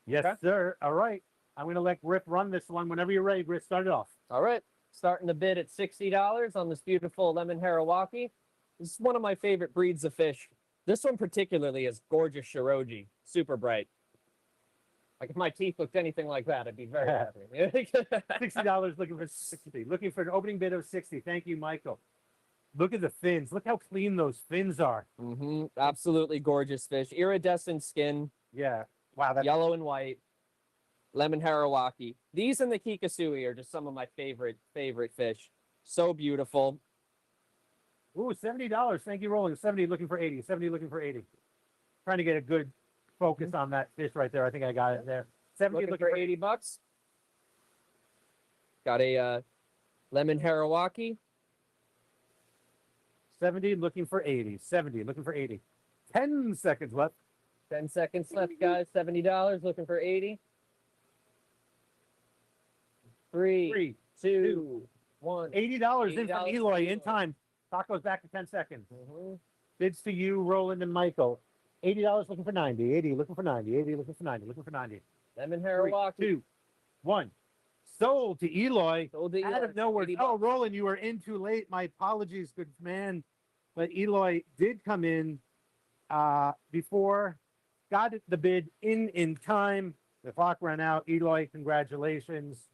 Yes, Okay. sir. All right. I'm going to let Griff run this one. Whenever you're ready, Griff, start it off. All right. Starting the bid at $60 on this beautiful lemon Harawaki. This is one of my favorite breeds of fish. This one particularly is gorgeous Shiroji. Super bright. Like if my teeth looked anything like that, I'd be very happy. $60 looking for 60. Looking for an opening bid of 60. Thank you, Michael. Look at the fins. Look how clean those fins are. Absolutely gorgeous fish. Iridescent skin, Yeah. Wow. That's yellow and white. Lemon Harawaki. These and the Kikasui are just some of my favorite fish. So beautiful. Ooh, $70. Thank you, Rolling. 70 looking for 80. 70 looking for 80. Trying to get a good focus on that fish right there. I think I got it there. 70 Looking for $80. Got a lemon harawaki. 70, looking for 80. 70, looking for 80. 10 seconds left. 10 seconds left, guys. $70. Looking for 80. Three, Three, two, one. $80 in from $80 Eloy in Eloy. time. Clock goes back to 10 seconds. Mhm. Bids to you, Roland and Michael. $80 looking for 90. 80 looking for 90. 80 looking for 90. Looking for 90. Lemon Three, harawaki. 2, 1. Sold to Eloy. Sold to Out Eloy, of nowhere. 80 Oh, bucks. Roland, you were in too late. My apologies, good man. But Eloy did come in before, got the bid in time. The clock ran out. Eloy, congratulations.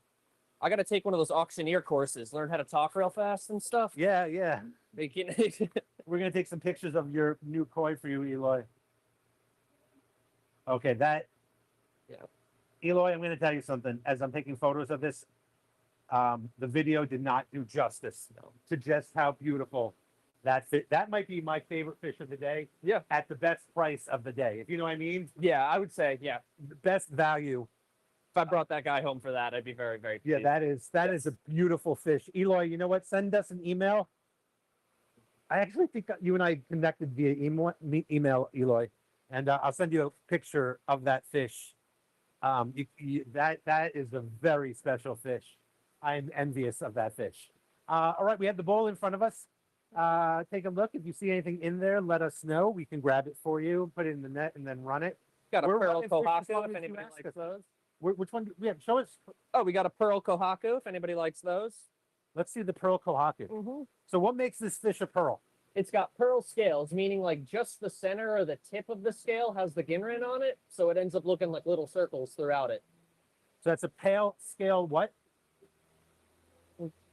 I got to take one of those auctioneer courses, learn how to talk real fast and stuff. Yeah, yeah. Making We're gonna take some pictures of your new koi for you, Eloy. Okay, that. Yeah. Eloy, I'm gonna tell you something. As I'm taking photos of this, the video did not do justice to just how beautiful that might be my favorite fish of the day. Yeah. At the best price of the day, if you know what I mean. yeah, I would say, yeah. The best value. If I brought that guy home for that, I'd be very, very Yeah, pleased. that is a beautiful fish. Eloy, you know what? Send us an email. I actually think you and I connected via email, Eloy, and I'll send you a picture of that fish. That is a very special fish. I'm envious of that fish. All right, we have the bowl in front of us. Take a look. If you see anything in there, let us know. We can grab it for you, put it in the net, and then run it. Got a We're pearl running fish as long kohaku as if you anybody ask likes us. those. Which one? Yeah, show us. Oh, we got a pearl kohaku if anybody likes those. Let's see the pearl kohaku. Mm-hmm. So, what makes this fish a pearl? It's got pearl scales, meaning like just the center or the tip of the scale has the ginrin on it, so it ends up looking like little circles throughout it. So that's a pale scale. What?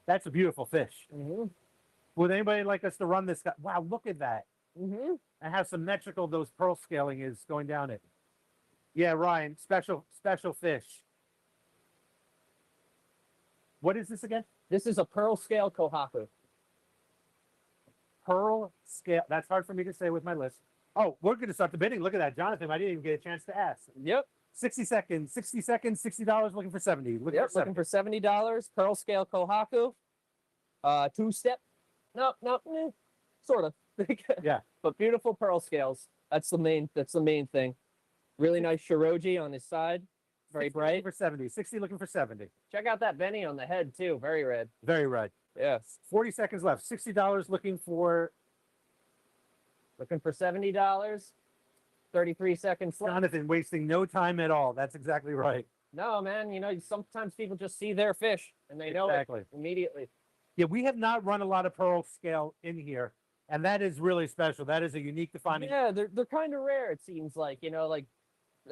That's a beautiful fish. Mm-hmm. Would anybody like us to run this guy? Wow, look at that. Mm-hmm. And how symmetrical those pearl scaling is going down it. Yeah, Ryan, special fish. What is this again? This is a pearl scale kohaku. Pearl scale. That's hard for me to say with my list. Oh, we're going to start the bidding. Look at that, Jonathan. I didn't even get a chance to ask. Yep. 60 seconds. $60, looking for 70. Looking Yep. for Looking for $70. Pearl scale kohaku. Two-step. Nope. Sort of. Yeah. But beautiful pearl scales. That's the main thing. Really nice shiroji on his side. Very 60 bright. looking for 70. 60 looking for 70. Check out that Benny on the head too. Very red. Very red. Yes. 40 seconds left. $60 looking for Looking for $70. 33 seconds left. Jonathan, wasting no time at all. That's exactly right. No, man. You know, sometimes people just see their fish and they know Exactly. it immediately. Yeah, we have not run a lot of pearl scale in here, and that is really special. That is a unique defining. Yeah, they're kind of rare. It seems like, you know, like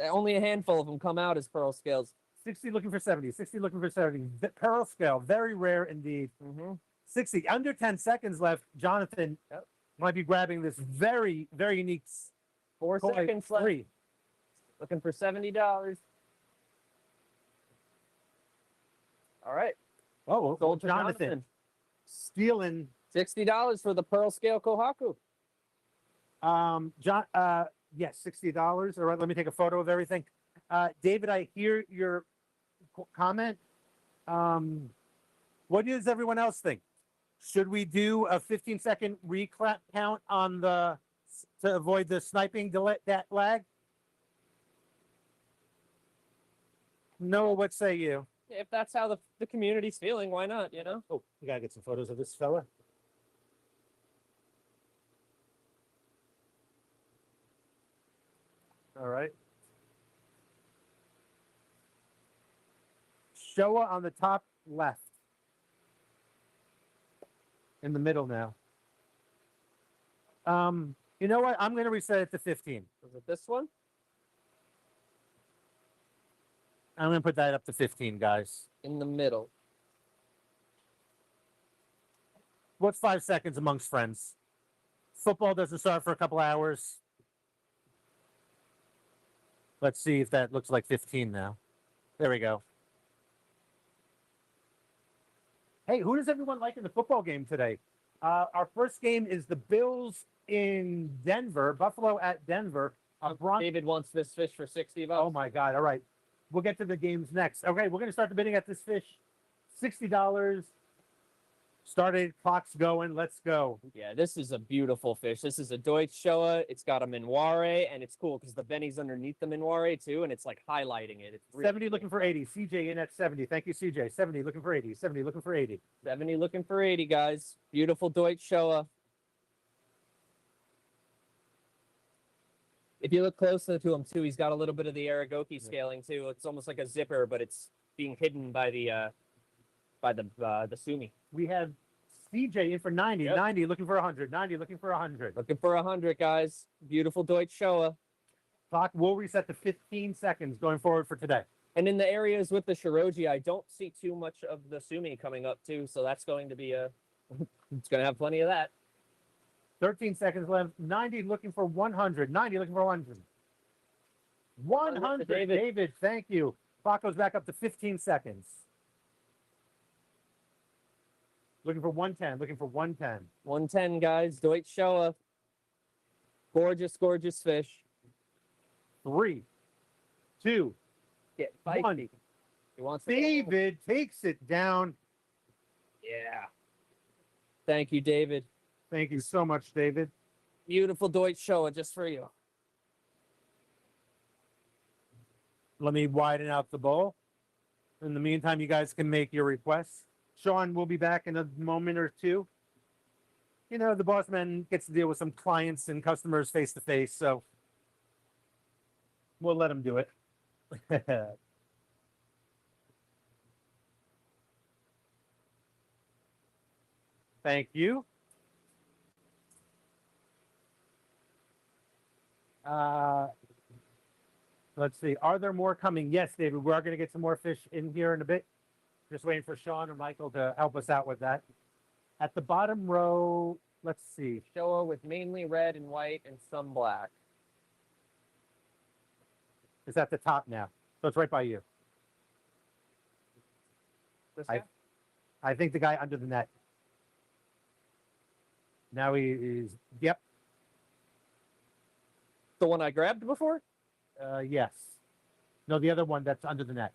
only a handful of them come out as pearl scales. 60 looking for 70. 60 looking for 70. Pearl scale, very rare indeed. Mm-hmm. 60 under 10 seconds left. Jonathan Yep. might be grabbing this very, very unique 4 koi seconds left. three. Looking for $70. All right. Oh, Sold to Jonathan stealing. $60 for the pearl scale kohaku. Yes, $60. All right, let me take a photo of everything. David, I hear your comment. What does everyone else think? Should we do a 15-second reclap count on to avoid the sniping delay, that lag? Noah, what say you? If that's how the community's feeling, why not, you know? Oh, we gotta get some photos of this fella. All right. Showa on the top left. In the middle now. You know what? I'm gonna reset it to 15. Is it this one? I'm gonna put that up to 15, guys. In the middle. What's 5 seconds amongst friends? Football doesn't start for a couple hours. Let's see if that looks like 15 now. There we go. Hey, who does everyone like in the football game today? Our first game is the Bills in Denver, Buffalo at Denver. David wants this fish for $60. Oh my God. All right. We'll get to the games next. Okay, we're going to start the bidding at this fish. $60. Started, clock's going. Let's go. Yeah, this is a beautiful fish. This is a Deutsch Showa. It's got a Minware, and it's cool because the Benny's underneath the Minware too, and it's like highlighting it. It's really 70 looking for 80. CJ in at 70. Thank you, CJ. 70 looking for 80. 70 looking for 80. 70 looking for 80, guys. Beautiful Deutsch Showa. If you look closer to him too, he's got a little bit of the Aragoki scaling too. It's almost like a zipper, but it's being hidden by the Sumi. We have CJ in for 90. Yep. 90 looking for 100. 90 looking for 100. Looking for 100, guys. Beautiful Deutsch Showa. Clock will reset to 15 seconds going forward for today. And in the areas with the Shiroji, I don't see too much of the Sumi coming up too, so that's going to be a it's going to have plenty of that. 13 seconds left. 90 looking for 100. 90 looking for 100. 100. David. David, thank you. Clock goes back up to 15 seconds. Looking for 110. Looking for 110. 110, guys. Deutsch Showa. Gorgeous, gorgeous fish. 3, 2, Get 1. feisty. He wants to David takes it down. Yeah. Thank you, David. Thank you so much, David. Beautiful Deutsch Showa just for you. Let me widen out the bowl. In the meantime, you guys can make your requests. Sean will be back in a moment or two. You know, the boss man gets to deal with some clients and customers face to face, so we'll let him do it. Thank you. Let's see. Are there more coming? Yes, David. We are going to get some more fish in here in a bit. Just waiting for Sean or Michael to help us out with that. At the bottom row, let's see. Showa with mainly red and white and some black. It's at the top now. So it's right by you. This I- guy? I think the guy under the net. Now he is, yep, The one I grabbed before? yes. No, the other one that's under the net.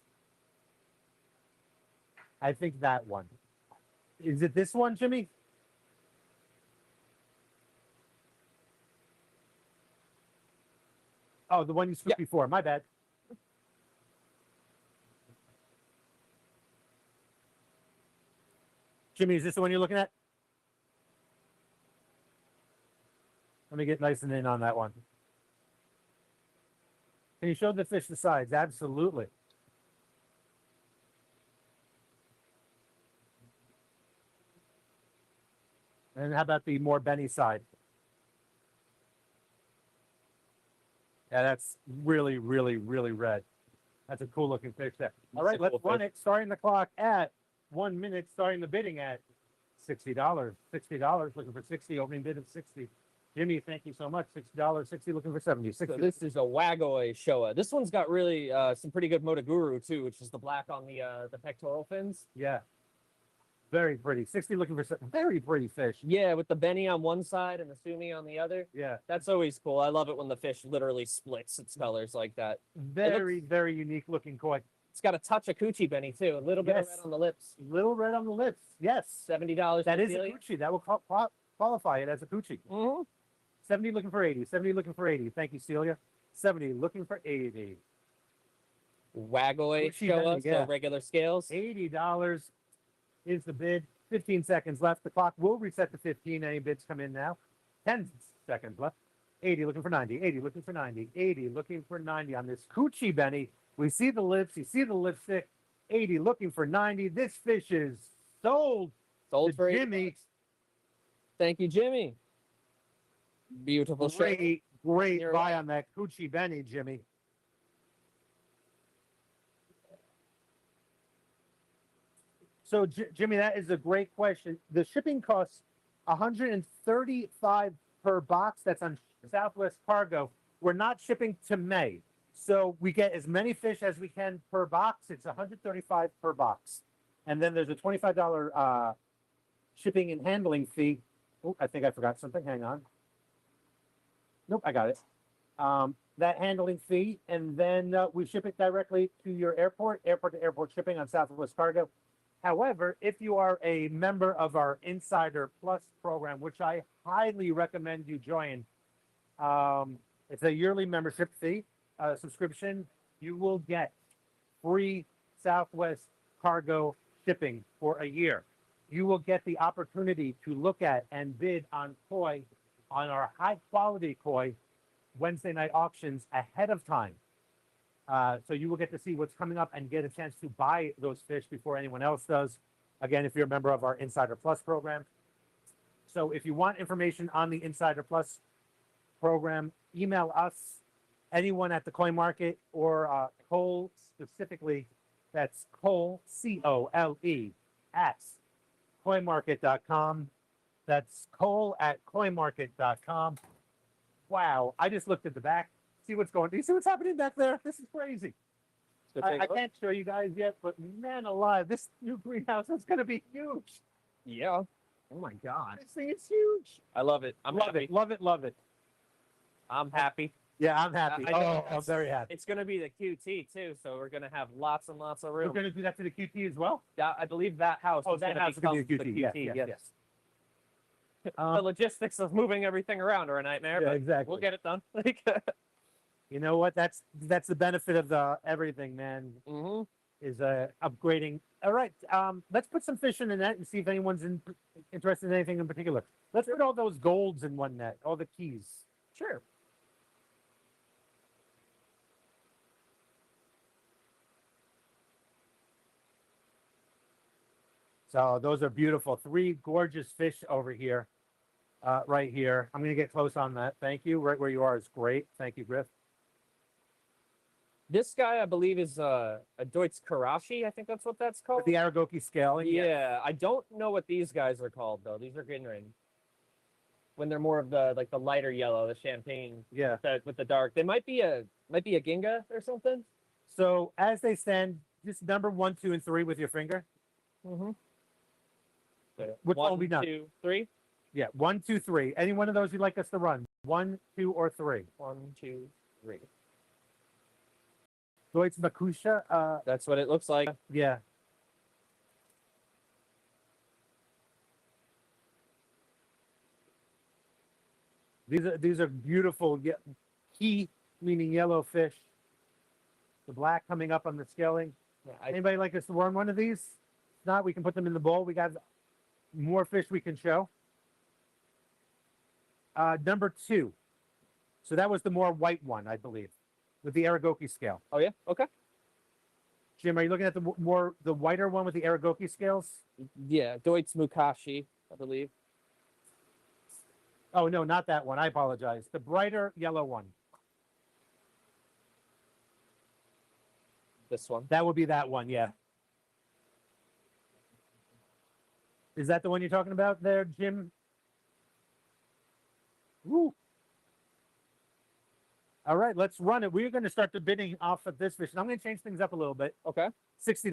I think that one. Is it this one, Jimmy? Oh, the one you scooped Yeah. before. My bad. Jimmy, is this the one you're looking at? Let me get nice and in on that one. Can you show the fish the sides? Absolutely. And how about the more Benny side? Yeah, that's really, really, really red. That's a cool looking fish there. All right, a let's cool run fish. it. Starting the clock at 1 minute, starting the bidding at $60. $60, looking for 60, opening bid of 60. Jimmy, thank you so much. $60, 60, looking for 70. 60. So this is a Wagoi Showa. This one's got really some pretty good Motoguru too, which is the black on the pectoral fins. Yeah. Very pretty. 60 looking for very pretty fish. Yeah, with the Benny on one side and the Sumi on the other. Yeah. That's always cool. I love it when the fish literally splits its colors like that. Very, very unique looking koi. It's got a touch of coochie Benny too. A little bit of Yes. red on the lips. Little red on the lips. Yes. $70. That is a coochie. That will qualify it as a coochie. Mm-hmm. 70 looking for 80. 70 looking for 80. Thank you, Celia. 70 looking for 80. Wagoi Coochie Showa, Benny, yeah. so regular scales. $80 is the bid. 15 seconds left. The clock will reset to 15. Any bids come in now? 10 seconds left. 80 looking for 90. 80 looking for 90. 80 looking for 90 on this coochie Benny. We see the lips. You see the lipstick. 80 looking for 90. This fish is sold. Sold to for Jimmy. $80. Thank you, Jimmy. Beautiful shape. Great You're buy right. on that coochie Benny, Jimmy. So, Jimmy, that is a great question. The shipping costs $135 per box. That's on Southwest Cargo. We're not shipping to May, so we get as many fish as we can per box. It's $135 per box, and then there's a $25 shipping and handling fee. Oh, I think I forgot something. Hang on. Nope, I got it. That handling fee, and then we ship it directly to your airport, airport to airport shipping on Southwest Cargo. However, if you are a member of our Insider Plus program, which I highly recommend you join, it's a yearly membership fee, subscription. You will get free Southwest cargo shipping for a year. You will get the opportunity to look at and bid on koi, on our high quality koi Wednesday night auctions ahead of time. So you will get to see what's coming up and get a chance to buy those fish before anyone else does. Again, if you're a member of our Insider Plus program. So if you want information on the Insider Plus program, email us, anyone at the Koi Market or Cole specifically. That's Cole, C-O-L-E, at koimarket.com. That's Cole at koimarket.com. Wow, I just looked at the back. See what's going. Do you see what's happening back there? This is crazy. I can't show you guys yet, but man alive, this new greenhouse is going to be huge. Yeah. Oh my God. This thing is huge. I love it. I'm love happy. it, love it, love it. I'm happy. Yeah, I'm happy. I know Oh, I'm that's- very happy. It's going to be the QT too, so we're going to have lots and lots of We're room. going to do that to the QT as well. I believe that house. Oh, is that gonna house is going to be a become QT. the Yes, QT, yes, yes. The logistics of moving everything around are a nightmare, Yeah, but exactly. we'll get it done. Like, You know what? That's the benefit of the everything, man. mhm. Is upgrading. All right, let's put some fish in the net and see if anyone's interested in anything in particular. Let's put all those golds in one net, all the keys. Sure. So those are beautiful. 3 gorgeous fish over here, right here. I'm going to get close on that. Thank you. Right where you are is great. Thank you, Griff. This guy, I believe, is a Deutsch Karashi. I think that's what that's called. With the Aragoki scaling. Yeah, I don't know what these guys are called though. These are Ginrin. When they're more of the like the lighter yellow, the champagne Yeah. with the dark. They might be a Ginga or something. So as they stand, just number 1, 2, and 3 with your finger. Mm-hmm. Which one will be done? 2, 3. Yeah, 1, 2, 3. Any one of those you'd like us to run? 1, 2, or 3. 1, 2, 3. Deutsch Makusha. That's what it looks like. Yeah. These are beautiful key, meaning yellow fish. The black coming up on the scaling. Yeah, Anybody like us to run one of these? If not, we can put them in the bowl. We got more fish we can show. Number 2. So that was the more white one, I believe, with the Aragoki scale. Oh yeah. Okay. Jim, are you looking at the whiter one with the Aragoki scales? Yeah, Deutsch Mukashi, I believe. Oh no, not that one. I apologize. The brighter yellow one. This one. That would be that one. Yeah. Is that the one you're talking about there, Jim? Woo. All right, let's run it. We're going to start the bidding off of this fish. And I'm going to change things up a little bit. Okay. $60.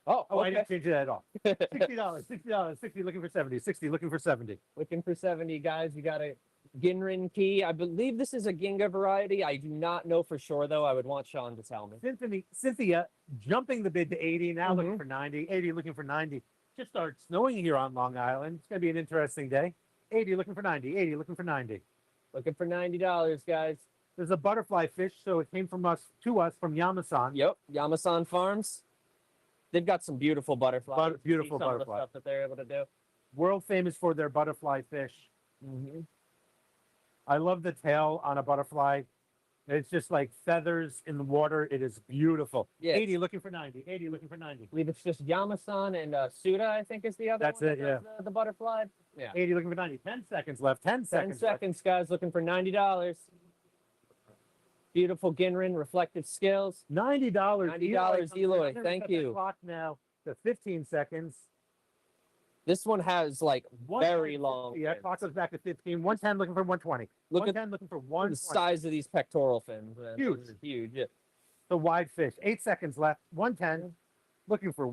Oh, Oh, I okay. didn't change it at all. $60, $60, 60 looking for 70, 60 looking for 70. Looking for 70 guys. You got a Ginrin key. I believe this is a Ginga variety. I do not know for sure though. I would want Sean to tell me. Cynthia jumping the bid to 80, now looking Mhm. for 90, 80 looking for 90. Just started snowing here on Long Island. It's going to be an interesting day. 80 looking for 90, 80 looking for 90. Looking for $90, guys. There's a butterfly fish, so it came from us to us from Yamasan. Yep, Yamasan Farms. They've got some beautiful butterflies. Beautiful See some of the butterfly. stuff that they're able to do. World famous for their butterfly fish. Mm-hmm. I love the tail on a butterfly. It's just like feathers in the water. It is beautiful. Yeah. 80 looking for 90, 80 looking for 90. I believe it's just Yamasan and Suda, I think is the other That's one. it, that does The butterfly. Yeah. 80 looking for 90. 10 seconds left. 10 10 seconds. left. seconds, guys, looking for $90. Beautiful Ginrin reflective scales. $90. $90, Eloy, I'm gonna thank set the you. Clock now to 15 seconds. This one has like 110, very long. Yeah, fins. clock goes back to 15. 110 looking for 120. Look at 110 looking for the 120. size of these pectoral fins. Man. Huge. Those are huge. Yeah. The wide fish. 8 seconds left. 110 looking for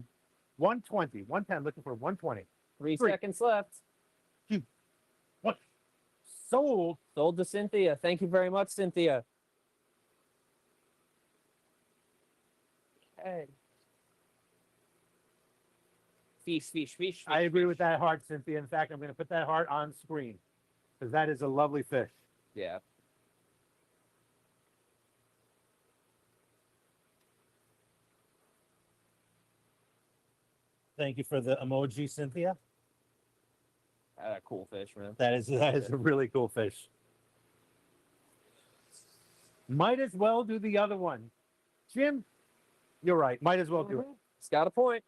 120. 110 looking for 120. 3 Three. seconds left. What? Sold. Sold to Cynthia. Thank you very much, Cynthia. Okay. Fish, fish, fish. I fish, agree fish. with that heart, Cynthia. In fact, I'm going to put that heart on screen because that is a lovely fish. Yeah. Thank you for the emoji, Cynthia. A cool fish, man. That is a really cool fish. Might as well do the other one. Jim, you're right. Might as well do it. It's got a point.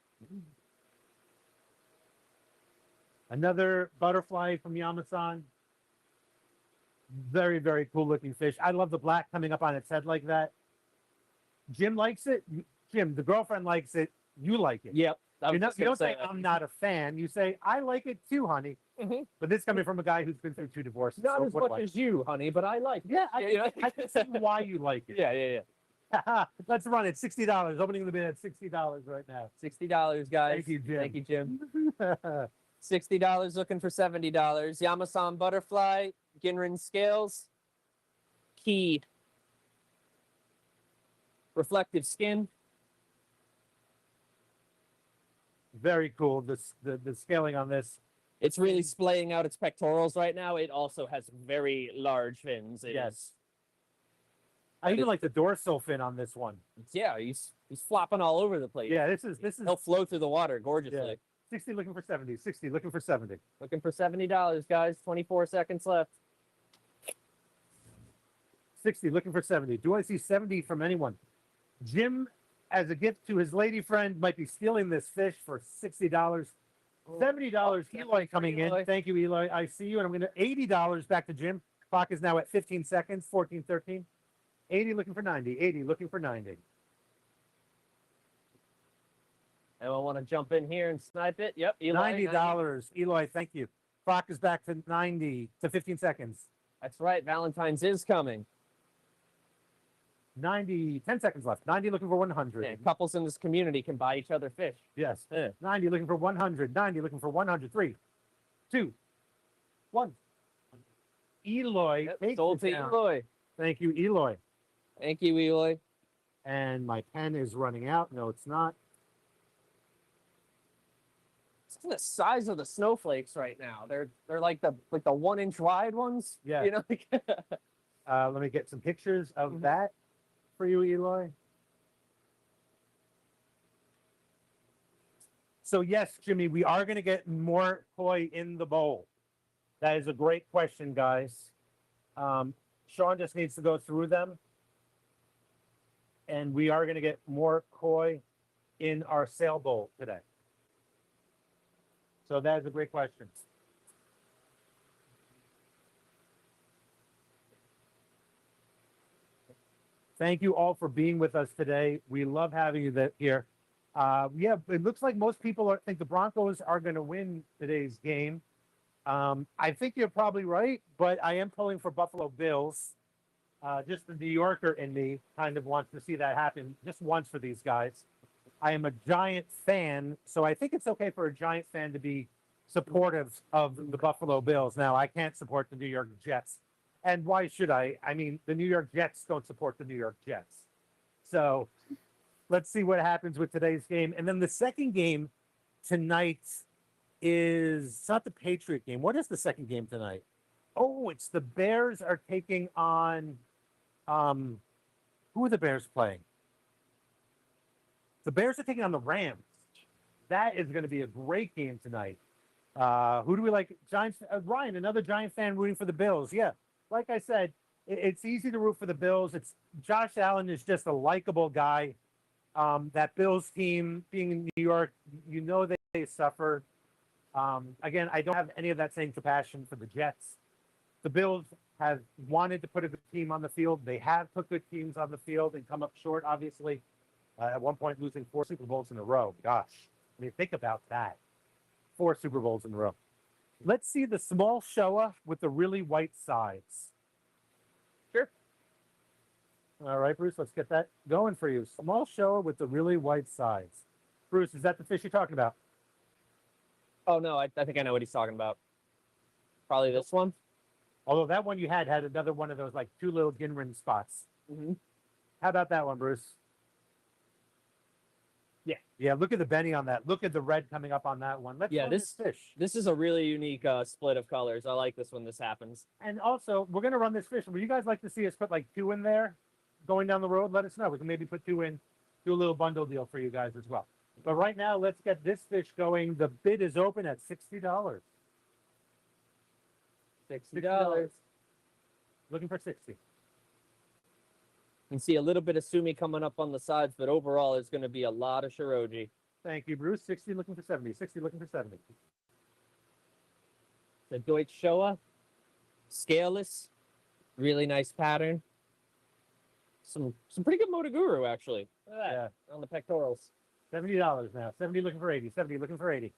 Another butterfly from Yamasan. Very, very cool looking fish. I love the black coming up on its head like that. Jim likes it. Jim, the girlfriend likes it. You like it. Yep. You don't say, I'm not a fan. You say, I like it too, honey. Mhm. But this coming from a guy who's been through 2 divorces. Not so as what much do I- as you, honey, but I like it. Yeah, You know? I can see why you like it. Yeah, yeah, yeah. Let's run it. $60. Opening the bid at $60 right now. $60, guys. Thank you, Jim. Thank you, Jim. $60 looking for $70. Yamasan butterfly, Ginrin scales, keyed, reflective skin. Very cool. The scaling on this. It's really splaying out its pectorals right now. It also has very large fins. It Yes. is- I even like the dorsal fin on this one. yeah, he's flopping all over the place. Yeah, this is He'll flow through the water gorgeously. 60 looking for 70. 60 looking for 70. Looking for $70, guys. 24 seconds left. 60 looking for 70. Do I see 70 from anyone? Jim, as a gift to his lady friend, might be stealing this fish for $60. $70 Eloy coming in. Eloy. Thank you, Eloy. I see you. And I'm going to $80 back to Jim. Clock is now at 15 seconds, 14, 13. 80 looking for 90. 80 looking for 90. Anyone want to jump in here and snipe it? Yep. Eli, $90. Eloy, thank you. Clock is back to 90 to 15 seconds. That's right. Valentine's is coming. 90, 10 seconds left. 90 looking for 100. Yeah, couples in this community can buy each other fish. Yes. Yeah. 90 looking for 100. 90 looking for 100. 3, 2, 1. Eloy. Yep, takes sold it to down. Eloy. Thank you, Eloy. Thank you, Eloy. And my pen is running out. No, it's not. Look at the size of the snowflakes right now. They're like the 1 inch wide ones. Yeah. You know. Let me get some pictures of Mhm. that for you, Eloy. So yes, Jimmy, we are going to get more koi in the bowl. That is a great question, guys. Sean just needs to go through them. And we are going to get more koi in our sale bowl today. So that is a great question. Thank you all for being with us today. We love having you here. Yeah, it looks like most people think the Broncos are going to win today's game. I think you're probably right, but I am pulling for Buffalo Bills. Just the New Yorker in me kind of wants to see that happen just once for these guys. I am a Giant fan, so I think it's okay for a Giant fan to be supportive of the Buffalo Bills. Now, I can't support the New York Jets. And why should I? I mean, the New York Jets don't support the New York Jets. So let's see what happens with today's game. And then the second game tonight is it's not the Patriot game. What is the second game tonight? Oh, it's the Bears are taking on who are the Bears playing? The Bears are taking on the Rams. That is going to be a great game tonight. Who do we like? Giants. Ryan, another Giant fan rooting for the Bills. Yeah, like I said, it's easy to root for the Bills. It's Josh Allen is just a likable guy. That Bills team being in New York, you know they suffer. Again, I don't have any of that same compassion for the Jets. The Bills have wanted to put a good team on the field. They have put good teams on the field and come up short, obviously. At one point, losing 4 Super Bowls in a row. Gosh, I mean, think about that. 4 Super Bowls in a row. Let's see the small Showa with the really white sides. Sure. All right, Bruce, let's get that going for you. Small Showa with the really white sides. Bruce, is that the fish you're talking about? Oh no, I think I know what he's talking about. Probably this one. Although that one you had another one of those like 2 little Ginrin spots. Mm-hmm. How about that one, Bruce? Yeah, look at the Benny on that. Look at the red coming up on that one. Let's Yeah, run this fish. This is a really unique split of colors. I like this when this happens. And also, we're gonna run this fish. Would you guys like to see us put like 2 in there going down the road? Let us know. We can maybe put 2 in, do a little bundle deal for you guys as well. But right now, let's get this fish going. The bid is open at $60. $60. Looking for 60. You can see a little bit of sumi coming up on the sides, but overall, it's going to be a lot of shiroji. Thank you, Bruce. 60 looking for 70. 60 looking for 70. The Deutsch Showa, scaleless, really nice pattern. Some pretty good Motoguru actually. Look at that, on the pectorals. $70 now. 70 looking for 80. 70 looking for 80.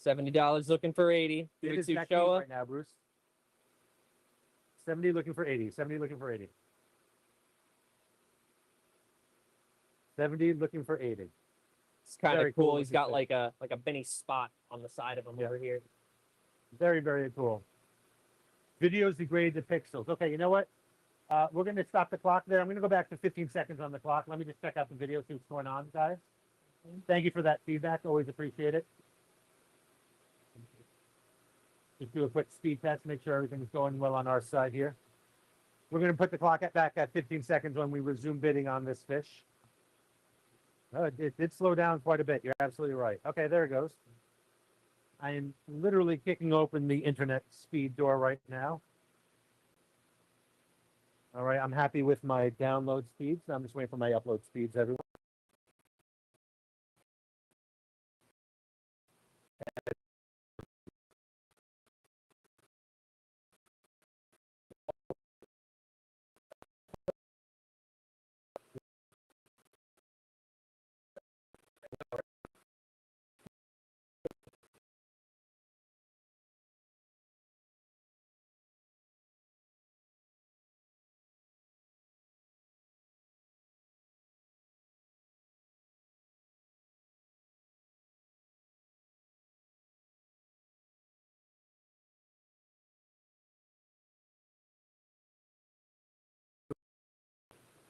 $70 looking for 80. It is Deutsch back to you Showa. right now, Bruce. 70 looking for 80. 70 looking for 80. 70 looking for 80. It's kind Very of cool. cool He's looking got fish. like a Benny spot on the side of him Yeah. over here. Very, very cool. Videos degrade to pixels. Okay, you know what? We're going to stop the clock there. I'm going to go back to 15 seconds on the clock. Let me just check out the video, see what's going on, guys. Thank you for that feedback. Always appreciate it. Just do a quick speed test, make sure everything's going well on our side here. We're going to put the clock back at 15 seconds when we resume bidding on this fish. Oh, it did slow down quite a bit. You're absolutely right. Okay, there it goes. I am literally kicking open the internet speed door right now. All right, I'm happy with my download speeds. I'm just waiting for my upload speeds, everyone.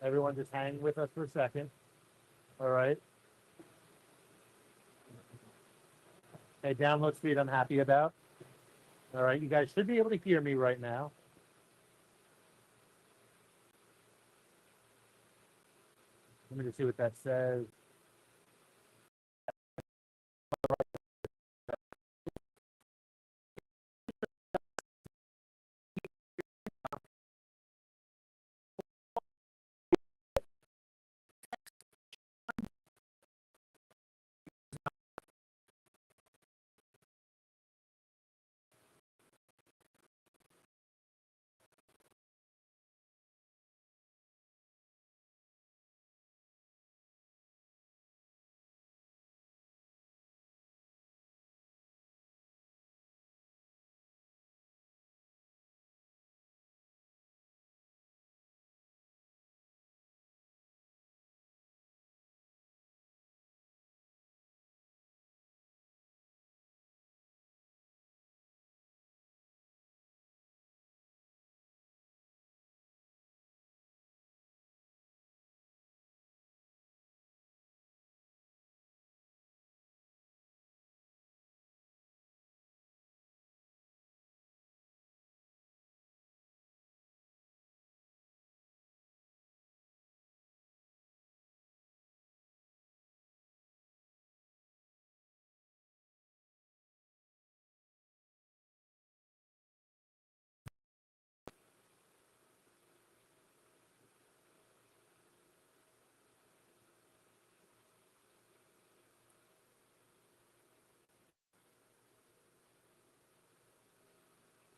Everyone just hang with us for a second. All right. Okay, download speed I'm happy about. All right, you guys should be able to hear me right now. Let me just see what that says.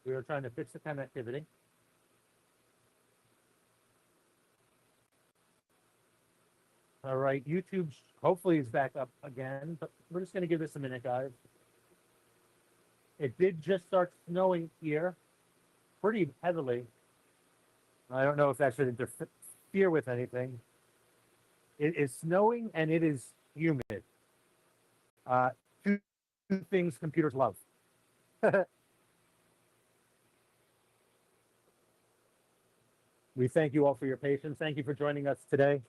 We are trying to fix the connectivity. All right, YouTube hopefully is back up again, but we're just going to give this a minute, guys. It did just start snowing here pretty heavily. I don't know if that should interfere with anything. It is snowing and it is humid. Two things computers love. We thank you all for your patience. Thank you for joining us today.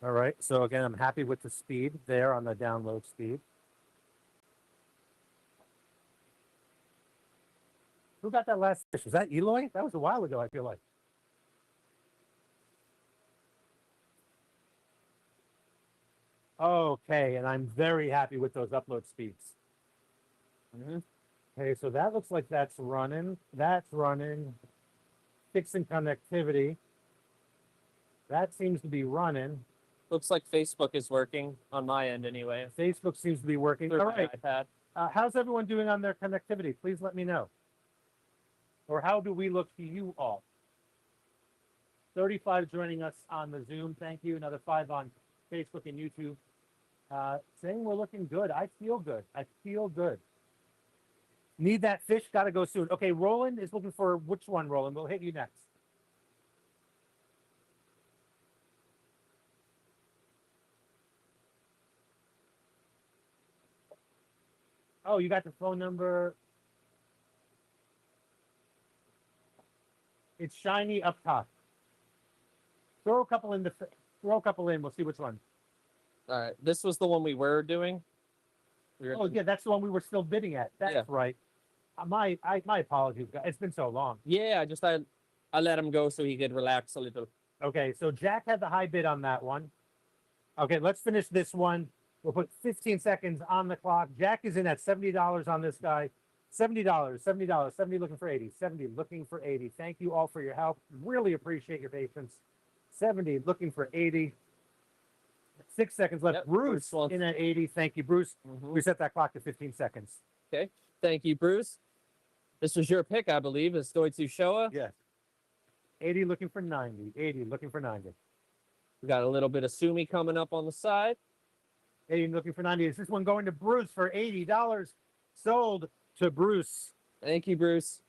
All right. So again, I'm happy with the speed there on the download speed. Who got that last fish? Was that Eloy? That was a while ago, I feel like. Okay, and I'm very happy with those upload speeds. Okay, so that looks like that's running. That's running. Fixing connectivity. That seems to be running. Looks like Facebook is working on my end anyway. Facebook seems to be working. Through All my right. iPad. How's everyone doing on their connectivity? Please let me know. Or how do we look to you all? 35 joining us on the Zoom. Thank you. Another 5 on Facebook and YouTube. Saying we're looking good. I feel good. I feel good. Need that fish? Got to go soon. Okay, Roland is looking for which one, Roland? We'll hit you next. Oh, you got the phone number. It's shiny up top. Throw a couple in. Throw a couple in. We'll see which one. All right, this was the one we were doing. Oh yeah, that's the one we were still bidding at. That's Yeah. right. My apologies, guys. It's been so long. Yeah, I let him go so he could relax a little. Okay, so Jack had the high bid on that one. Okay, let's finish this one. We'll put 15 seconds on the clock. Jack is in at $70 on this guy. $70, $70, 70 looking for 80, 70 looking for 80. Thank you all for your help. Really appreciate your patience. 70 looking for 80. 6 seconds left. Yep, Bruce Bruce wants- in at 80. Thank you, Bruce. Mhm. Reset that clock to 15 seconds. Thank you, Bruce. This was your pick, I believe, is Doitsu Showa. Yes. 80 looking for 90. 80 looking for 90. We got a little bit of Sumi coming up on the side. 80 looking for 90. Is this one going to Bruce for $80? Sold to Bruce. Thank you, Bruce.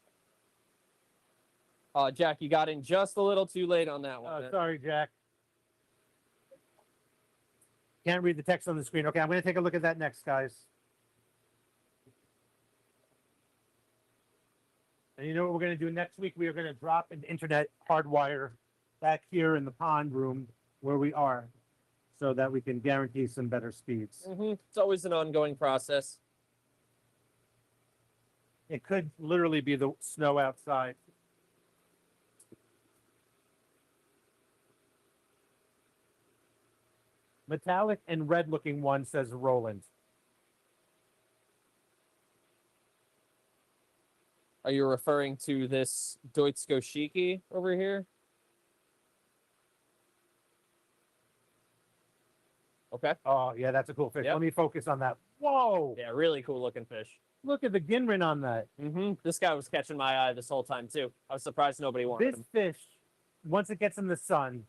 Jack, you got in just a little too late on that one. man. Sorry, Jack. Can't read the text on the screen. Okay, I'm going to take a look at that next, guys. And you know what we're going to do next week? We are going to drop an internet hardwire back here in the pond room where we are so that we can guarantee some better speeds. It's always an ongoing process. It could literally be the snow outside. Metallic and red looking one, says Roland. Are you referring to this Deutsko Shiki over here? Okay. Oh, yeah, that's a cool fish. Yep. Let me focus on that. Whoa! Yeah, really cool looking fish. Look at the Ginrin on that. This guy was catching my eye this whole time too. I was surprised nobody wanted This him. fish, once it gets in the sun,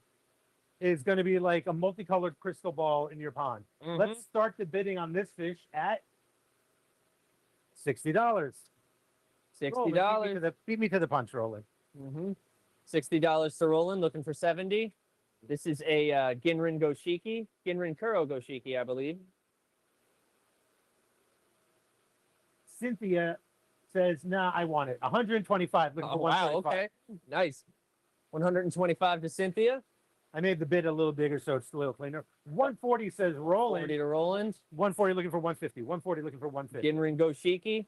is going to be like a multicolored crystal ball in your pond. Let's start the bidding on this fish at $60. $60. Beat me to the punch, Roland. $60 to Roland, looking for 70. This is a Ginrin Goshiki, Ginrin Kuro Goshiki, I believe. Cynthia says, "Nah, I want it. 125." Looking Oh, for wow, 125. okay. Nice. 125 to Cynthia. I made the bid a little bigger, so it's a little cleaner. 140 says Roland. 40 to Roland. 140 looking for 150. 140 looking for 150. Ginrin Goshiki.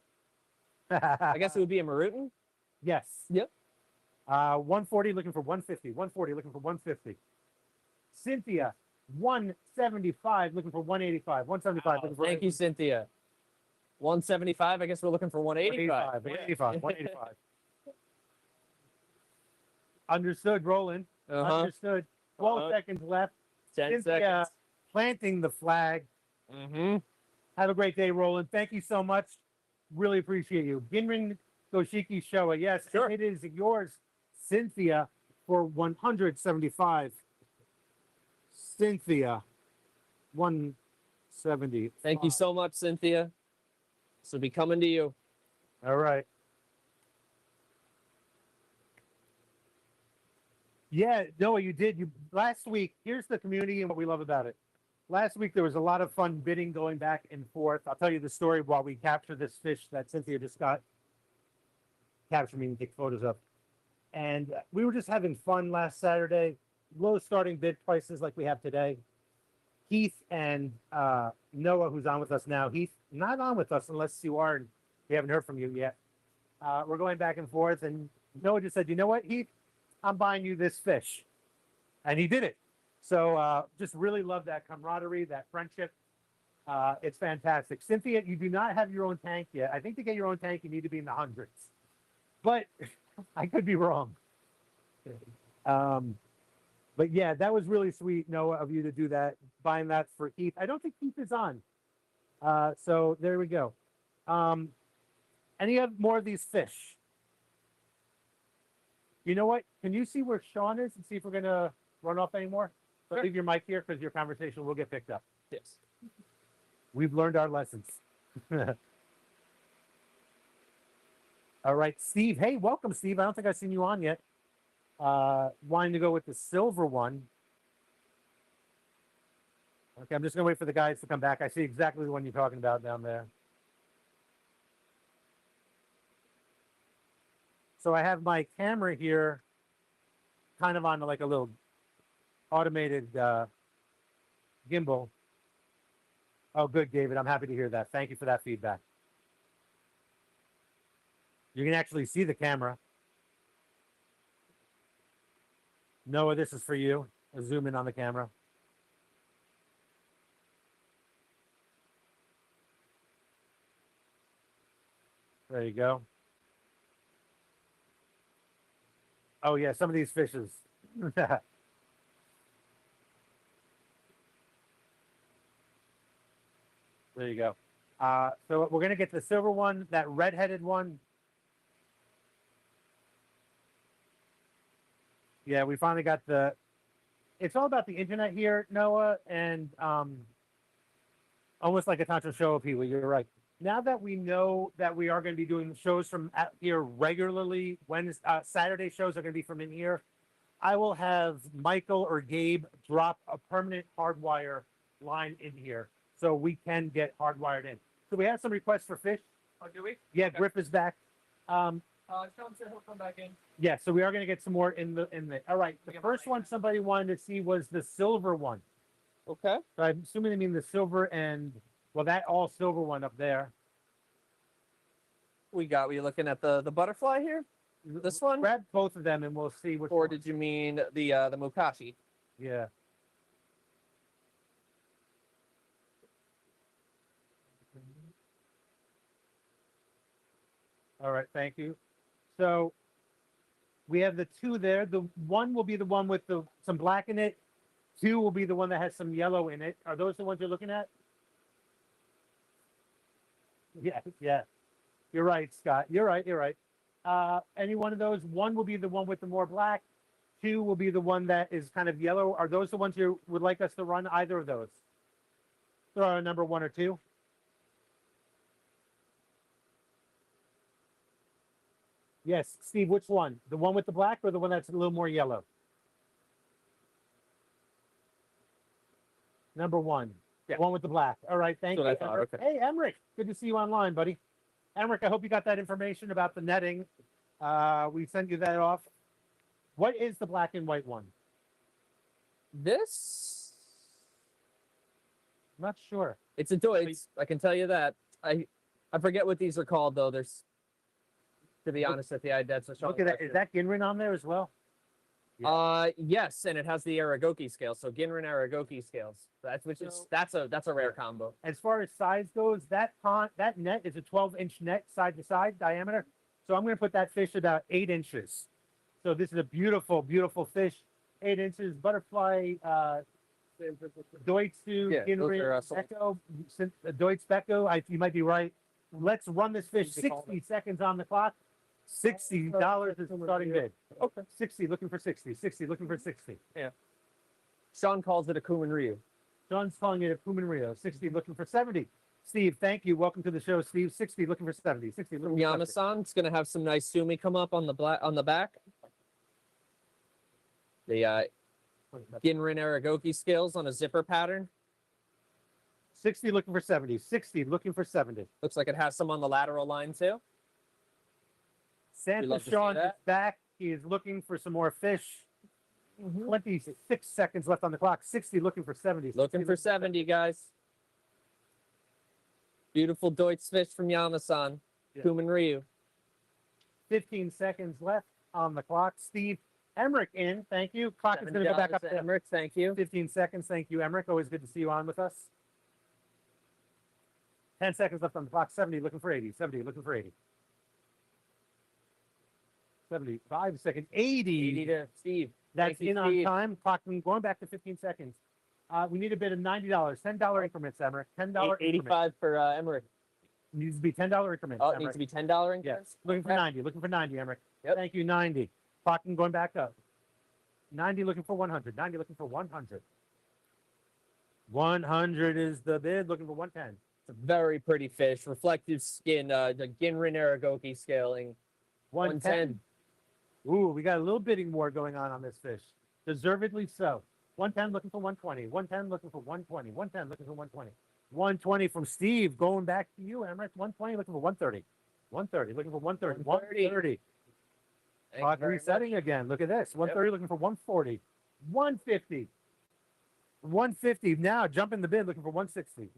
I guess it would be a Marutin. Yes. Yep. 140 looking for 150. 140 looking for 150. Cynthia, 175 looking for 185. 175 looking for Thank you, Cynthia. 175. I guess we're looking for 185. 185. 185. Understood, Roland. Understood. 12 seconds left. 10 Cynthia seconds. planting the flag. Have a great day, Roland. Thank you so much. Really appreciate you. Ginrin Goshiki Showa. Yes, Sure. it is yours, Cynthia, for 175. Cynthia, 170. Thank you so much, Cynthia. This will be coming to you. All right. Yeah, Noah, you did. You last week. Here's the community and what we love about it. Last week there was a lot of fun bidding going back and forth. I'll tell you the story while we capture this fish that Cynthia just got. Capture me and take photos of. And we were just having fun last Saturday. Low starting bid prices like we have today. Heath and Noah, who's on with us now. Heath, not on with us unless you are, and we haven't heard from you yet. We're going back and forth, and Noah just said, "You know what, Heath? I'm buying you this fish," and he did it. So just really love that camaraderie, that friendship. It's fantastic. Cynthia, you do not have your own tank yet. I think to get your own tank, you need to be in the hundreds, but I could be wrong. But yeah, that was really sweet, Noah, of you to do that, buying that for Keith. I don't think Keith is on. So there we go. Any more of these fish? You know what? Can you see where Sean is and see if we're gonna run off anymore? So Sure. leave your mic here because your conversation will get picked up. Yes. We've learned our lessons. All right, Steve. Hey, welcome, Steve. I don't think I've seen you on yet. Wanting to go with the silver one. Okay, I'm just gonna wait for the guys to come back. I see exactly the one you're talking about down there. So I have my camera here kind of on like a little automated gimbal. Oh, good, David. I'm happy to hear that. Thank you for that feedback. You can actually see the camera. Noah, this is for you. I'll zoom in on the camera. There you go. Oh yeah, some of these fishes. There you go. So we're gonna get the silver one, that red-headed one. Yeah, we finally got the. It's all about the internet here, Noah, and almost like a Tantra show of people. You're right. Now that we know that we are going to be doing shows from out here regularly, Saturday shows are going to be from in here, I will have Michael or Gabe drop a permanent hardwire line in here so we can get hardwired in. So we have some requests for fish. Oh, do we? Yeah, Griff is back. Sean said he'll come back in. Yeah, so we are going to get some more in the. All right, the first one somebody wanted to see was the silver one. Okay. So I'm assuming they mean the silver and well, that all silver one up there. We looking at the butterfly here? This one? Grab both of them and we'll see which. Or one. did you mean the Mukashi? Yeah. All right, thank you. So we have the two there. The one will be the one with some black in it. Two will be the one that has some yellow in it. Are those the ones you're looking at? Yeah, yeah. You're right, Scott. You're right. Any one of those? One will be the one with the more black. Two will be the one that is kind of yellow. Are those the ones you would like us to run? Either of those? Throw out a number 1 or 2. Yes, Steve, which one? The one with the black or the one that's a little more yellow? Number 1. Yeah. The one with the black. All right, thank you. That's what I thought, Emmerich. okay. Hey, Emmerich, good to see you online, buddy. Emmerich, I hope you got that information about the netting. We sent you that off. What is the black and white one? This? I'm not sure. It's a Deutz. I can tell you that. I forget what these are called though. There's, to be honest with you, that's a strong Look at that. question. Is that Ginrin on there as well? Yes, and it has the Aragoki scale. So Ginrin Aragoki scales. That's a rare combo. As far as size goes, that net is a 12-inch net side to side diameter. So I'm going to put that fish about 8 inches. So this is a beautiful, beautiful fish. 8 inches, butterfly, Deutzu, Yeah, those Ginrin, are, Becco, Deutz Becco. You might be right. Let's run this fish. 60 seconds on the clock. $60 is the starting bid. Okay. 60, looking for 60. 60, looking for 60. Sean calls it a Kuman Ryu. John's calling it a Kuman Rio. 60, looking for 70. Steve, thank you. Welcome to the show, Steve. 60, looking for 70. 60, looking From for 70. Yamasan, it's gonna have some nice sumi come up on the back. The Ginrin Aragoki scales on a zipper pattern. 60, looking for 70. 60, looking for 70. Looks like it has some on the lateral line too. Santa love to see Sean is that. back. He is looking for some more fish. Mhm. 26 seconds left on the clock. 60 looking for 70. Looking 60 for 70, guys. Beautiful Deutsch fish from Yamasan. Yeah. Kuman Ryu. 15 seconds left on the clock. Steve Emmerich in. Thank you. Clock is going to go back up $7 to Emmerich, thank you. 15 seconds. Thank you, Emmerich. Always good to see you on with us. 10 seconds left on the clock. 70 looking for 80. 70 looking for 80. 75 seconds. 80. 80 to Steve. That's Thank you, in on Steve. time. Clock going back to 15 seconds. We need a bid of $90. $10 increments, Emmerich. $10 increments. 85 for Emmerich. Needs to be $10 increments. Oh, it Emmerich. needs to be $10 Yes. increments. Looking for Okay. 90. Looking for 90, Emmerich. Yep. Thank you, 90. Clocking going back up. 90 looking for 100. 90 looking for 100. 100 is the bid. Looking for 110. It's a very pretty fish. Reflective skin. The Ginrin Aragoki scaling. 110. Ooh, we got a little bidding war going on this fish. Deservedly so. 110 looking for 120. 110 looking for 120. 110 looking for 120. 120 from Steve. Going back to you, Emmerich. 120 looking for 130. 130 looking for 130. 130. 130. Thank you Clock very resetting again. Look at this. 130 looking for 140. 150. 150. Now jump in the bid looking for 160.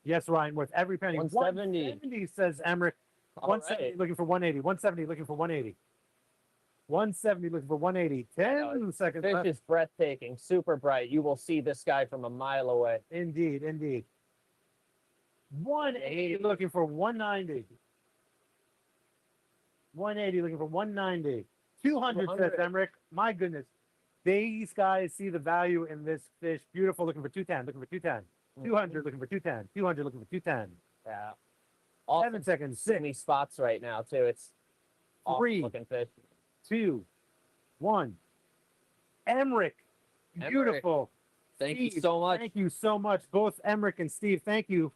Yes, Ryan, worth every penny. 170. 170 says Emmerich. All 170 right. looking for 180. 170 looking for 180. 170 looking for 180. 10 seconds Fish left. is breathtaking. Super bright. You will see this guy from a mile away. Indeed, indeed. 180 looking for 190. 180 looking for 190. 200 says 200. Emmerich. My goodness. These guys see the value in this fish. Beautiful looking for 210. Looking for 210. 200 looking for 210. 200 looking for 210. Yeah. 7 Awesome seconds. 6, skinny spots right now, too. It's awesome 3, looking fish. 2, 1. Emmerich. Beautiful. Thank you Steve, so much. Thank you so much, both Emmerich and Steve. Thank you.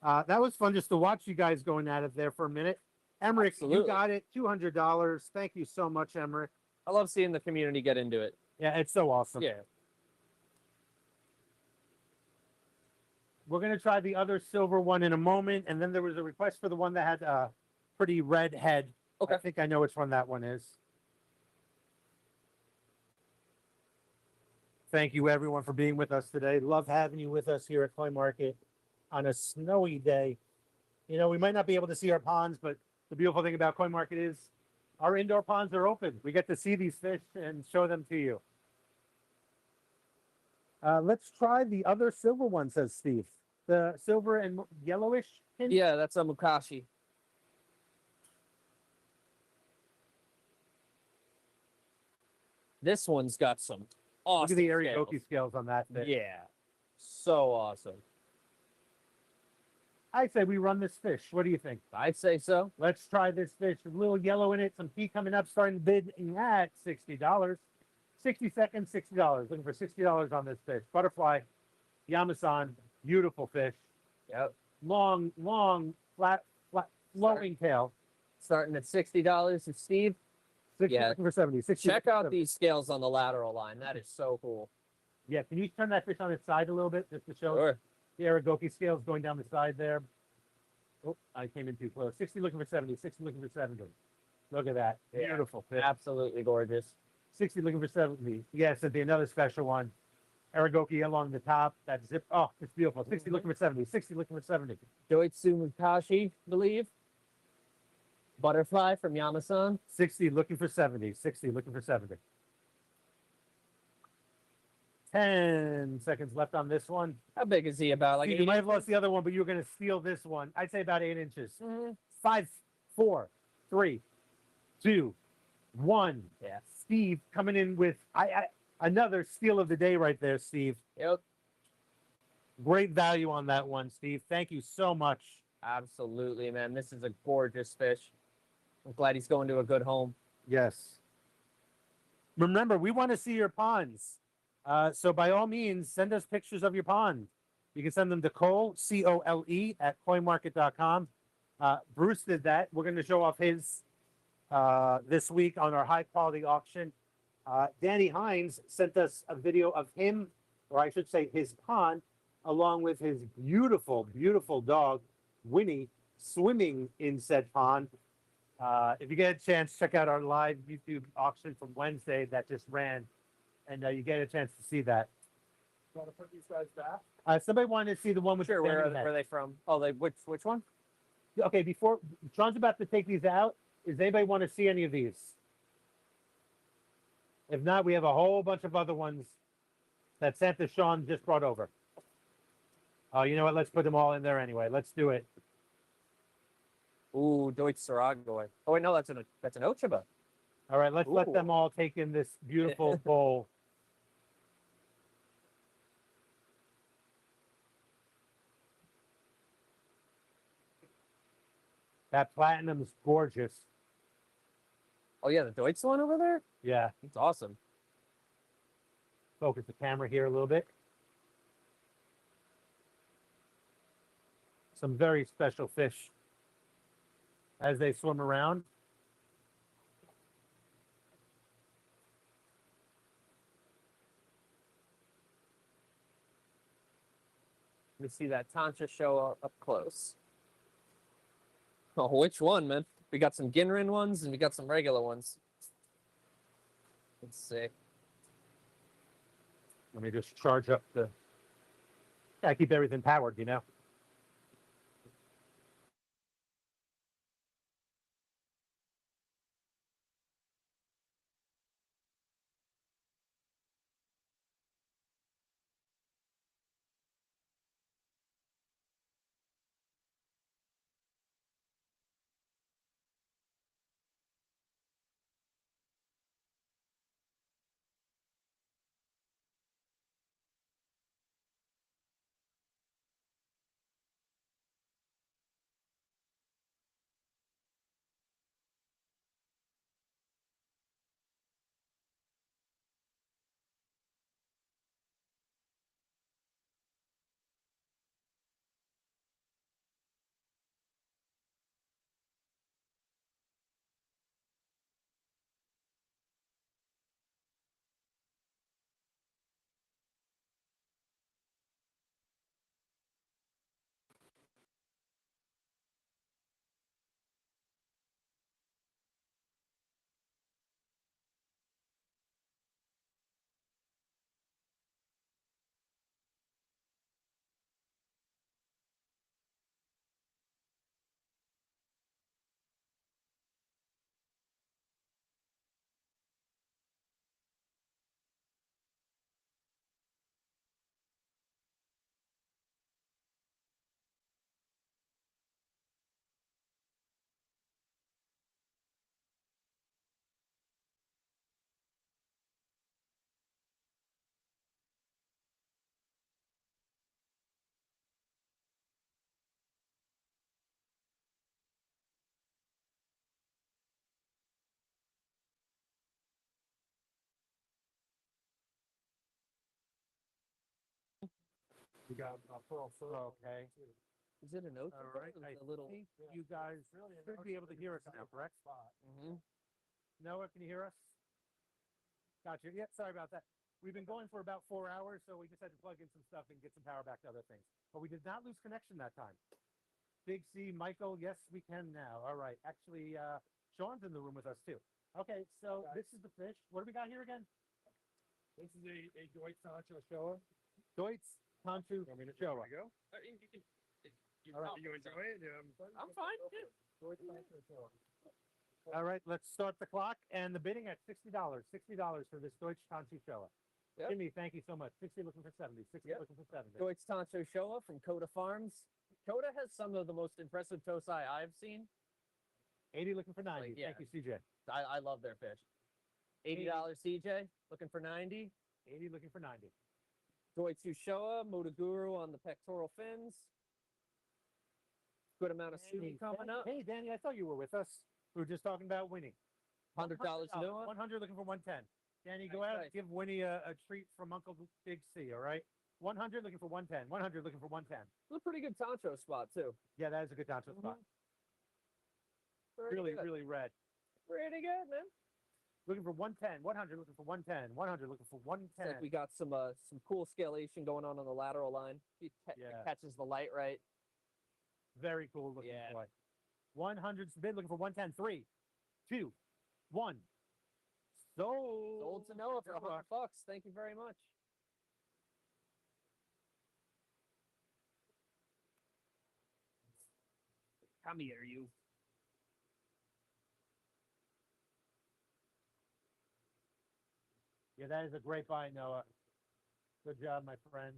That was fun just to watch you guys going at it there for a minute. Emmerich, you Absolutely. got it. $200. Thank you so much, Emmerich. I love seeing the community get into it. Yeah, it's so awesome. Yeah. We're gonna try the other silver one in a moment, and then there was a request for the one that had a pretty red head. Okay. I think I know which one that one is. Thank you everyone for being with us today. Love having you with us here at Koi Market on a snowy day. You know, we might not be able to see our ponds, but the beautiful thing about Koi Market is our indoor ponds are open. We get to see these fish and show them to you. Let's try the other silver one, says Steve. The silver and yellowish tint. Yeah, that's a Mukashi. This one's got some awesome Look at the scales. Arigoki scales on that fish. Yeah. So awesome. I say we run this fish. What do you think? I'd say so. Let's try this fish. A little yellow in it. Some pea coming up. Starting to bid at $60. 60 seconds, $60. Looking for $60 on this fish. Butterfly, Yamasan, beautiful fish. Yep. Long, flat, flowing tail. Starting at $60. It's Steve. 60 Yeah. looking for 70. 60 Check looking for out 70. these scales on the lateral line. That is so cool. Yeah, can you turn that fish on its side a little bit just to show Sure. the Arigoki scales going down the side there? Oh, I came in too close. 60 looking for 70. 60 looking for 70. Look at that. Yeah. Beautiful fish. Absolutely gorgeous. 60 looking for 70. Yes, it'd be another special one. Arigoki along the top. That zip. Oh, it's beautiful. 60 looking for 70. 60 looking for 70. Doitsu Mukashi, believe. Butterfly from Yamasan. 60 looking for 70. 60 looking for 70. 10 seconds left on this one. How big is he? About like Steve, 8 you might have inches? lost the other one, but you were going to steal this one. I'd say about 8 inches. Mhm. 5, 4, 3, 2, 1. Yeah. Steve coming in with another steal of the day right there, Steve. Yep. Great value on that one, Steve. Thank you so much. Absolutely, man. This is a gorgeous fish. I'm glad he's going to a good home. Yes. Remember, we want to see your ponds. So by all means, send us pictures of your pond. You can send them to Cole, C-O-L-E, at coinmarket.com. Bruce did that. We're going to show off his this week on our high quality auction. Danny Hines sent us a video of him, or I should say his pond, along with his beautiful, beautiful dog, Winnie, swimming in said pond. If you get a chance, check out our live YouTube auction from Wednesday that just ran, and you get a chance to see that. Want to put these guys back? Somebody wanted to see the one with Sure. the Where standing are head. they from? Oh, they which one? Okay, before Sean's about to take these out, does anybody want to see any of these? If not, we have a whole bunch of other ones that Santa Sean just brought over. Oh, you know what? Let's put them all in there anyway. Let's do it. Ooh, Deutsch Saragoy. Oh wait, no, that's an Ochiba. All right, let's let Ooh. them all take in this beautiful bowl. That platinum's gorgeous. Oh yeah, the Deutsch one over there. Yeah, It's awesome. focus the camera here a little bit. Some very special fish as they swim around. Let me see that Tantra show up close. Oh, which one, man? We got some Ginrin ones and we got some regular ones. Let's see. Let me just charge up the. Yeah, keep everything powered, you know. We got a pearl fur. Okay. Is it an Ochiba? All right. Or I is it a little. think you guys should be able to hear us now, correct? Mhm. Noah, can you hear us? Gotcha. Yeah, sorry about that. We've been going for about 4 hours, so we just had to plug in some stuff and get some power back to other things. But we did not lose connection that time. Big C, Michael, yes, we can now. All right. Actually, Sean's in the room with us too. Okay, so this is the fish. What do we got here again? This is a Deutsch Sancho shower. Deutsch Tantu Showa. Go. All right. You enjoy it? I'm fine. Yeah. Deutsch Sancho shower. All right, let's start the clock and the bidding at $60. $60 for this Deutsch Tantu Showa. Yep. Jimmy, thank you so much. 60 looking for 70. 60 Yep. looking for 70. Deutsch Tancho Showa from Coda Farms. Coda has some of the most impressive tosai I've seen. 80 looking for 90. Like, yeah. Thank you, CJ. I love their fish. $80 CJ, looking for 90. 80 looking for 90. Deutsch Showa, Motoguru on the pectoral fins. Good amount of sushi coming up. Hey, Danny, I thought you were with us. We were just talking about winning. $100 new one. 100 looking for 110. Danny, go Nice, out nice. and give Winnie a treat from Uncle Big C, all right? 100 looking for 110. 100 looking for 110. It's a pretty good tancho spot too. Yeah, that is a good Tanto spot. Pretty Really, good. really red. Pretty good, man. Looking for 110. 100 looking for 110. 100 looking for It's 110. like we got some cool scalation going on the lateral line. It Yeah. catches the light right. Very cool looking Yeah. boy. 100's the bid, looking for 110. 3, 2, 1. Sold to Noah for $100. Thank you very much. Come here, you. Yeah, that is a great buy, Noah. Good job, my friend.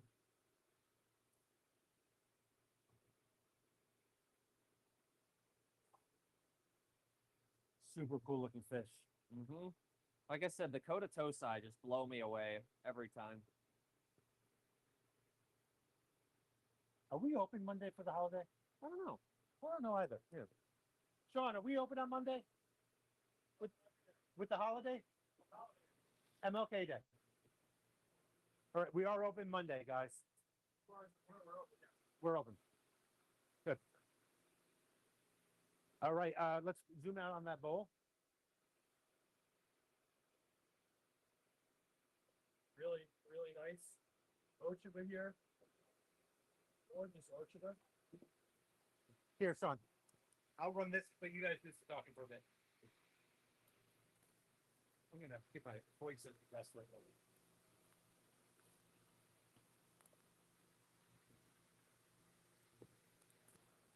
Super cool looking fish. Mm-hmm. Like I said, the Coda Tosai just blow me away every time. Are we open Monday for the holiday? I don't know. I don't know either. Yeah. Sean, are we open on Monday? With the holiday? MLK Day. All right, we are open Monday, guys. We're open. Good. All right, let's zoom out on that bowl. Really, really nice. Ochiba here. Gorgeous Ochiba. Here, Sean. I'll run this, but you guys just talking for a bit. I'm gonna get my voice at the best way.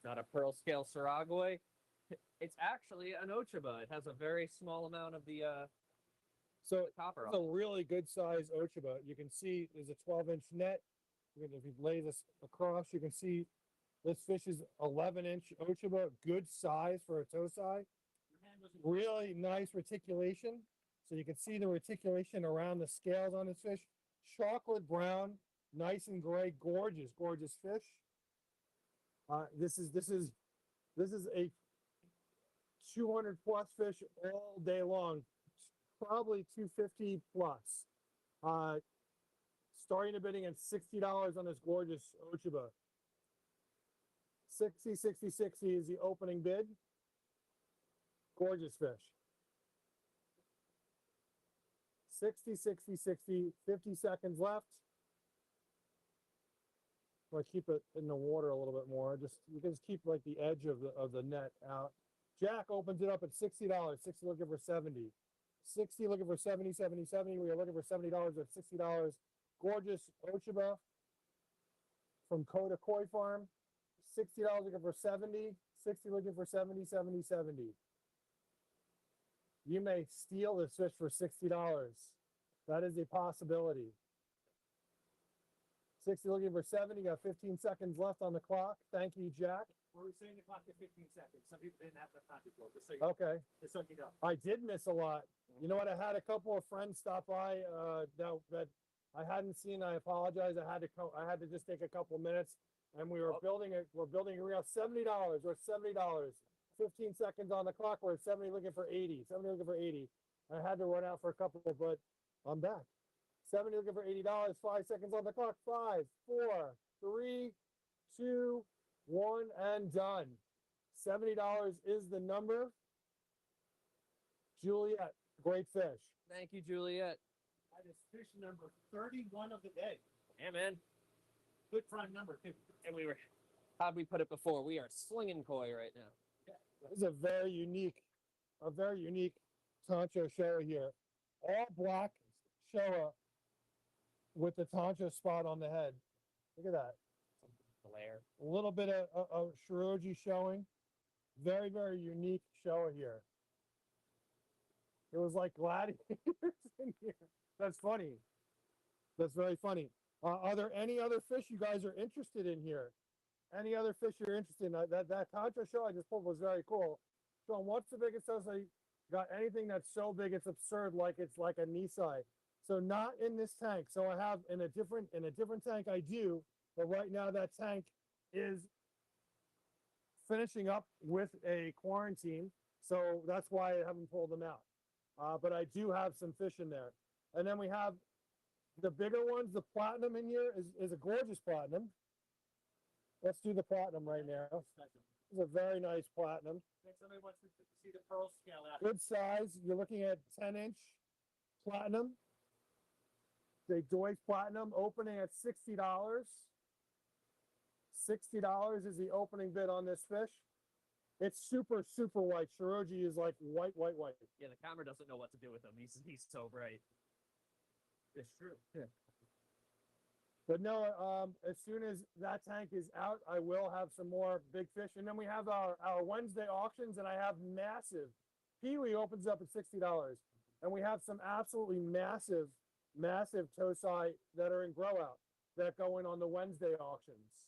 Not a pearl scale Saragoy. It's actually an Ochiba. It has a very small amount of the So copper it's on a it. really good size Ochiba. You can see there's a 12-inch net. If you lay this across, you can see this fish is 11-inch Ochiba, good size for a tosai. Really nice reticulation. So you can see the reticulation around the scales on this fish. Chocolate brown, nice and gray, gorgeous, gorgeous fish. This is a 200 plus fish all day long, probably 250 plus. Starting a bidding at $60 on this gorgeous Ochiba. 60, 60, 60 is the opening bid. Gorgeous fish. 60, 60, 60, 50 seconds left. I'm gonna keep it in the water a little bit more. You can just keep like the edge of the net out. Jack opens it up at $60. 60 looking for 70. 60 looking for 70, 70, 70. We are looking for $70 at $60. Gorgeous Ochiba from Coda Koi Farm. $60 looking for 70. 60 looking for 70, 70, 70. You may steal this fish for $60. That is a possibility. 60 looking for 70. Got 15 seconds left on the clock. Thank you, Jack. We're saying the clock at 15 seconds. Some people didn't have the time before. Okay. Just so you know. I did miss a lot. You know what? I had a couple of friends stop by that I hadn't seen. I apologize. I had to just take a couple of minutes, and we're building a reel. $70. We're at $70. 15 seconds on the clock. We're at 70 looking for 80. 70 looking for 80. I had to run out for a couple, but I'm back. 70 looking for $80. 5 seconds on the clock. 5, 4, 3, 2, 1, and done. $70 is the number. Juliet, great fish. Thank you, Juliet. That is fish number 31 of the day. Yeah, man. Good prime number, too. And how'd we put it before? We are slinging koi right now. This is a very unique Tancho Showa here. All black Showa with the Tancho spot on the head. Look at that. Glare. A little bit of Shiroji showing. Very, very unique Showa here. It was like gladiators in here. That's funny. That's very funny. Are there any other fish you guys are interested in here? Any other fish you're interested in? That Tancho show I just pulled was very cool. Sean, what's the biggest tosai? Got anything that's so big it's absurd, like it's like a Nisai. So not in this tank. So I have in a different tank I do, but right now that tank is finishing up with a quarantine. So that's why I haven't pulled them out. But I do have some fish in there. And then we have the bigger ones. The platinum in here is a gorgeous platinum. Let's do the platinum right now. It's a very nice platinum. Next, somebody wants to see the pearl scale out. Good size. You're looking at 10-inch platinum. The Deutsch platinum opening at $60. $60 is the opening bid on this fish. It's super, super white. Shiroji is like white, white, white. Yeah, the camera doesn't know what to do with him. He's so bright. It's true. Yeah. But no, as soon as that tank is out, I will have some more big fish. And then we have our Wednesday auctions, and I have massive. Peewee opens up at $60. And we have some absolutely massive, massive tosai that are in grow out that go in on the Wednesday auctions.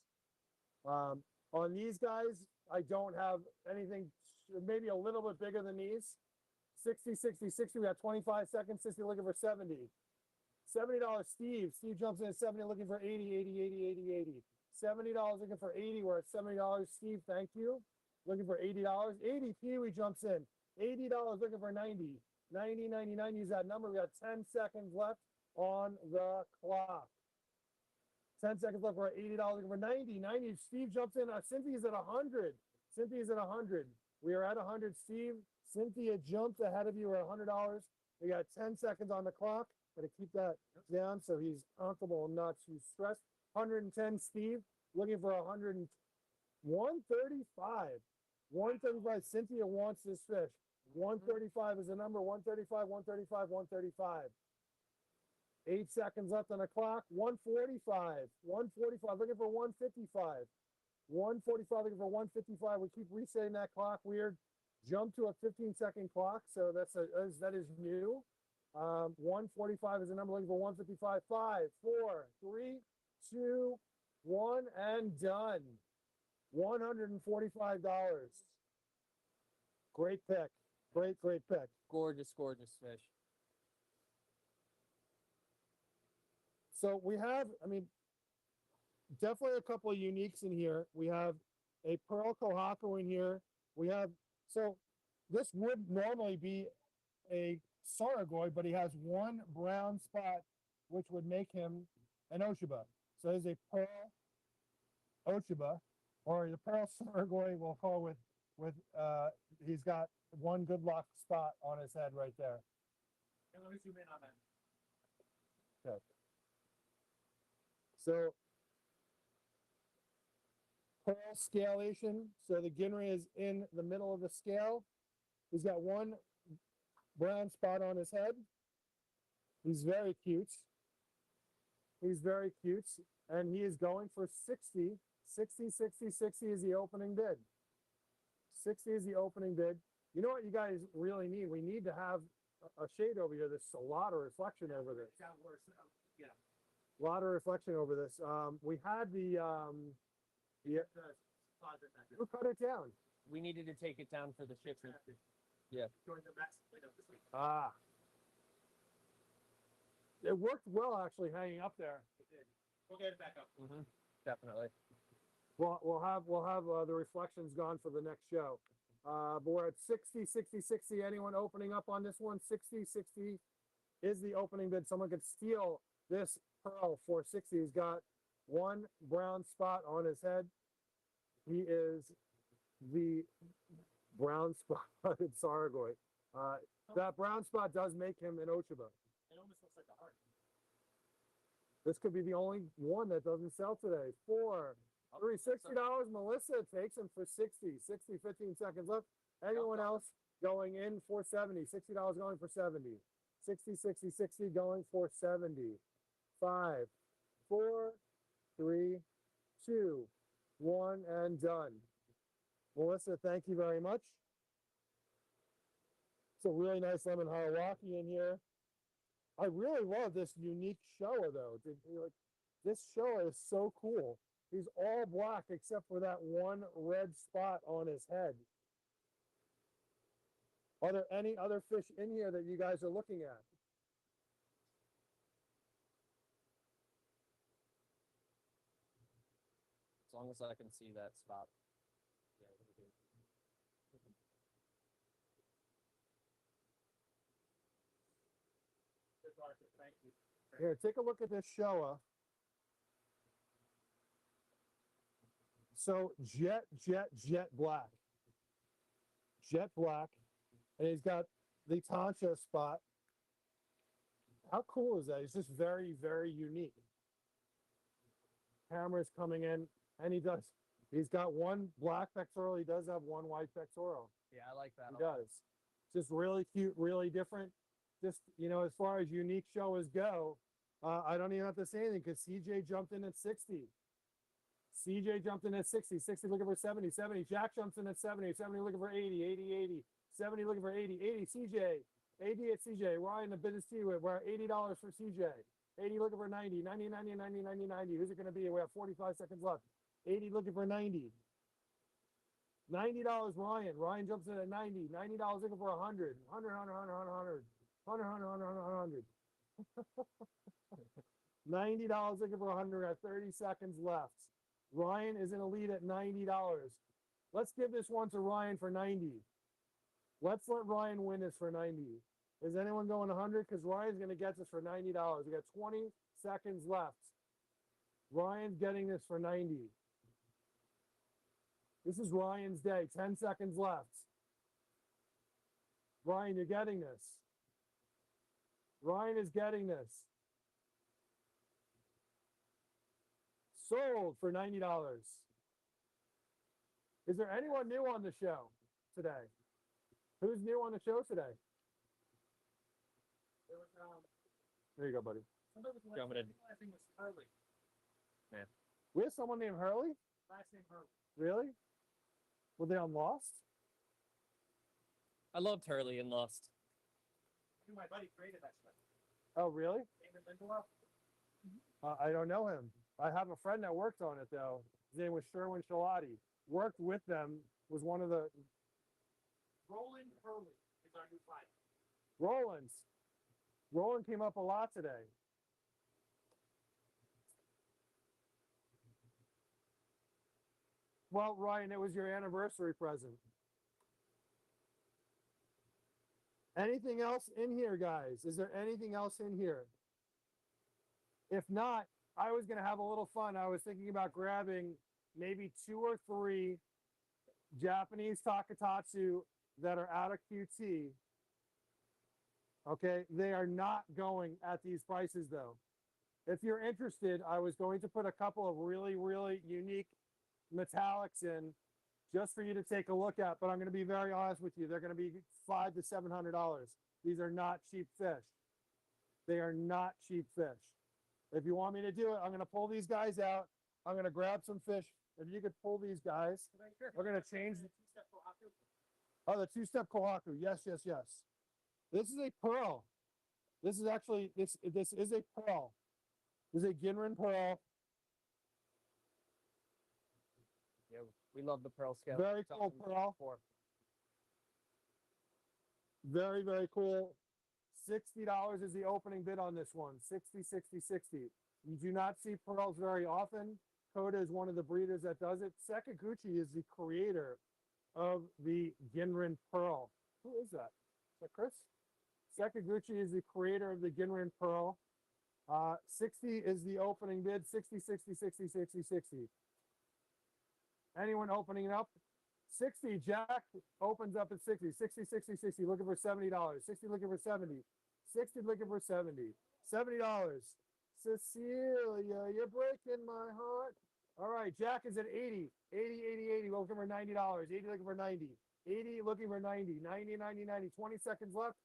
On these guys, I don't have anything, maybe a little bit bigger than these. 60, 60, 60. We got 25 seconds. 60 looking for 70. $70 Steve. Steve jumps in at 70 looking for 80, 80, 80, 80, 80. $70 looking for 80. We're at $70. Steve, thank you. Looking for $80. 80 Peewee jumps in. $80 looking for 90. 90, 99. Use that number. We got 10 seconds left on the clock. 10 seconds left. We're at $80 looking for 90. 90. Steve jumps in. Cynthia's at 100. Cynthia's at 100. We are at 100. Steve, Cynthia jumped ahead of you. We're at $100. We got 10 seconds on the clock. Got to keep that down so he's comfortable and not too stressed. 110 Steve, looking for 135. 135. Cynthia wants this fish. 135 is the number. 135, 135, 135. 8 seconds left on the clock. 145. 145. Looking for 155. 145 looking for 155. We keep resetting that clock. Weird. Jump to a 15-second clock. So that is new. 145 is the number looking for 155. 5, 4, 3, 2, 1, and done. $145. Great pick. Great, great pick. Gorgeous, gorgeous fish. So we have, I mean, definitely a couple of uniques in here. We have a pearl kohaku in here. We have, so this would normally be a Saragoi, but he has one brown spot, which would make him an Oshiba. So there's a pearl Oshiba, or the pearl Saragoi we'll call with he's got one good luck spot on his head right there. And let me zoom in on that. Okay. So pearl scalation. So the Ginri is in the middle of the scale. He's got one brown spot on his head. He's very cute. He's very cute. And he is going for 60. 60, 60, 60 is the opening bid. 60 is the opening bid. You know what you guys really need? We need to have a shade over here. There's a lot of reflection over this. Yeah. A lot of reflection over this. We had the who cut it down? We needed to take it down for the shipping. Join the max window this week. Ah. It worked well actually hanging up there. We'll get it back up. Mm-hmm. Definitely. We'll have the reflections gone for the next show. But we're at 60, 60, 60. Anyone opening up on this one? 60, 60 is the opening bid. Someone could steal this pearl for 60. He's got one brown spot on his head. He is the brown spotted Saragoi. That brown spot does make him an Oshiba. It almost looks like a heart. This could be the only one that doesn't sell today. 4, 3, $60. Melissa takes him for 60. 60, 15 seconds left. Anyone else going in for 70? $60 going for 70. 60, 60, 60 going for 70. 5, 4, 3, 2, 1, and done. Melissa, thank you very much. It's a really nice lemon Harawaki in here. I really love this unique Showa though. This Showa is so cool. He's all black except for that one red spot on his head. Are there any other fish in here that you guys are looking at? As long as I can see that spot. Good, Arthur. Thank you. Here, take a look at this Showa. So jet black. Jet black. And he's got the Tancha spot. How cool is that? It's just very, very unique. Camera's coming in, and he does He's got one black pectoral. He does have one white pectoral. Yeah, I like that. He a lot. does. Just really cute, really different. Just, you know, as far as unique shows go, I don't even have to say anything because CJ jumped in at 60. CJ jumped in at 60. 60 looking for 70. 70. Jack jumps in at 70. 70 looking for 80. 80. 80. 70 looking for 80. 80. CJ. 80 at CJ. Ryan, the business to you. We're at $80 for CJ. 80 looking for 90. 90, 90, 90, 90, 90. Who's it going to be? We have 45 seconds left. 80 looking for 90. $90 Ryan. Ryan jumps in at 90. $90 looking for 100. 100, 100, 100, 100, 100, 100, 100, 100. $90 looking for 100 at 30 seconds left. Ryan is in a lead at $90. Let's give this one to Ryan for 90. Let's let Ryan win this for 90. Is anyone going 100? Because Ryan's going to get this for $90. We got 20 seconds left. Ryan's getting this for 90. This is Ryan's day. 10 seconds left. Ryan, you're getting this. Ryan is getting this. Sold for $90. Is there anyone new on the show today? Who's new on the show today? There was, There you go, buddy. somebody with Jumping in. last name was Hurley. We have someone named Hurley? Last name Hurley. Really? Were they on Lost? I loved Hurley and Lost. I think my buddy created that stuff. Oh, really? David Lindelof. I don't know him. I have a friend that worked on it though. His name was Sherwin Shalati. Worked with them. Was one of the Roland Hurley is our new client. Roland's. Roland came up a lot today. Well, Ryan, it was your anniversary present. Anything else in here, guys? Is there anything else in here? If not, I was going to have a little fun. I was thinking about grabbing maybe 2 or 3 Japanese taketatsu that are out of QT. Okay, they are not going at these prices though. If you're interested, I was going to put a couple of really, really unique metallics in just for you to take a look at, but I'm going to be very honest with you. They're going to be $500 to $700. These are not cheap fish. They are not cheap fish. If you want me to do it, I'm going to pull these guys out. I'm going to grab some fish. If you could pull these guys, we're going to change. Oh, the 2-step kohaku. Yes, yes, yes. This is a pearl. This is actually, this is a pearl. This is a Ginrin pearl. Yeah, we love the pearl scale. Very It's cool awesome. pearl. Very, very cool. $60 is the opening bid on this one. 60, 60, 60. You do not see pearls very often. Koda is one of the breeders that does it. Sakaguchi is the creator of the Ginrin pearl. Who is that? Is that Chris? Sakaguchi is the creator of the Ginrin pearl. 60 is the opening bid. 60, 60, 60, 60, 60. Anyone opening it up? 60, Jack opens up at 60. 60, 60, 60, looking for $70. 60 looking for 70. 60 looking for 70. $70. Cecilia, you're breaking my heart. All right, Jack is at 80. 80, 80, 80, looking for $90. 80 looking for 90. 80 looking for 90. 90, 90, 90. 20 seconds left.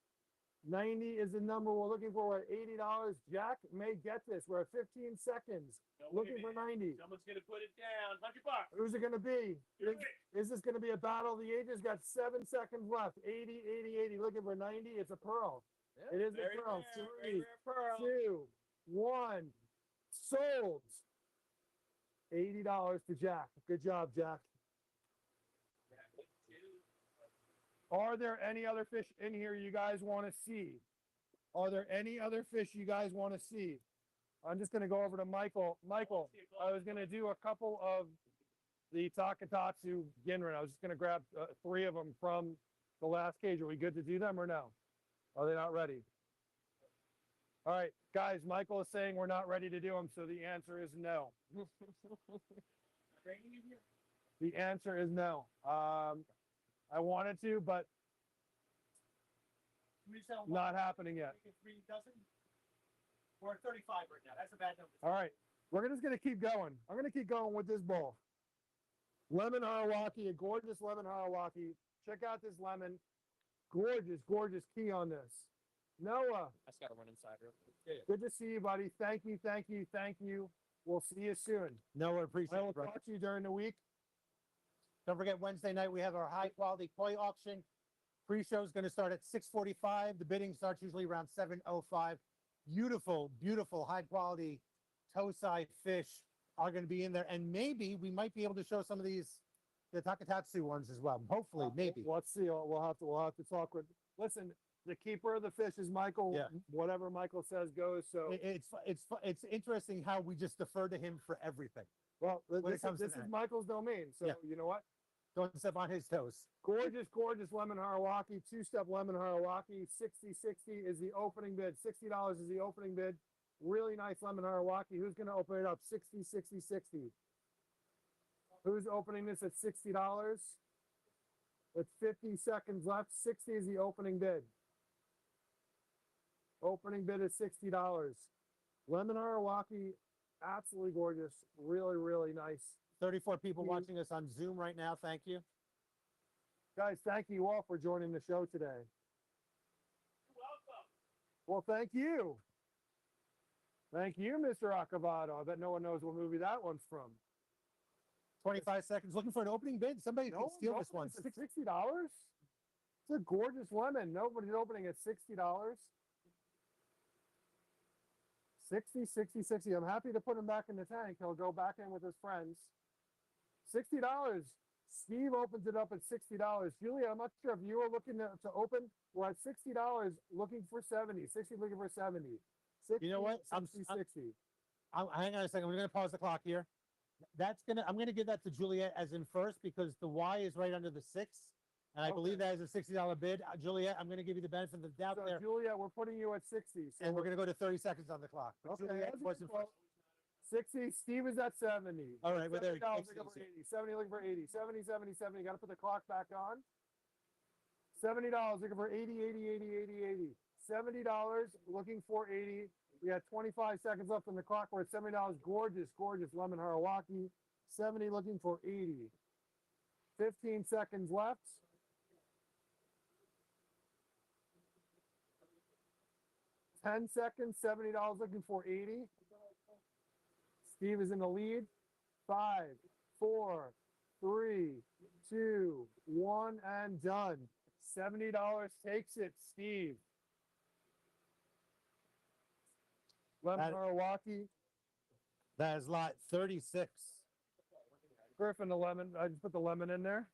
90 is the number we're looking for. We're at $80. Jack may get this. We're at 15 seconds. Looking for 90. Someone's gonna put it down. $100. Who's it going to be? Do it. Is this going to be a battle of the ages? Got 7 seconds left. 80, 80, 80. Looking for 90. It's a pearl. It is Very a pearl. rare, very 3, rare pearl. 2, 1. Sold. $80 to Jack. Good job, Jack. Are there any other fish in here you guys want to see? Are there any other fish you guys want to see? I'm just going to go over to Michael. Michael, I was going to do a couple of the Taketatsu Ginrin. I was just going to grab 3 of them from the last cage. Are we good to do them or no? Are they not ready? All right, guys, Michael is saying we're not ready to do them, so the answer is no. The answer is no. I wanted to, but not happening yet. 3 dozen? We're at 35 right now. That's a bad number. All right, we're just going to keep going. I'm going to keep going with this bowl. Lemon Harawaki, a gorgeous lemon Harawaki. Check out this lemon. Gorgeous, gorgeous key on this. Noah, I just gotta run inside real quick. good to see you, buddy. Thank you, thank you, thank you. We'll see you soon. No, I I appreciate will it, brother. talk to you during the week. Don't forget Wednesday night, we have our high quality koi auction. Pre-show is going to start at 6:45. The bidding starts usually around 7:05. Beautiful, beautiful, high quality toe-side fish are going to be in there. And maybe we might be able to show some of these, the Takatatsu ones as well. Hopefully, maybe. Let's see. We'll have to talk with. Listen, the keeper of the fish is Michael. Yeah. Whatever Michael says goes. So It's interesting how we just defer to him for everything. well, when it this, comes to is that. Michael's domain. So Yeah. you know what? Don't step on his toes. Gorgeous, gorgeous lemon Harawaki, two-step lemon Harawaki. 60 is the opening bid. $60 is the opening bid. Really nice lemon Harawaki. Who's going to open it up? 60. Who's opening this at $60? With 50 seconds left, 60 is the opening bid. Opening bid is $60. Lemon Harawaki, absolutely gorgeous. Really, really nice. 34 people Mhm. watching us on Zoom right now. Thank you. Guys, thank you all for joining the show today. Welcome. Well, thank you. Thank you, Mr. Acavado. I bet no one knows what movie that one's from. 25 seconds. Looking for an opening bid. Somebody can steal this one. $60. It's a gorgeous lemon. Nobody's opening at $60. 60. I'm happy to put him back in the tank. He'll go back in with his friends. $60. Steve opens it up at $60. Julia, I'm not sure if you were looking to open. We're at $60, looking for 70. 60 looking for 70. 60, You know what? 60. Hang on a second. We're going to pause the clock here. I'm going to give that to Juliet as in first because the Y is right under the 6. And I believe that is a $60 bid. Juliet, I'm going to give you the benefit of the doubt So, there. Julia, we're putting you at 60. So And we're going to go to 30 seconds on the clock. But okay, Juliet that's wasn't well, 60. Steve is at 70. All right, we're there. $70 looking for 80. 70 looking for 80. 70. You got to put the clock back on. $70 looking for 80. $70 looking for 80. We got 25 seconds left on the clock. We're at $70. Gorgeous, gorgeous lemon Harawaki. 70 looking for 80. 15 seconds left. 10 seconds, $70 looking for 80. Steve is in the lead. 5, 4, 3, 2, 1, and done. $70 takes it, Steve. Lemon Harawaki. That is lot 36. Griffin, the lemon. I just put the lemon in there.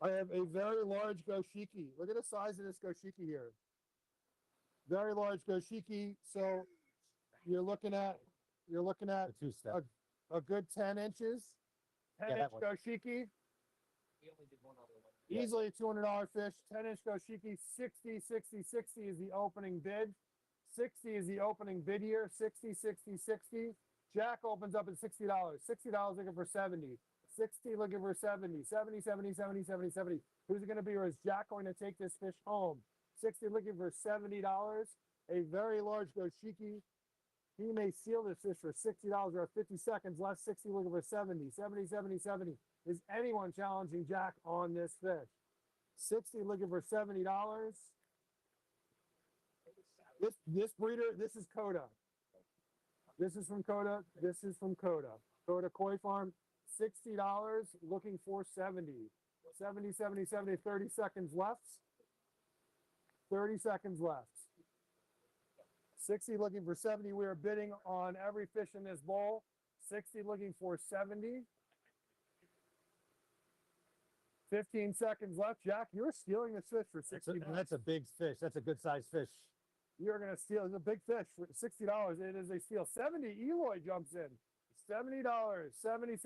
I have a very large goshiki. Look at the size of this goshiki here. Very large goshiki. So you're looking at The two-step. a good 10 inches. 10 Yeah, that inch one. goshiki. We only did one other one. Easily a $200 fish. 10 inch goshiki. 60 is the opening bid. 60 is the opening bid here. 60. Jack opens up at $60. $60 looking for 70. 60 looking for 70. 70. Who's it going to be, or is Jack going to take this fish home? 60 looking for $70. A very large goshiki. He may seal this fish for $60 or 50 seconds left. 60 looking for 70. 70. Is anyone challenging Jack on this fish? 60 looking for $70. This breeder, this is Coda. This is from Coda. Coda Koi Farm, $60 looking for 70. 70, 30 seconds left. 30 seconds left. 60 looking for 70. We are bidding on every fish in this bowl. 60 looking for 70. 15 seconds left. Jack, you're stealing this fish for 60 bucks. That's a big fish. That's a good sized fish. You're going to steal. It's a big fish for $60. It is a steal. 70. Eloy jumps in. $70. 70.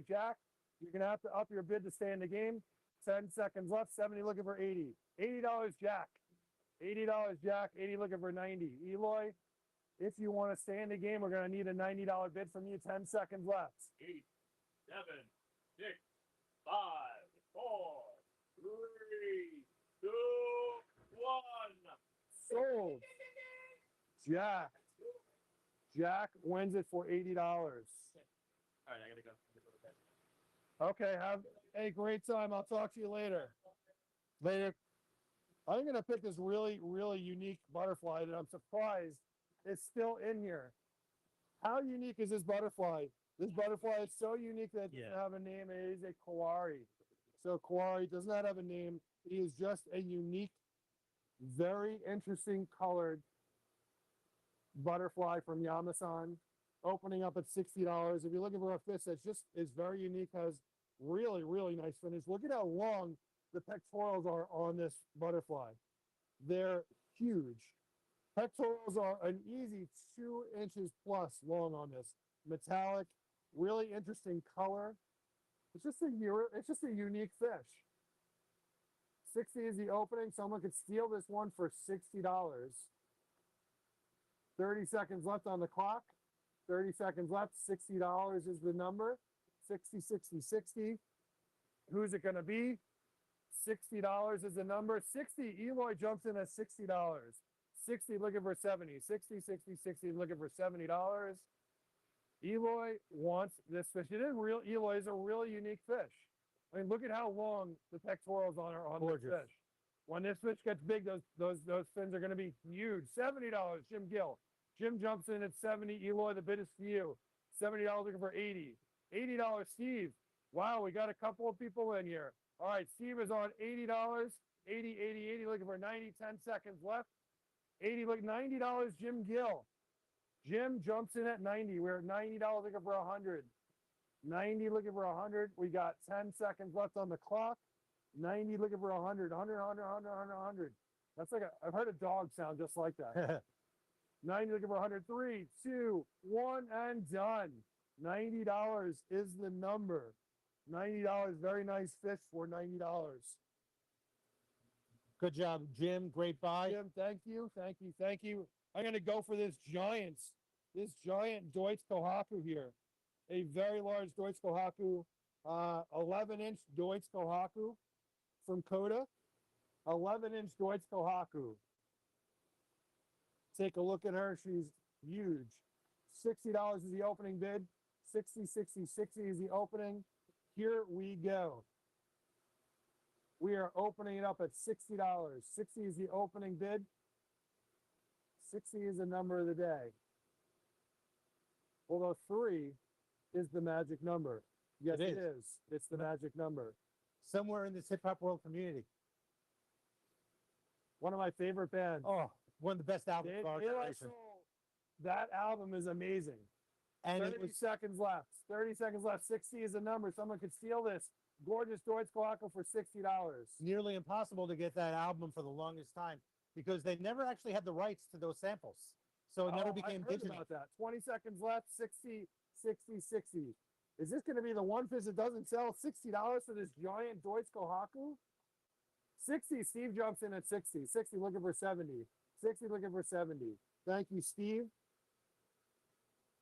Jack, you're going to have to up your bid to stay in the game. 10 seconds left. 70 looking for 80. $80 Jack. $80 Jack. 80 looking for 90. Eloy, if you want to stay in the game, we're going to need a $90 bid from you. 10 seconds left. 8, 7, 6, 5, 4, 3, 2, 1. Sold. Jack. Jack wins it for $80. All right, I gotta go. Okay, have a great time. I'll talk to you later. Later. I'm gonna pick this really, really unique butterfly, and I'm surprised it's still in here. How unique is this butterfly? This butterfly is so unique that it doesn't have a name. It is a kawari. So kawari does not have a name. It is just a unique, very interesting colored butterfly from Yamasan, opening up at $60. If you're looking for a fish that's just is very unique, has really, really nice finish. Look at how long the pectorals are on this butterfly. They're huge. Pectorals are an easy 2 inches plus long on this. Metallic, really interesting color. It's just a unique fish. 60 is the opening. Someone could steal this one for $60. 30 seconds left on the clock. 30 seconds left. $60 is the number. 60, 60, 60. Who's it going to be? $60 is the number. 60. Eloy jumps in at $60. 60 looking for 70. 60, 60, 60 looking for $70. Eloy wants this fish. It is real. Eloy is a really unique fish. I mean, look at how long the pectorals on this fish. When this fish gets big, those fins are going to be huge. $70, Jim Gill. Jim jumps in at 70. Eloy, the bid is for you. $70 looking for 80. $80, Steve. Wow, we got a couple of people in here. All right, Steve is on $80. 80, 80, 80 looking for 90. 10 seconds left. 80 look $90, Jim Gill. Jim jumps in at 90. We're at $90 looking for 100. 90 looking for 100. We got 10 seconds left on the clock. 90 looking for 100. 100, 100, 100, 100, 100. That's like I've heard a dog sound just like that. 90 looking for 100. 3, 2, 1, and done. $90 is the number. $90. Very nice fish for $90. Good job, Jim. Great buy. Jim, thank you, thank you, thank you. I'm gonna go for this giant Deutsch Kohaku here. A very large Deutsch Kohaku, 11-inch Deutsch Kohaku from Coda. 11-inch Deutsch Kohaku. Take a look at her. She's huge. $60 is the opening bid. 60, 60, 60 is the opening. Here we go. We are opening it up at $60. 60 is the opening bid. 60 is the number of the day. Although 3 is the magic number. Yes, it is. It's the magic number. Somewhere in this hip hop world community. One of my favorite bands. Oh, one of the best albums of our De La generation. Soul. That album is amazing. And 30 it was seconds left. 30 seconds left. 60 is the number. Someone could steal this. Gorgeous Deutsch Kohaku for $60. nearly impossible to get that album for the longest time because they never actually had the rights to those samples. So it never became I heard digital. about that. 20 seconds left. 60, 60, 60. Is this going to be the one fish that doesn't sell? $60 for this giant Deutsch Kohaku? 60. Steve jumps in at 60. 60 looking for 70. 60 looking for 70. Thank you, Steve.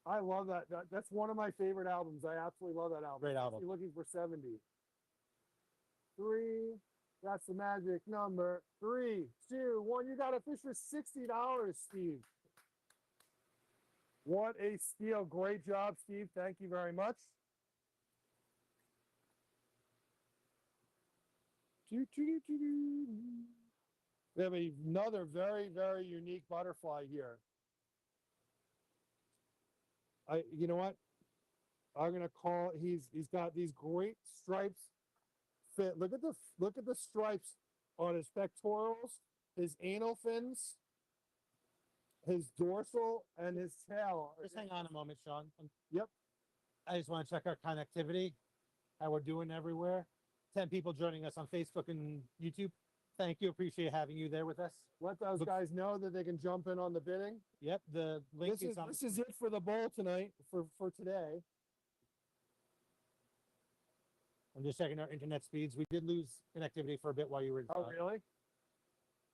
I love that. That's one of my favorite albums. I absolutely love that album. Great album. 60 looking for 70. 3. That's the magic number. 3, 2, 1. You got a fish for $60, Steve. What a steal. Great job, Steve. Thank you very much. We have another very, very unique butterfly here. You know what? I'm gonna call. He's got these great stripes. Fit. Look at the stripes on his pectorals, his anal fins, his dorsal, and his tail. Just hang on a moment, Sean. Yep. I just want to check our connectivity, how we're doing everywhere. 10 people joining us on Facebook and YouTube. Thank you. Appreciate having you there with us. Let those guys know that they can jump in on the bidding. Yep, the link This is on. is it for the bowl tonight, for today. I'm just checking our internet speeds. We did lose connectivity for a bit while you were inside. Oh, really?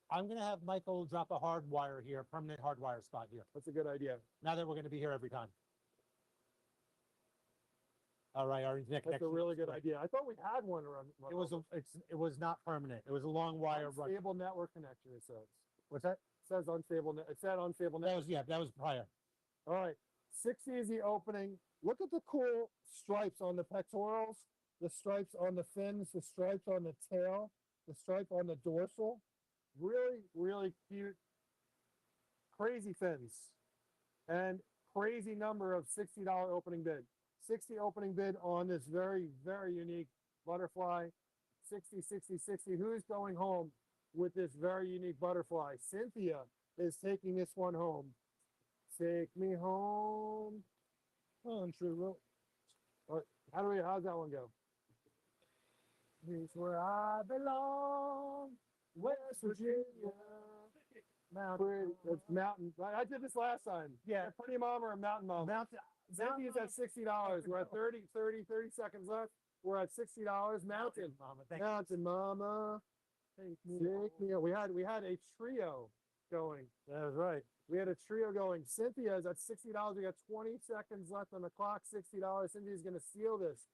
I'm going to have Michael drop a hard wire here, permanent hard wire spot here, That's a good idea. now that we're going to be here every time. All right, our internet That's a connection. really good idea. I thought we had one around. It was not permanent. It was a long wire. Run. Unstable network connection, it says. What's that? It says unstable. It said unstable That network. was, yeah, that was prior. All right. 60 is the opening. Look at the cool stripes on the pectorals, the stripes on the fins, the stripes on the tail, the stripe on the dorsal. Really, really cute. Crazy fins. And crazy number of $60 opening bid. 60 opening bid on this very, very unique butterfly. 60, 60, 60. Who's going home with this very unique butterfly? Cynthia is taking this one home. Take me home. Country road. Or how's that one go? It's where I belong, West Virginia. Mountain. It's mountain. I did this last time. Yeah. A pretty mom or a mountain mom? Cynthia's at $60. We're at 30 seconds left. We're at $60. Mountain. Mama. Mountain mama. Take me. We had a trio going. That was right. We had a trio going. Cynthia's at $60. We got 20 seconds left on the clock. $60. Cynthia's gonna steal this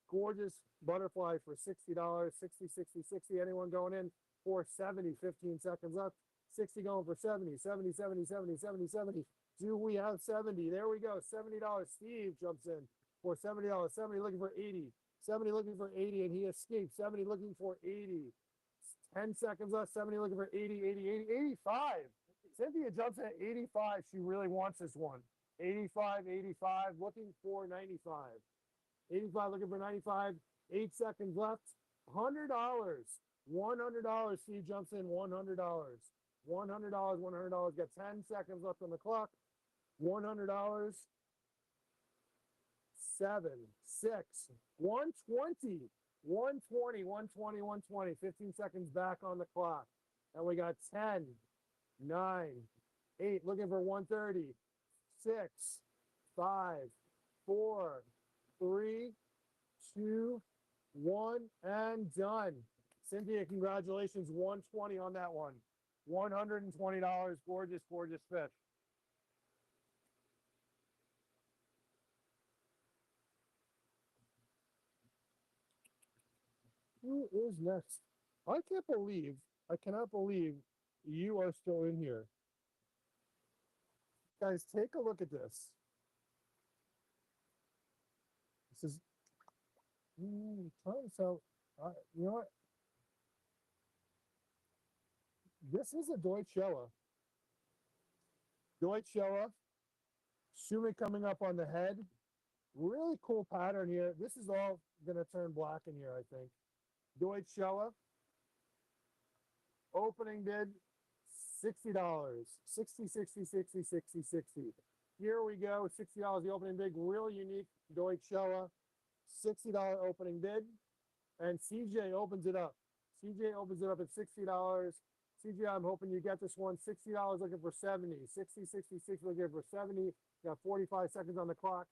gorgeous butterfly for $60. 60, 60, 60. Anyone going in for 70? 15 seconds left. 60 going for 70. 70, 70, 70, 70, 70. Do we have 70? There we go. $70. Steve jumps in for $70. 70 looking for 80. 70 looking for 80, and he escaped. 70 looking for 80. 10 seconds left. 70 looking for 80, 80, 80, 85. Cynthia jumps in at 85. She really wants this one. 85, 85, looking for 95. 85 looking for 95. 8 seconds left. $100. $100. Steve jumps in. $100. $100. $100. Got 10 seconds left on the clock. $100. 7, 6, 120, 120, 120, 120. 15 seconds back on the clock. And we got 10, 9, 8, looking for 130, 6, 5, 4, 3, 2, 1, and done. Cynthia, congratulations. 120 on that one. $120. Gorgeous, gorgeous fish. Who is next? I cannot believe you are still in here. Guys, take a look at this. This is, so, you know what? This is a Deutschella. Deutschella. Sumi coming up on the head. Really cool pattern here. This is all going to turn black in here, I think. Deutschella. Opening bid, $60. 60, 60, 60, 60, 60. Here we go. $60 the opening bid. Really unique Deutschella. $60 opening bid. And CJ opens it up. CJ opens it up at $60. CJ, I'm hoping you get this one. $60 looking for 70. 60, 66 looking for 70. Got 45 seconds on the clock.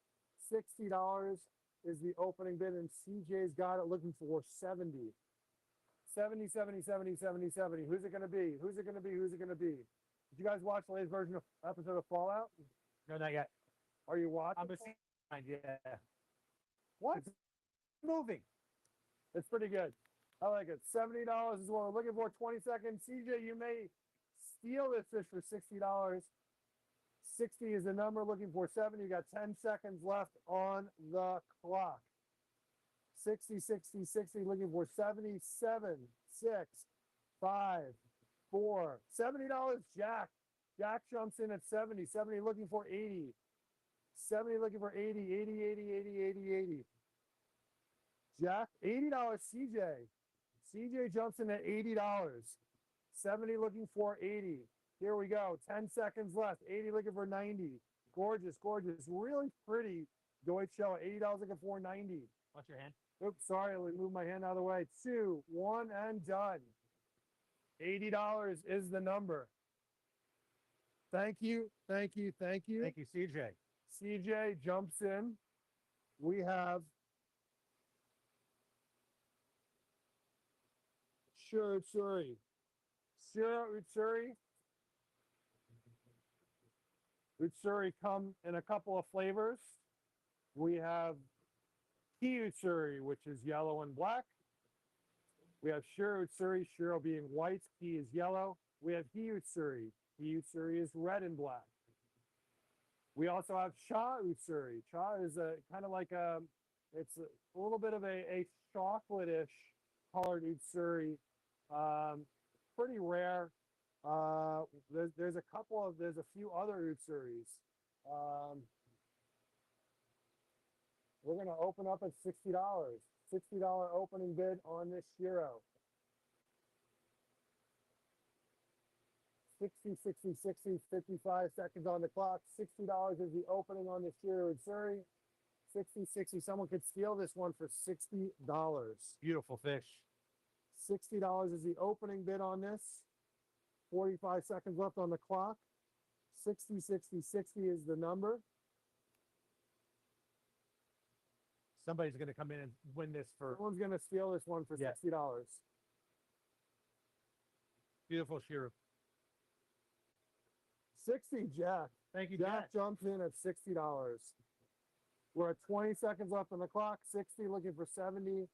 $60 is the opening bid, and CJ's got it looking for 70. 70, 70, 70, 70, 70. Who's it going to be? Who's it going to be? Who's it going to be? Did you guys watch the latest version of episode of Fallout? No, not yet. Are you watching? I'm a behind, yeah. What? It's moving. It's pretty good. I like it. $70 is what we're looking for. 20 seconds. CJ, you may steal this fish for $60. 60 is the number, looking for 70. You got 10 seconds left on the clock. 60, 60, 60, looking for 77, 6, 5, 4, $70. Jack. Jack jumps in at 70. 70 looking for 80. 70 looking for 80, 80, 80, 80, 80, 80. Jack, $80. CJ. CJ jumps in at $80. 70 looking for 80. Here we go. 10 seconds left. 80 looking for 90. Gorgeous, gorgeous. Really pretty Deutschella. $80 looking for 90. Watch your hand. Oops, sorry. Let me move my hand out of the way. 2, 1, and done. $80 is the number. Thank you. Thank you. Thank you. Thank you, CJ. CJ jumps in. We have Sure Utsuri. Sure Utsuri. Utsuri come in a couple of flavors. We have Key Utsuri, which is yellow and black. We have Sure Utsuri, Shiro being white, Key is yellow. We have He Utsuri. He Utsuri is red and black. We also have Cha Utsuri. Cha is a kind of like it's a little bit of a chocolate-ish colored Utsuri. Pretty rare. There's a few other Utsuris. We're gonna open up at $60. $60 opening bid on this Shiro. 60, 60, 60, 55 seconds on the clock. $60 is the opening on this Shiro Utsuri. 60, 60. Someone could steal this one for $60. Beautiful fish. $60 is the opening bid on this. 45 seconds left on the clock. 60, 60, 60 is the number. Somebody's gonna come in and win this for Someone's gonna steal this one for Yeah. $60. beautiful Shiro. 60, Jack. Thank you, Jack Jack. jumps in at $60. We're at 20 seconds left on the clock. 60 looking for 70.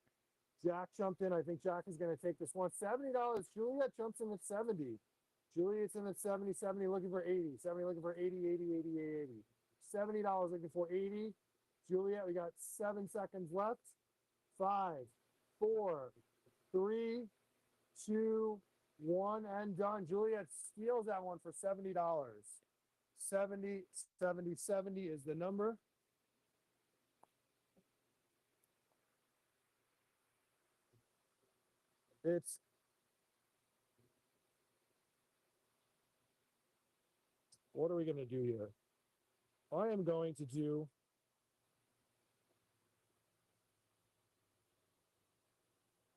Jack jumped in. I think Jack is going to take this one. $70. Juliet jumps in at 70. Juliet's in at 70. 70 looking for 80. 70 looking for 80, 80, 80, 80. $70 looking for 80. Juliet, we got 7 seconds left. 5, 4, 3, 2, 1, and done. Juliet steals that one for $70. 70, 70, 70 is the number. It's what are we going to do here? I am going to do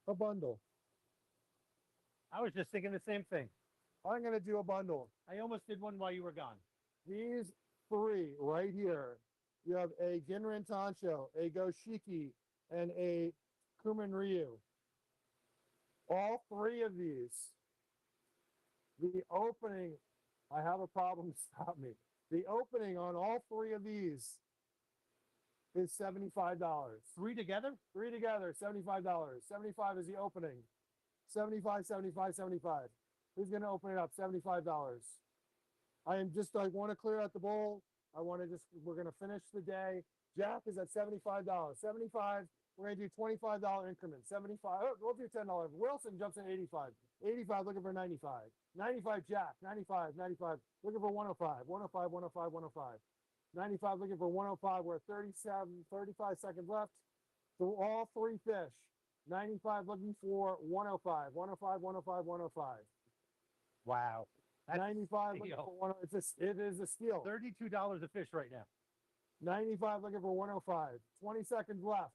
a bundle. I was just thinking the same thing. I'm going to do a bundle. I almost did one while you were gone. These three right here. You have a Ginrin Tancho, a Goshiki, and a Kumin Ryu. All three of these, the opening, I have a problem, stop me. The opening on all three of these is $75. Three together? Three together, $75. 75 is the opening. 75, 75, 75. Who's going to open it up? $75. I want to clear out the bowl. We're going to finish the day. Jack is at $75. 75, we're going to do $25 increments. 75, we'll do $10. Wilson jumps in 85. 85 looking for 95. 95 Jack, 95, 95 looking for 105. 105, 105, 105. 95 looking for 105. We're at 35 seconds left. So all three fish. 95 looking for 105. 105, 105, 105. Wow. That's 95 looking steal. for it is a steal. $32 a fish right now. 95 looking for 105. 20 seconds left.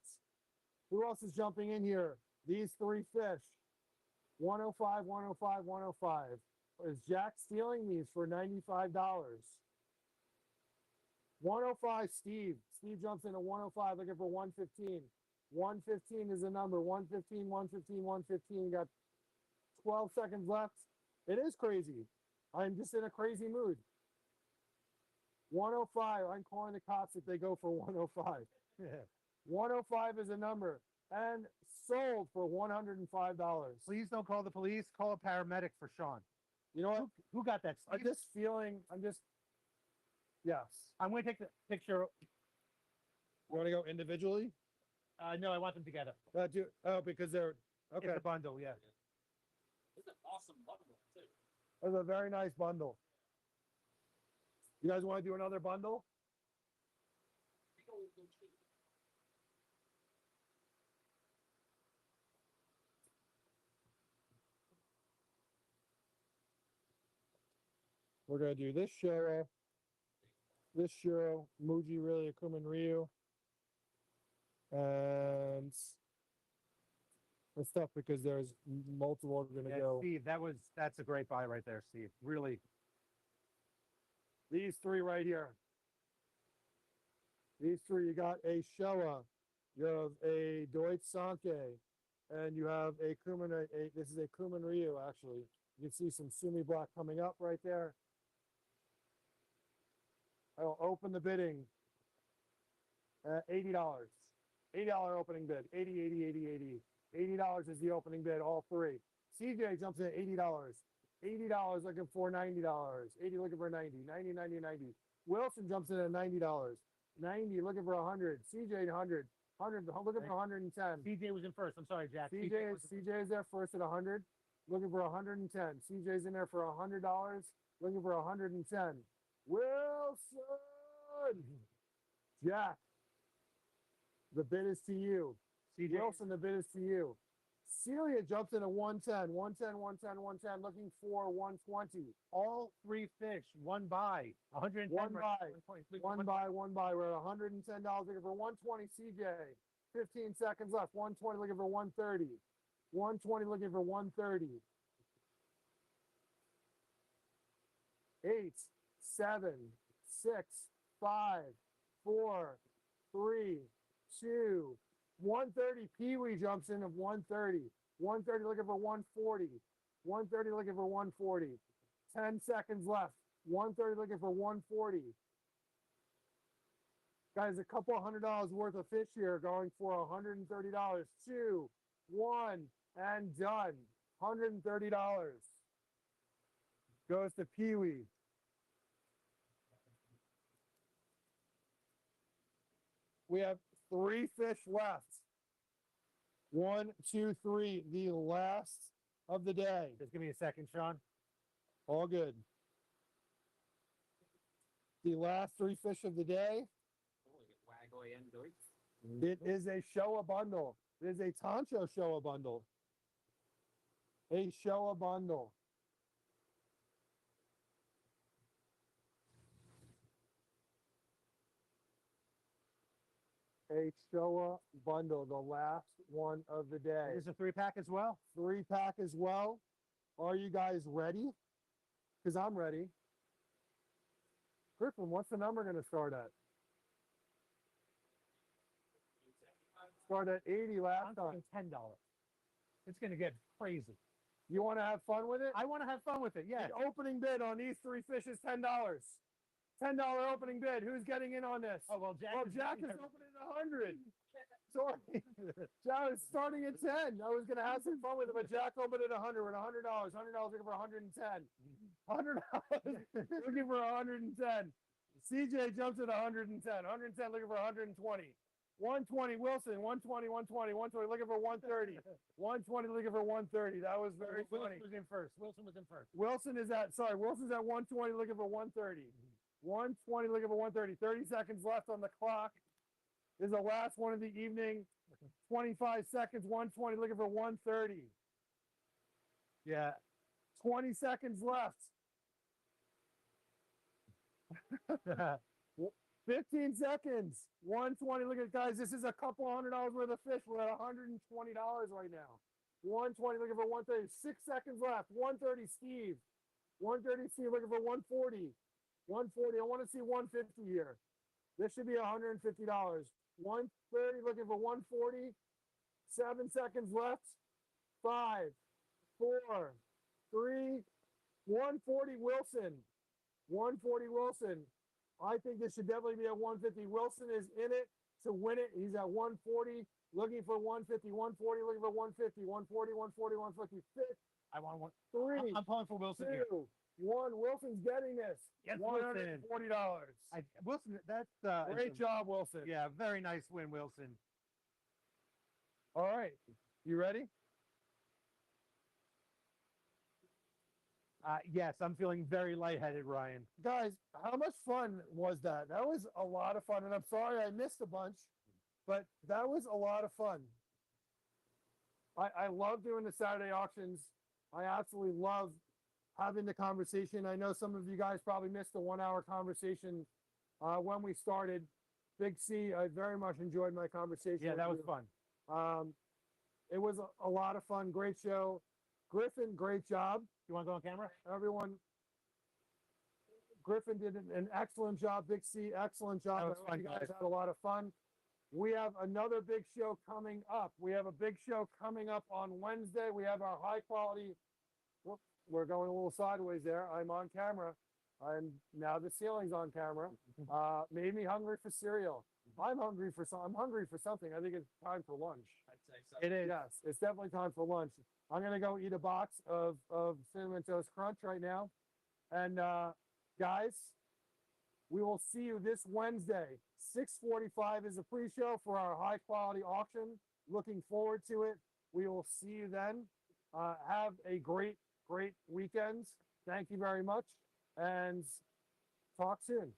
Who else is jumping in here? These three fish. 105, 105, 105. Is Jack stealing these for $95? 105, Steve. Steve jumps into 105 looking for 115. 115 is the number. 115, 115, 115. Got 12 seconds left. It is crazy. I'm just in a crazy mood. 105. I'm calling the cops if they go for 105. 105 is a number and sold for $105. Please don't call the police. Call a paramedic for Sean. You know what? Who got that? I'm Steve? just feeling, yes. I'm going to take the picture. You want to go individually? No, I want them together. Because they're, okay. It's a bundle, yeah. It's an awesome bundle too. That's a very nice bundle. You guys want to do another bundle? We're going to do this Shiro, Muji really Akumen Ryu, and it's tough because there's multiple going to Yeah, go. Steve, that's a great buy right there, Steve. Really. These three right here. These three, you got a Showa, you have a Deutsch Sanke, and you have a Kumin, this is a Kumin Ryu, actually. You can see some Sumi Black coming up right there. I'll open the bidding at $80. $80 opening bid. 80, 80, 80, 80. $80 is the opening bid, all three. CJ jumps in at $80. $80 looking for $90. 80 looking for 90. 90, 90, 90. Wilson jumps in at $90. 90, looking for 100. CJ 100. 100, looking for 110. CJ was in first. I'm sorry, Jack. CJ is there first at 100, looking for 110. CJ's in there for $100, looking for 110. Wilson! Jack, the bid is to you. CJ. Wilson, the bid is to you. Celia jumps in at 110, 110, 110, 110, looking for 120. All three fish, one buy, 110. One right, buy. 120, One buy. We're at $110 looking for 120 CJ. 15 seconds left. 120 looking for 130. 120 looking for 130. 8, 7, 6, 5, 4, 3, 2, 130. Pee Wee jumps in of 130. 130 looking for 140. 130 looking for 140. 10 seconds left. 130 looking for 140. Guys, a couple $100 worth of fish here going for $130. 2, 1, and done. $130 goes to Pee Wee. We have 3 fish left. 1, 2, 3. The last of the day. Just give me a second, Sean. All good. The last 3 fish of the day. It is a Showa bundle. It is a Tancho Showa bundle. A Showa bundle. A Showa bundle, the last one of the day. There's a 3-pack as well. 3-pack as well. Are you guys ready? Because I'm ready. Griffin, what's the number going to start at? Start at 80 last time. $10. It's going to get crazy. You want to have fun with it? I want to have fun with it. Yeah. The opening bid on these 3 fish is $10. $10 opening bid. Who's getting in on this? Oh, well, Jack. Well, Jack is opening at 100. Sorry. Jack is starting at 10. I was going to have some fun with it, but Jack opened at 100. We're at $100. $100 looking for 110. $100 looking for 110. CJ jumps at 110. 110 looking for 120. 120 Wilson. 120, 120, 120 looking for 130. 120 looking for 130. That was very funny. Wilson was in first. Wilson was in first. Wilson's at 120 looking for 130. 120 looking for 130. 30 seconds left on the clock. This is the last one of the evening. 25 seconds. 120 looking for 130. Yeah. 20 seconds left. 15 seconds. 120. Look at guys. This is a couple $100 worth of fish. We're at $120 right now. 120 looking for 130. 6 seconds left. 130 Steve. 130 Steve looking for 140. 140. I want to see 150 here. This should be $150. 130 looking for 140. 7 seconds left. 5, 4, 3, 140 Wilson. 140 Wilson. I think this should definitely be at 150. Wilson is in it to win it. He's at 140, looking for 150. 140, looking for 150. 140, 140, 150. I want one. 3, I'm pulling for Wilson here. 2, 1. Wilson's getting this. Yes, $140. Wilson, that's Great job, Wilson. Yeah, very nice win, Wilson. All right. You ready? Yes, I'm feeling very lightheaded, Ryan. Guys, how much fun was that? That was a lot of fun. And I'm sorry I missed a bunch, but that was a lot of fun. I love doing the Saturday auctions. I absolutely love having the conversation. I know some of you guys probably missed the 1-hour conversation when we started. Big C, I very much enjoyed my conversation. Yeah, with that was you. fun. It was a lot of fun. Great show. Griffin, great job. You want to go on camera? Everyone, Griffin did an excellent job. Big C, excellent job. That was I hope fun, you guys guys. had a lot of fun. We have another big show coming up. We have a big show coming up on Wednesday. We have our high quality. Whoop, we're going a little sideways there. I'm on camera. Now the ceiling's on camera. Made me hungry for cereal. I'm hungry for something. I think it's time for lunch. I'd say so. It is. Yes, it's definitely time for lunch. I'm gonna go eat a box of Cinnamon Toast Crunch right now. And guys, We will see you this Wednesday. 6:45 is a pre-show for our high quality auction. Looking forward to it. We will see you then. Have a great weekend. Thank you very much and talk soon.